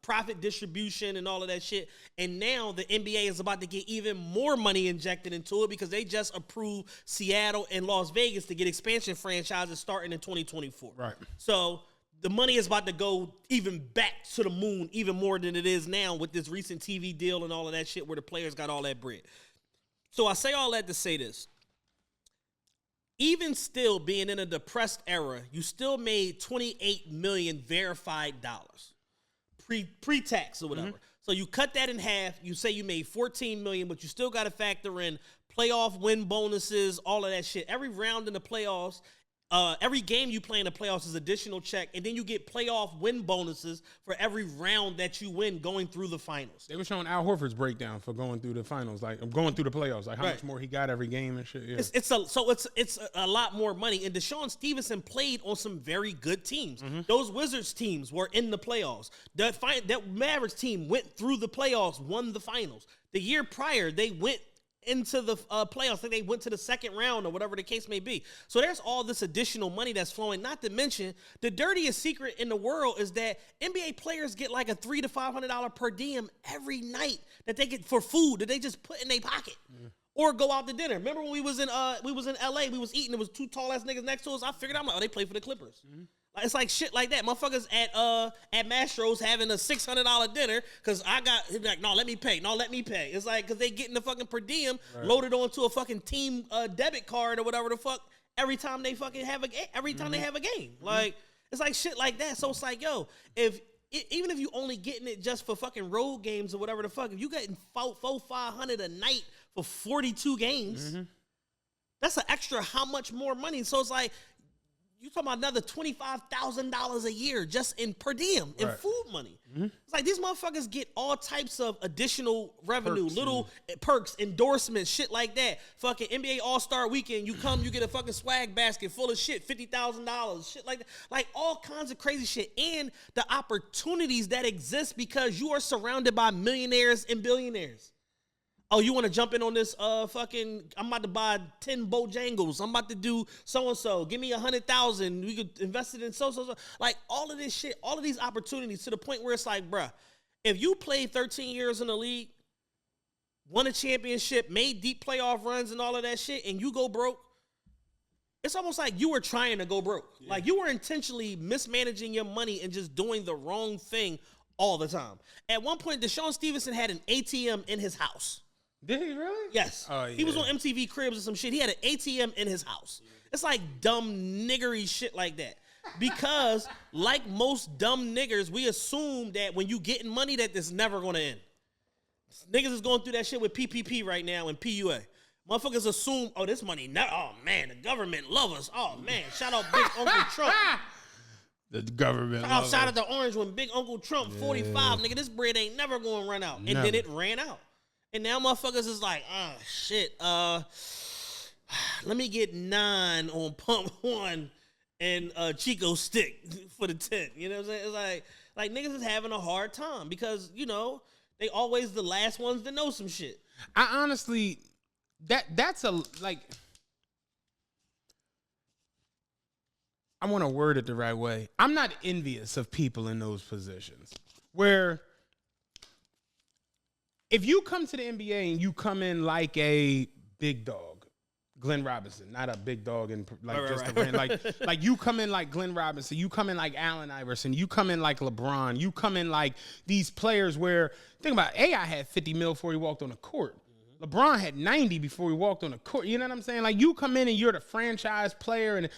Speaker 2: profit distribution and all of that shit. And now the NBA is about to get even more money injected into it because they just approved Seattle and Las Vegas to get expansion franchises starting in 2024.
Speaker 3: Right.
Speaker 2: So the money is about to go even back to the moon even more than it is now with this recent TV deal and all of that shit where the players got all that bread. So I say all that to say this. Even still being in a depressed era, you still made 28 million verified dollars. Pre-tax or whatever. So you cut that in half. You say you made 14 million, but you still got to factor in playoff win bonuses, all of that shit. Every round in the playoffs, every game you play in the playoffs is additional check, and then you get playoff win bonuses for every round that you win going through the finals.
Speaker 3: They were showing Al Horford's breakdown for going through the finals, like going through the playoffs, like how much more he got every game and shit. Yeah.
Speaker 2: It's a lot more money. And DeShawn Stevenson played on some very good teams. Those Wizards teams were in the playoffs. That Mavericks team went through the playoffs, won the finals. The year prior, they went into the playoffs. I think they went to the second round or whatever the case may be. So there's all this additional money that's flowing. Not to mention, the dirtiest secret in the world is that NBA players get like a $300 to $500 per diem every night that they get for food that they just put in their pocket. Or go out to dinner. Remember when we was in LA, we was eating, there was two tall ass niggas next to us. I figured out, they play for the Clippers. Like, it's like shit like that. Motherfuckers at Mastro's having a $600 dinner because he'd be like, no, let me pay. It's like, because they getting the fucking per diem loaded onto a fucking team debit card or whatever the fuck every time they fucking have they have a game. Like, it's like shit like that. So it's like, yo, even if you only getting it just for fucking road games or whatever the fuck, if you getting $500 a night for 42 games, that's an extra how much more money? So it's like, you talking about another $25,000 a year just in per diem in food money. It's like these motherfuckers get all types of additional revenue, perks, endorsements, shit like that. Fucking NBA All-Star Weekend, you get a fucking swag basket full of shit, $50,000, shit like that. Like all kinds of crazy shit. And the opportunities that exist because you are surrounded by millionaires and billionaires. Oh, you want to jump in on this I'm about to buy 10 Bojangles. I'm about to do so-and-so. Give me 100,000. We could invest it in so-so-so. Like all of this shit, all of these opportunities to the point where it's like, bruh, if you played 13 years in the league, won a championship, made deep playoff runs and all of that shit, and you go broke, it's almost like you were trying to go broke. Yeah. Like you were intentionally mismanaging your money and just doing the wrong thing all the time. At one point, DeShawn Stevenson had an ATM in his house.
Speaker 3: Did he really?
Speaker 2: Yes.
Speaker 3: Oh, yeah.
Speaker 2: He was on MTV Cribs or some shit. He had an ATM in his house. It's like dumb niggery shit like that. Because like most dumb niggers, we assume that when you getting money that this never going to end. Niggas is going through that shit with PPP right now and PUA. Motherfuckers assume, this money, oh man, the government love us. Oh man, shout out Big Uncle Trump.
Speaker 3: The government
Speaker 2: shout out to Orange when Big Uncle Trump, 45, nigga, this bread ain't never going to run out. And then it ran out. And now motherfuckers is like, shit, let me get 9 on pump 1 and Chico stick for the 10. You know what I'm saying? It's like niggas is having a hard time because, they always the last ones to know some shit.
Speaker 3: I honestly, that's I want to word it the right way. I'm not envious of people in those positions where if you come to the NBA and you come in like a big dog, Glenn Robinson, not a big dog and like you come in like Glenn Robinson, you come in like Allen Iverson, you come in like LeBron, you come in like these players where think about AI had 50 mil before he walked on the court. LeBron had 90 before he walked on the court. You know what I'm saying? Like you come in and you're the franchise player and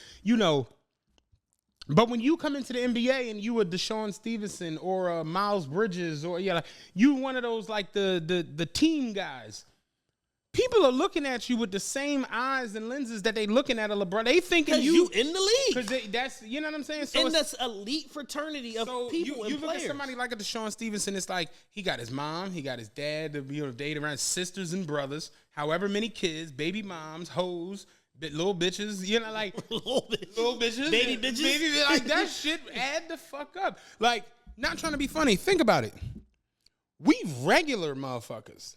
Speaker 3: but when you come into the NBA and you a DeShawn Stevenson or a Miles Bridges or you one of those like the team guys, people are looking at you with the same eyes and lenses that they looking at a LeBron. They thinking
Speaker 2: you in the league.
Speaker 3: Because that's, you know what I'm saying? So
Speaker 2: in this elite fraternity of people
Speaker 3: you
Speaker 2: and
Speaker 3: look
Speaker 2: players.
Speaker 3: at somebody like a DeShawn Stevenson, it's like he got his mom, he got his dad, date around sisters and brothers, however many kids, baby moms, hoes, little bitches, like little bitches,
Speaker 2: baby bitches,
Speaker 3: like that shit add the fuck up. Like, not trying to be funny. Think about it. We regular motherfuckers.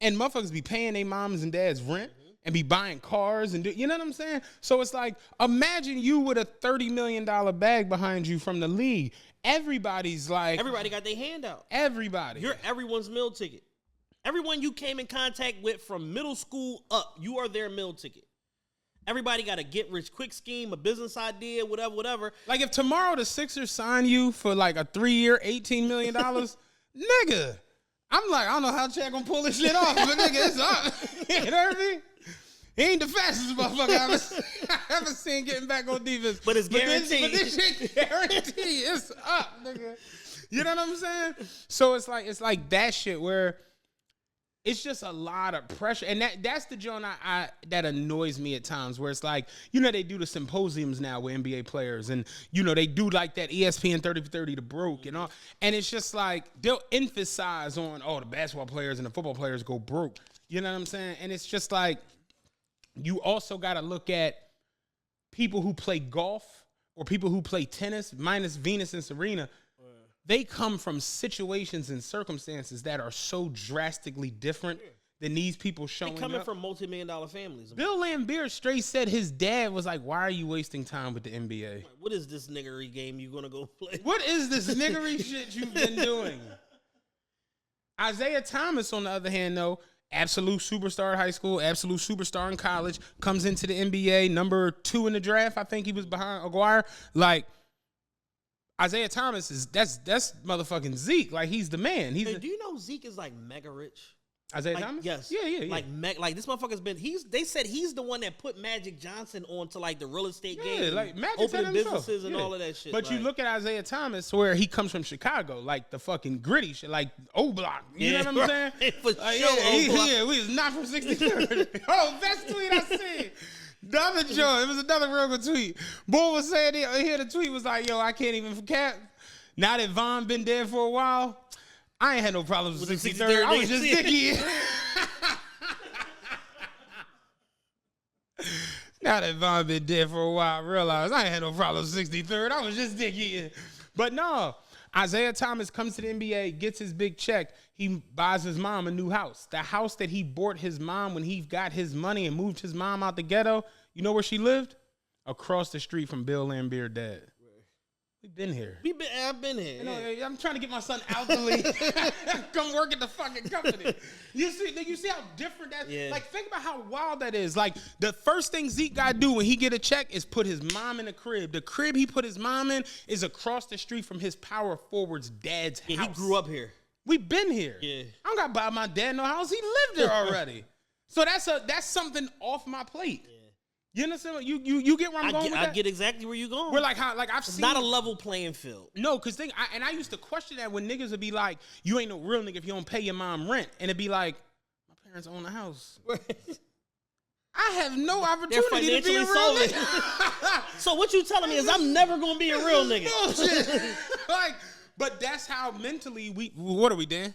Speaker 3: And motherfuckers be paying their moms and dads rent and be buying cars and you know what I'm saying? So it's like, imagine you with a $30 million bag behind you from the league. Everybody got their hand out. Everybody.
Speaker 2: You're everyone's meal ticket. Everyone you came in contact with from middle school up, you are their meal ticket. Everybody got a get rich quick scheme, a business idea, whatever.
Speaker 3: Like if tomorrow the Sixers sign you for like a 3-year, $18 million, nigga. I'm like, I don't know how Chad gonna pull this shit off, but nigga, it's up. You know what I mean? He ain't the fastest motherfucker I've ever seen getting back on defense.
Speaker 2: But it's guaranteed.
Speaker 3: But this shit guaranteed. It's up, nigga. You know what I'm saying? So it's like that shit where it's just a lot of pressure. And that's the joint that annoys me at times, where it's like, they do the symposiums now with NBA players, and they do like that ESPN 30 for 30 to broke and all. And it's just like they'll emphasize on, the basketball players and the football players go broke. You know what I'm saying? And it's just like, you also got to look at people who play golf or people who play tennis, minus Venus and Serena. They come from situations and circumstances that are so drastically different than these people showing up.
Speaker 2: Coming from multi-million-dollar families.
Speaker 3: Bill Laimbeer straight said his dad was like, why are you wasting time with the NBA?
Speaker 2: What is this niggery game you going to go play?
Speaker 3: What is this niggery shit you've been doing? Isaiah Thomas, on the other hand, though, absolute superstar in high school, absolute superstar in college, comes into the NBA, number 2 in the draft. I think he was behind Aguirre. Like, Isaiah Thomas that's motherfucking Zeke. Like, he's the man.
Speaker 2: Do you know Zeke is like mega rich?
Speaker 3: Isaiah Thomas?
Speaker 2: Yes.
Speaker 3: Yeah.
Speaker 2: Like this motherfucker's been. They said he's the one that put Magic Johnson onto like the real estate game.
Speaker 3: Yeah, like Magic
Speaker 2: opening businesses and all of that shit.
Speaker 3: But you look at Isaiah Thomas, where he comes from Chicago, like the fucking gritty shit, like O-Block. You know what I'm saying?
Speaker 2: For sure.
Speaker 3: We was not from 63rd. Oh, best tweet I seen. The other joint, it was another real good tweet. Bull was saying here the tweet was like, yo, I can't even cap. Now that Von been dead for a while, I ain't had no problems with 63rd. I was just dicky. Now that Von been dead for a while, I realized I ain't had no problems with 63rd. I was just dicky. But no, Isaiah Thomas comes to the NBA, gets his big check. He buys his mom a new house. The house that he bought his mom when he got his money and moved his mom out the ghetto, you know where she lived? Across the street from Bill Laimbeer's dad. We've been here.
Speaker 2: I've been here.
Speaker 3: I'm trying to get my son out the league. Come work at the fucking company. You see how different that is?
Speaker 2: Yeah.
Speaker 3: Like, think about how wild that is. Like, the first thing Zeke got to do when he get a check is put his mom in the crib. The crib he put his mom in is across the street from his power forward's dad's house.
Speaker 2: He grew up here.
Speaker 3: We've been here.
Speaker 2: Yeah.
Speaker 3: I don't got to buy my dad no house. He lived there already. So that's something off my plate. Yeah. You understand? You get where I'm going with that?
Speaker 2: I get exactly where you're going.
Speaker 3: We're like I've seen.
Speaker 2: It's not a level playing field.
Speaker 3: No, because I used to question that when niggas would be like, you ain't no real nigga if you don't pay your mom rent. And it'd be like, my parents own a house. I have no opportunity to be a real nigga.
Speaker 2: So what you telling me is I'm never going to be a real nigga.
Speaker 3: Bullshit. But that's how mentally what are we, Dan?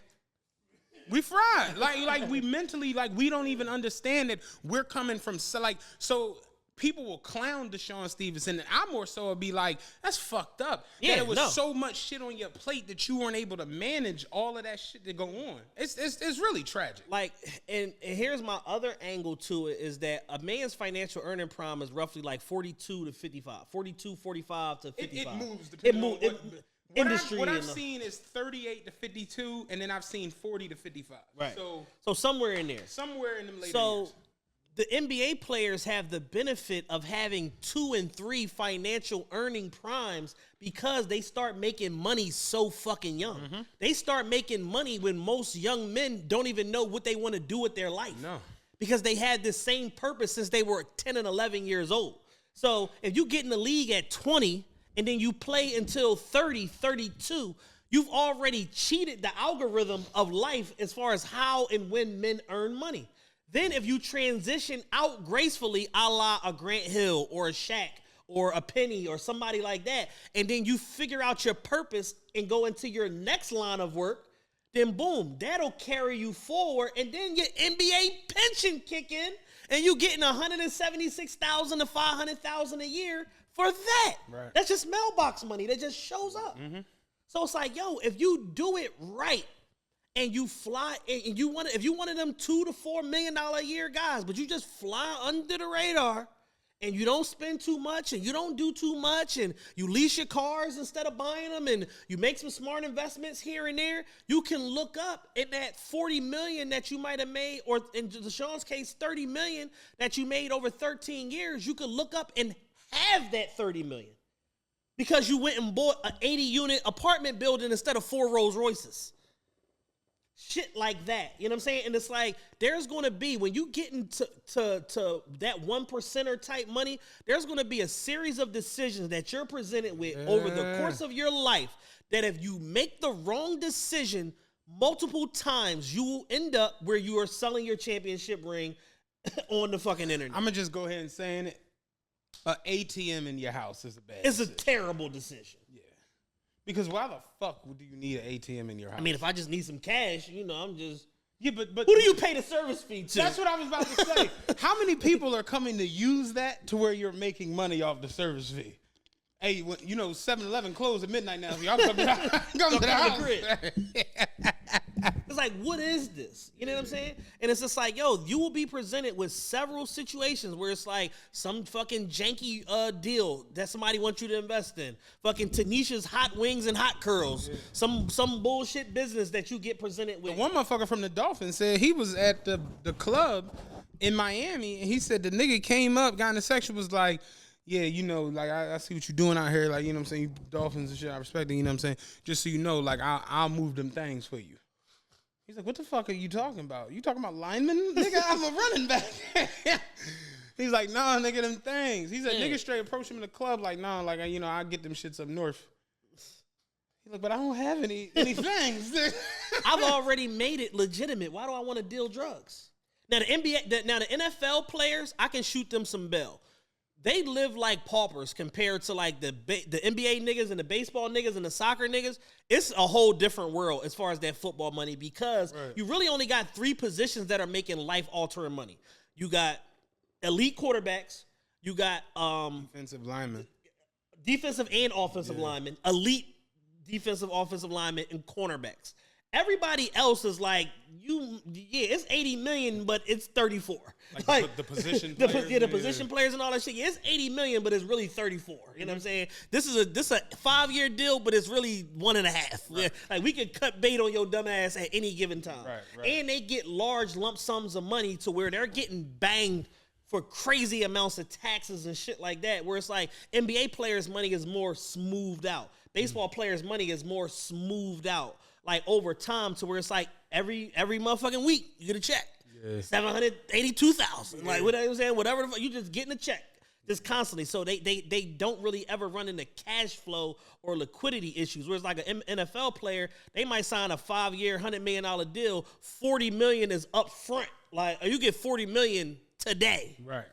Speaker 3: We fried. Like we mentally, like, we don't even understand that we're coming from, so people will clown DeShawn Stevenson, and I more so would be like, that's fucked up.
Speaker 2: Yeah,
Speaker 3: that it was so much shit on your plate that you weren't able to manage all of that shit to go on. It's really tragic.
Speaker 2: Like, and here's my other angle to it is that a man's financial earning prime is roughly like 42 to 55, 42, 45 to 55.
Speaker 3: It moves depending on what
Speaker 2: industry.
Speaker 3: What I've seen is 38 to 52, and then I've seen 40 to 55.
Speaker 2: Right.
Speaker 3: So
Speaker 2: somewhere in there.
Speaker 3: Somewhere in them later
Speaker 2: So
Speaker 3: years.
Speaker 2: the NBA players have the benefit of having 2 and 3 financial earning primes because they start making money so fucking young. Mm-hmm. They start making money when most young men don't even know what they want to do with their life.
Speaker 3: No.
Speaker 2: Because they had this same purpose since they were 10 and 11 years old. So if you get in the league at 20 and then you play until 30, 32, you've already cheated the algorithm of life as far as how and when men earn money. Then if you transition out gracefully, a la a Grant Hill or a Shaq or a Penny or somebody like that, and then you figure out your purpose and go into your next line of work, then boom, that'll carry you forward, and then your NBA pension kick in, and you getting $176,000 to $500,000 a year for that. Right. That's just mailbox money that just shows up. Mm-hmm. So it's like, yo, if you do it right, and you fly, and if you one of them $2 to $4 million a year guys, but you just fly under the radar, and you don't spend too much, and you don't do too much, and you lease your cars instead of buying them, and you make some smart investments here and there, you can look up at that $40 million that you might have made, or in DeShawn's case, $30 million that you made over 13 years. You could look up and have that $30 million because you went and bought an 80-unit apartment building instead of 4 Rolls Royces. Shit like that, you know what I'm saying? And it's like, there's going to be, when you get into that 1%er type money, there's going to be a series of decisions that you're presented with over the course of your life that if you make the wrong decision multiple times, you will end up where you are selling your championship ring on the fucking internet.
Speaker 3: I'm going to just go ahead and say it. An ATM in your house is a bad
Speaker 2: It's
Speaker 3: decision.
Speaker 2: a terrible decision.
Speaker 3: Yeah. Because why the fuck do you need an ATM in your house?
Speaker 2: I mean, if I just need some cash, I'm just...
Speaker 3: Yeah, but
Speaker 2: who do you pay the service fee to?
Speaker 3: That's what I was about to say. How many people are coming to use that to where you're making money off the service fee? Hey, 7-Eleven closed at midnight now. So y'all come to the house.
Speaker 2: It's like, what is this? You know what I'm saying? And it's just like, yo, you will be presented with several situations where it's like some fucking janky deal that somebody wants you to invest in. Fucking Tanisha's hot wings and hot curls. Yeah. Some bullshit business that you get presented with.
Speaker 3: The one motherfucker from the Dolphins said he was at the club in Miami, and he said the nigga came up, got in the section, was like, yeah, like, I see what you're doing out here. Like, you know what I'm saying? You Dolphins and shit, I respect it, you know what I'm saying? Just so you know, like, I'll move them things for you. He's like, what the fuck are you talking about? You talking about linemen? Nigga, I'm a running back. He's like, nah, nigga, them things. He said, nigga straight approached him in the club like, nah, like, I get them shits up north. He's like, but I don't have any things.
Speaker 2: I've already made it legitimate. Why do I want to deal drugs? Now, the NFL players, I can shoot them some bail. They live like paupers compared to like the NBA niggas and the baseball niggas and the soccer niggas. It's a whole different world as far as that football money because you really only got 3 positions that are making life-altering money. You got elite quarterbacks. You got
Speaker 3: defensive linemen.
Speaker 2: Defensive and offensive linemen. Elite defensive, offensive linemen, and cornerbacks. Everybody else is like, it's 80 million, but it's 34.
Speaker 3: Like the position players.
Speaker 2: The position players and all that shit. Yeah, it's 80 million, but it's really 34. You know what I'm saying? This is a 5-year deal, but it's really 1.5. Right. Like, we could cut bait on your dumb ass at any given time. Right. And they get large lump sums of money to where they're getting banged for crazy amounts of taxes and shit like that, where it's like NBA players' money is more smoothed out. Baseball players' money is more smoothed out. Like over time, to where it's like every motherfucking week you get a check, $782,000. Like, what I'm saying, whatever the fuck, you just getting a check just constantly. So they don't really ever run into cash flow or liquidity issues. Whereas like an NFL player, they might sign a 5-year, $100 million deal. $40 million is up front. Like, you get $40 million today,
Speaker 3: right?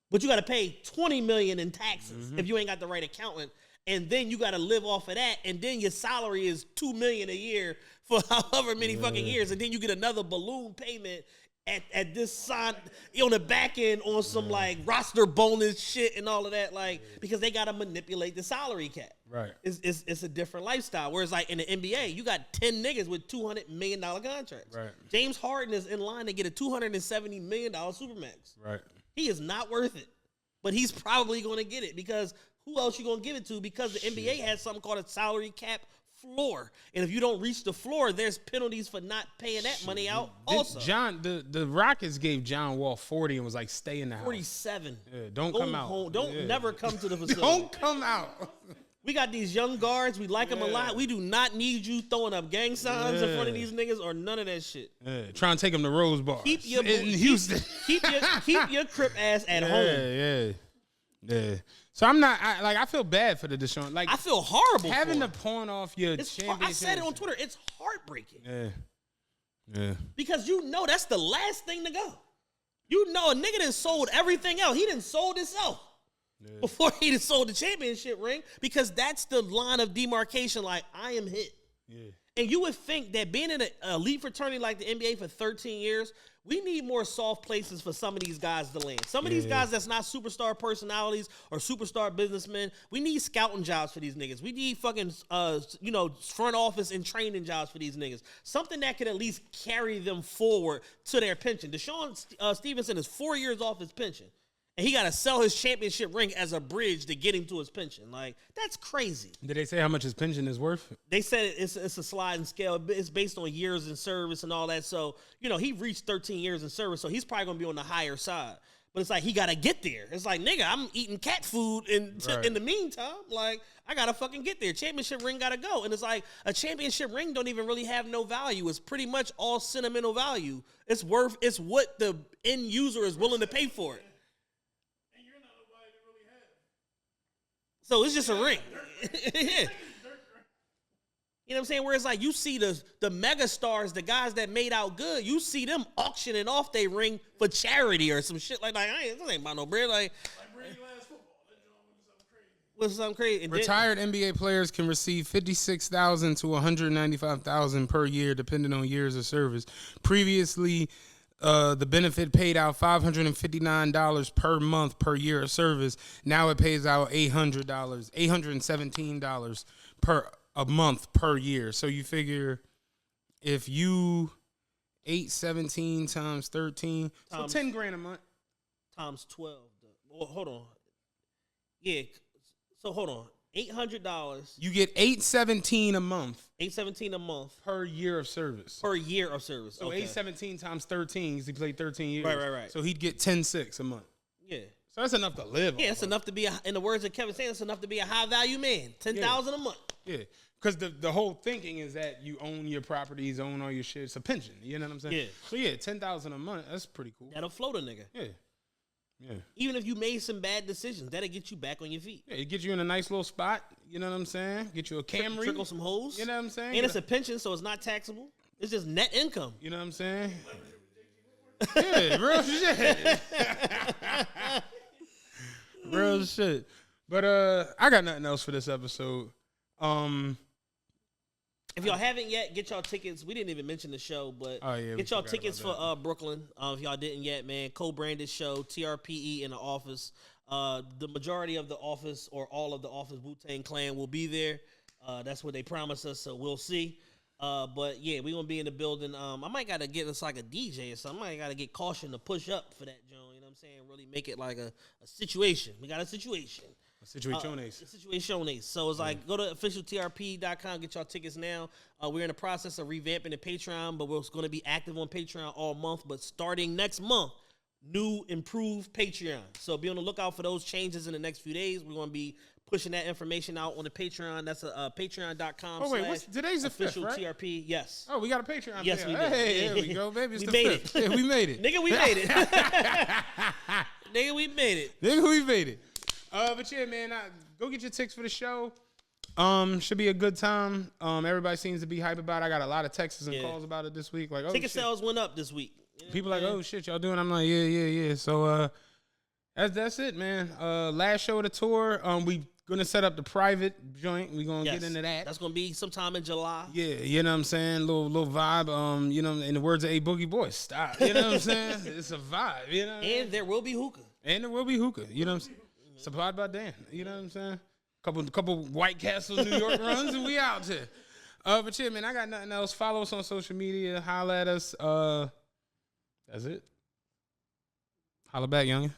Speaker 2: But you got to pay $20 million in taxes if you ain't got the right accountant. And then you got to live off of that, and then your salary is $2 million a year for however many fucking years, and then you get another balloon payment at this sign on the back end on some like roster bonus shit and all of that, like because they got to manipulate the salary cap.
Speaker 3: Right.
Speaker 2: It's a different lifestyle. Whereas like in the NBA, you got 10 niggas with $200 million contracts.
Speaker 3: Right.
Speaker 2: James Harden is in line to get a $270 million supermax.
Speaker 3: Right.
Speaker 2: He is not worth it, but he's probably going to get it because. Who else you gonna give it to? Because the NBA has something called a salary cap floor, and if you don't reach the floor, there's penalties for not paying that money out. Also,
Speaker 3: the Rockets gave John Wall 40 and was like, "Stay in the house."
Speaker 2: 47.
Speaker 3: Yeah, don't come out.
Speaker 2: Home. Don't never come to the facility.
Speaker 3: Don't come out.
Speaker 2: We got these young guards. We like them a lot. We do not need you throwing up gang signs in front of these niggas or none of that shit.
Speaker 3: Trying to take them to Rose Bar.
Speaker 2: Keep your
Speaker 3: in Houston.
Speaker 2: Keep your crip ass at home.
Speaker 3: Yeah. So I feel bad for the DeShawn. Like,
Speaker 2: I feel horrible
Speaker 3: having
Speaker 2: for
Speaker 3: to pawn off your championship.
Speaker 2: I said it on Twitter. It's heartbreaking.
Speaker 3: Yeah.
Speaker 2: Because that's the last thing to go. You know, a nigga done sold everything else. He done sold himself before he done sold the championship ring, because that's the line of demarcation. Like, I am hit. Yeah. And you would think that being in an elite fraternity like the NBA for 13 years, we need more soft places for some of these guys to land. Some of these guys that's not superstar personalities or superstar businessmen, we need scouting jobs for these niggas. We need fucking, front office and training jobs for these niggas. Something that could at least carry them forward to their pension. DeShawn Stevenson is 4 years off his pension. And he got to sell his championship ring as a bridge to get him to his pension. Like, that's crazy.
Speaker 3: Did they say how much his pension is worth?
Speaker 2: They said it's a sliding scale. It's based on years in service and all that. So, he reached 13 years in service, so he's probably going to be on the higher side. But it's like, he got to get there. It's like, nigga, I'm eating cat food in the meantime. Like, I got to fucking get there. Championship ring got to go. And it's like, a championship ring don't even really have no value. It's pretty much all sentimental value. It's what the end user is willing to pay for it. So it's just a ring. Yeah. You know what I'm saying? Where it's like, you see the mega stars, the guys that made out good, you see them auctioning off their ring for charity or some shit like that. This ain't about no bread. Like Brady last football. What's something crazy? And
Speaker 3: retired NBA players can receive $56,000 to $195,000 per year, depending on years of service. Previously, the benefit paid out $559 per month per year of service. Now it pays out $817 per a month per year. So you figure if you 817 times 13, so $10,000 a month
Speaker 2: times 12. Well, hold on. Yeah. So hold on. $800.
Speaker 3: You get $817 a month.
Speaker 2: $817 a month
Speaker 3: per year of service.
Speaker 2: Per year of service.
Speaker 3: So okay. $817 times 13, because he played 13 years.
Speaker 2: Right.
Speaker 3: So he'd get $10,600 a month.
Speaker 2: Yeah.
Speaker 3: So that's enough to live on.
Speaker 2: Yeah, it's enough to be, in the words of Kevin Samuels, it's enough to be a high value man. $10,000 a month.
Speaker 3: Yeah. Because the whole thinking is that you own your properties, own all your shit. It's a pension. You know what I'm saying?
Speaker 2: Yeah.
Speaker 3: So yeah, $10,000 a month. That's pretty cool.
Speaker 2: That'll float a nigga.
Speaker 3: Yeah. Yeah.
Speaker 2: Even if you made some bad decisions, that'll get you back on your feet.
Speaker 3: Yeah, it gets you in a nice little spot. You know what I'm saying? Get you a Camry.
Speaker 2: Trickle some hoes.
Speaker 3: You know what I'm saying?
Speaker 2: And it's a pension, so it's not taxable. It's just net income.
Speaker 3: You know what I'm saying? Yeah, real shit. Real shit. But I got nothing else for this episode.
Speaker 2: If y'all haven't yet, get y'all tickets. We didn't even mention the show, but get y'all tickets for Brooklyn. If y'all didn't yet, man, co-branded show, TRPE in the office. The majority of the office, or all of the office, Wu-Tang Clan will be there. That's what they promised us, so we'll see. But yeah, we're gonna be in the building. I might gotta get us like a DJ or something. I might gotta get Caution to push up for that, Joe. You know what I'm saying? Really make it like a situation. We got a situation. Situaciones. So it's like, go to officialtrpe.com, get y'all tickets now. We're in the process of revamping the Patreon, but we're going to be active on Patreon all month. But starting next month, new improved Patreon. So be on the lookout for those changes in the next few days. We're going to be pushing that information out on the Patreon. That's patreon.com.
Speaker 3: Oh, wait, today's the 5th, right?
Speaker 2: TRP, yes.
Speaker 3: Oh, we got a Patreon.
Speaker 2: Yes, we did.
Speaker 3: Hey, there we go, baby. It's
Speaker 2: we
Speaker 3: the
Speaker 2: made
Speaker 3: 5th.
Speaker 2: it.
Speaker 3: Yeah, we made it.
Speaker 2: Nigga, we made it. Nigga, we made it.
Speaker 3: Nigga, we made it. But yeah, man, go get your tickets for the show. Should be a good time. Everybody seems to be hype about it. I got a lot of texts and calls about it this week. Like, oh,
Speaker 2: ticket sales went up this week.
Speaker 3: People like, oh shit, y'all doing? I'm like, yeah. So that's it, man. Last show of the tour. We gonna set up the private joint. We gonna get into that.
Speaker 2: That's gonna be sometime in July.
Speaker 3: Yeah, you know what I'm saying? Little vibe. You know, in the words of A Boogie Boy, stop. You know what I'm saying? It's a vibe. You know.
Speaker 2: And there will be hookah.
Speaker 3: You know what I'm saying? Supplied by Dan. You know what I'm saying? Couple White Castle New York runs and we out here. But yeah, man, I got nothing else. Follow us on social media. Holla at us. That's it. Holla back, youngin'.